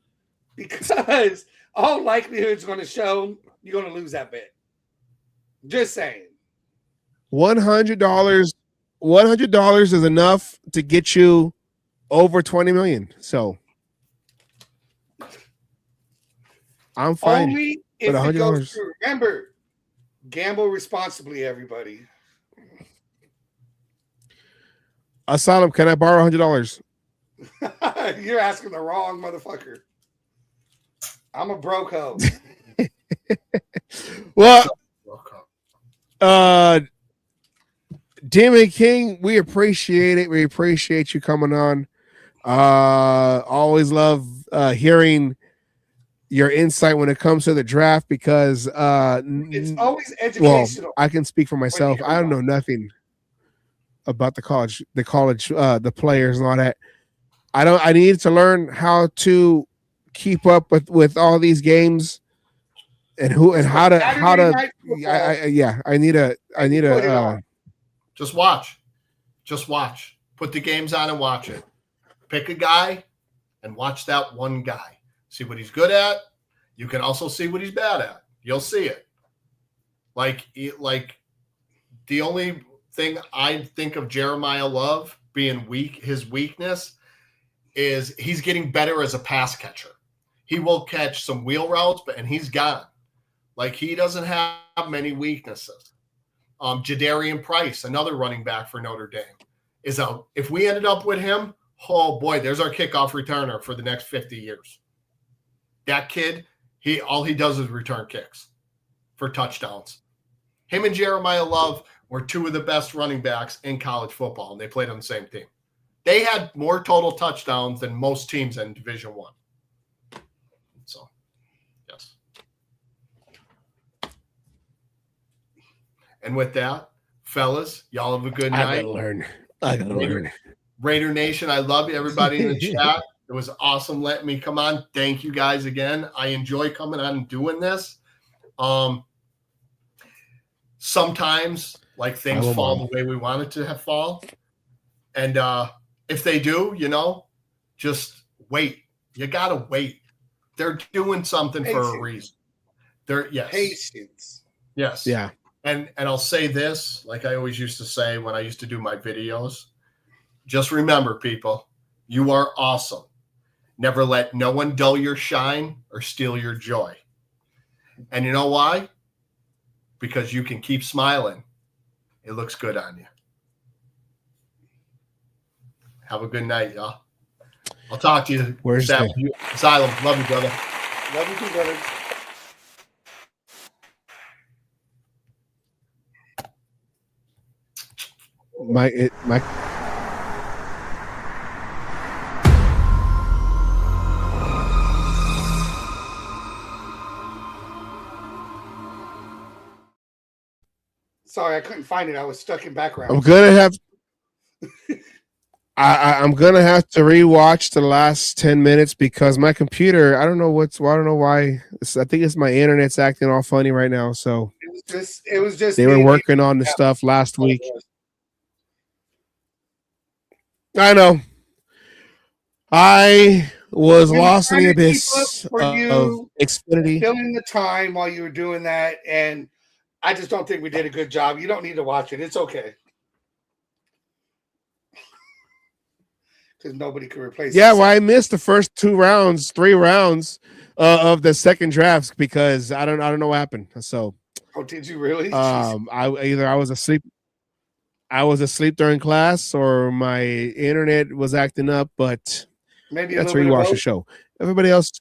because all likelihood is going to show you're going to lose that bet. Just saying. $100 is enough to get you over 20 million. So I'm fine. Only if it goes through. Remember, gamble responsibly, everybody. Asylum, can I borrow $100? You're asking the wrong motherfucker. I'm a broke hoe. Well, Demon King, we appreciate it. We appreciate you coming on. Always love hearing your insight when it comes to the draft, because it's always educational. Well, I can speak for myself. I don't know nothing about the players and all that. I need to learn how to keep up with all these games and how to I need a just watch. Put the games on and watch it. Pick a guy and watch that one guy. See what he's good at. You can also see what he's bad at. You'll see it. Like the only thing I think of Jeremiah Love being weak, his weakness is he's getting better as a pass catcher. He will catch some wheel routes, and he's gone. Like, he doesn't have many weaknesses. Jadarian Price, another running back for Notre Dame, is out. If we ended up with him, oh boy, there's our kickoff returner for the next 50 years. That kid, all he does is return kicks for touchdowns. Him and Jeremiah Love were two of the best running backs in college football, and they played on the same team. They had more total touchdowns than most teams in Division I. So, yes. And with that, fellas, y'all have a good night. I gotta learn. Raider Nation, I love you, everybody in the chat. It was awesome letting me come on. Thank you guys again. I enjoy coming on and doing this. Sometimes, like, things fall the way we want it to fall. And if they do, just wait. You got to wait. They're doing something for a reason. Patience. Yes. Yeah. And I'll say this, like I always used to say when I used to do my videos. Just remember, people, you are awesome. Never let no one dull your shine or steal your joy. And you know why? Because you can keep smiling. It looks good on you. Have a good night, y'all. I'll talk to you. Where's Asylum? Love you, brother. Love you too, brother. My Sorry, I couldn't find it. I was stuck in background. I'm gonna have I'm gonna have to rewatch the last 10 minutes because my computer, I don't know why. I think it's my internet's acting all funny right now. So it was just they were working on the stuff last week. I know. I was lost in the abyss of Xfinity. Filling the time while you were doing that, and I just don't think we did a good job. You don't need to watch it. It's okay. Because nobody could replace it. Yeah, well, I missed the first 3 rounds of the second drafts because I don't know what happened. So, oh, did you really? I was asleep during class or my internet was acting up, but maybe that's rewatch the show. Everybody else,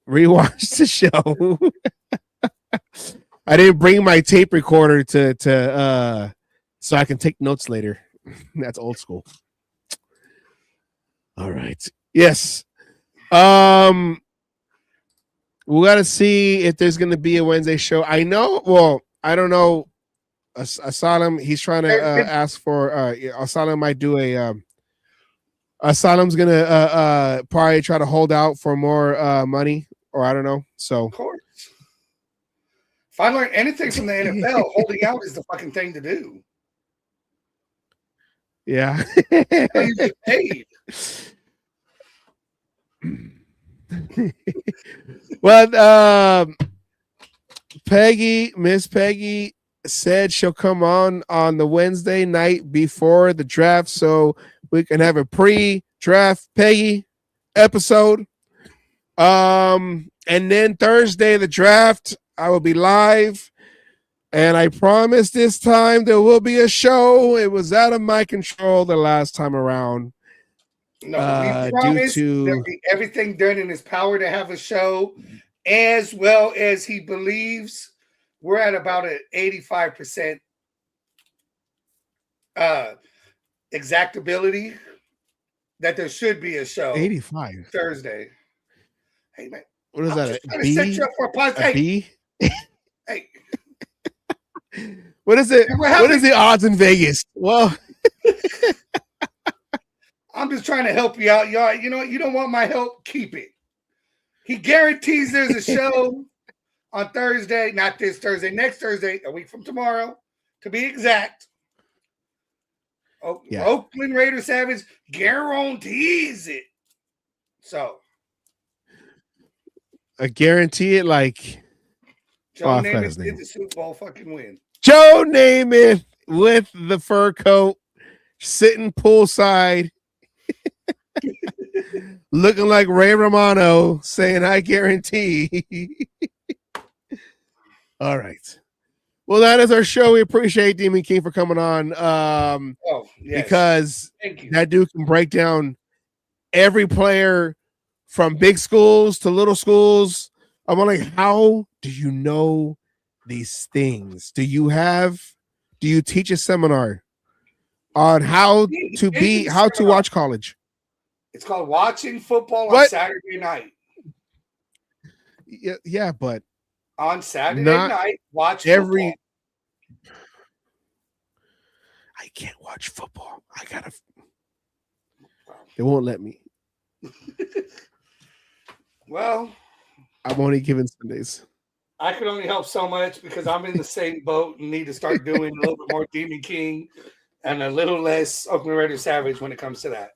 rewatch the show. I didn't bring my tape recorder to so I can take notes later. That's old school. All right. Yes. We got to see if there's going to be a Wednesday show. I know. Well, I don't know. Asylum. He's trying to ask for. Asylum might do a. Asylum's going to probably try to hold out for more money, or I don't know. So. Of course. If I learned anything from the NFL, holding out is the fucking thing to do. Yeah. You get paid. Well, Miss Peggy said she'll come on the Wednesday night before the draft so we can have a pre-draft Peggy episode. And then Thursday, the draft, I will be live. And I promise this time there will be a show. It was out of my control the last time around. No, we promise there'll be everything done in his power to have a show, as well as he believes we're at about an 85% exactability that there should be a show. 85 Thursday. Hey man, what is that? A B? Set you up for a B? Hey. What is it? What is the odds in Vegas? Well, I'm just trying to help you out, y'all. You know what? You don't want my help? Keep it. He guarantees there's a show on Thursday, not this Thursday, next Thursday, a week from tomorrow, to be exact. Yeah. Oakland Raider Savage guarantees it. So I guarantee it, like Joe Namath did the Super Bowl fucking win. Joe Namath with the fur coat, sitting poolside, looking like Ray Romano, saying, "I guarantee." All right. Well, that is our show. We appreciate Demon King for coming on. Because Thank you. that dude can break down every player from big schools to little schools. I'm like, how do you know these things? Do you teach a seminar on how to watch college? It's called Watching Football on Saturday Night. Yeah, but on Saturday night, watch football. I can't watch football. They won't let me. Well, I'm only given Sundays. I could only help so much because I'm in the same boat and need to start doing a little bit more Demon King and a little less Oakland Raiders Savage when it comes to that.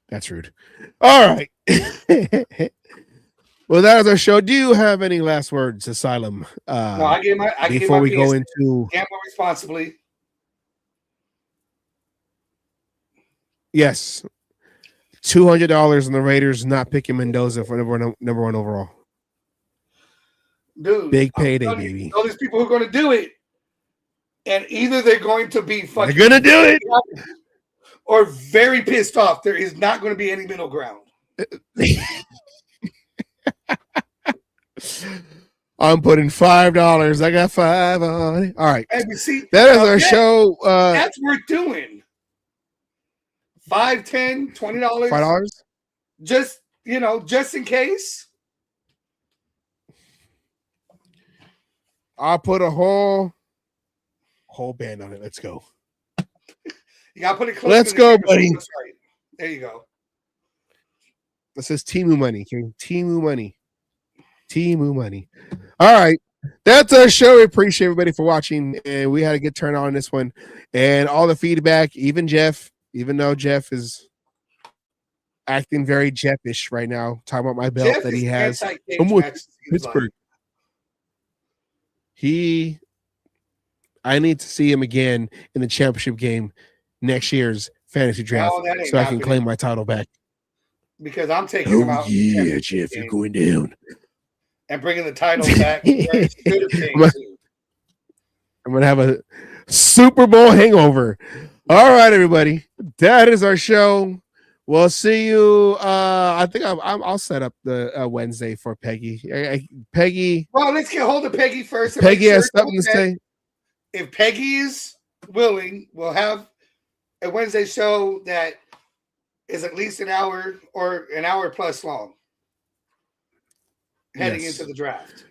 That's rude. All right. Well, that is our show. Do you have any last words, Asylum? No, I gave my before we go into gamble responsibly. Yes, $200 on the Raiders not picking Mendoza for number one overall. Dude, big payday, baby. All these people who are going to do it, and either they're going to be fucking going to do it, or very pissed off. There is not going to be any middle ground. I'm putting $5. I got $5 on it. All right. And see, that is our show. That's worth doing. $5, $10, $20. $5? Just, just in case. I'll put a whole band on it. Let's go. You gotta put it close. Let's go, buddy. Right. There you go. This is Timu money. Timu money. Timu money. All right. That's our show. We appreciate everybody for watching. And we had a good turn on this one. And all the feedback, even Jeff, even though Jeff is acting very Jeffish right now, talking about my belt Jeff that he has. Pittsburgh. I need to see him again in the championship game next year's fantasy draft so I can claim my title back. Because I'm taking him out. Yeah, Jeff, you're going down. And bringing the title back. I'm going to have a Super Bowl hangover. All right, everybody. That is our show. We'll see you. I think I'll set up the Wednesday for Peggy. Peggy. Well, let's get hold of Peggy first. Peggy has something to say. If Peggy is willing, we'll have a Wednesday show that is at least an hour or an hour plus long heading into the draft.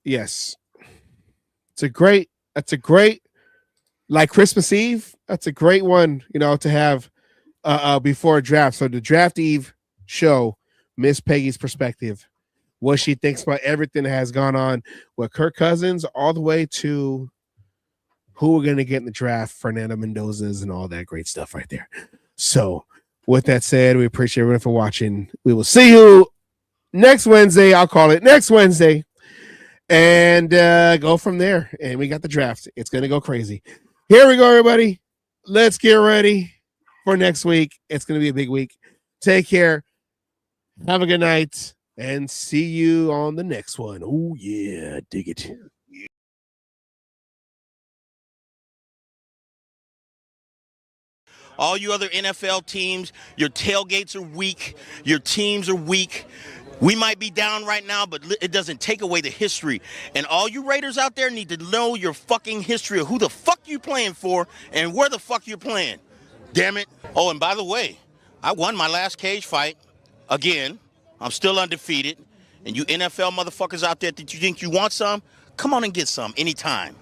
Yes. That's a great, like Christmas Eve. That's a great one, to have before a draft. So the draft eve show, Miss Peggy's perspective, what she thinks about everything that has gone on with Kirk Cousins, all the way to who we're going to get in the draft, Fernando Mendoza's and all that great stuff right there. So with that said, we appreciate everyone for watching. We will see you next Wednesday. I'll call it next Wednesday and go from there. And we got the draft. It's going to go crazy. Here we go, everybody. Let's get ready for next week. It's going to be a big week. Take care. Have a good night. And see you on the next one. Oh, yeah. Dig it. All you other NFL teams, your tailgates are weak. Your teams are weak. We might be down right now, but it doesn't take away the history. And all you Raiders out there need to know your fucking history of who the fuck you playing for and where the fuck you're playing. Damn it. Oh, and by the way, I won my last cage fight again. I'm still undefeated. And you NFL motherfuckers out there that you think you want some, come on and get some anytime.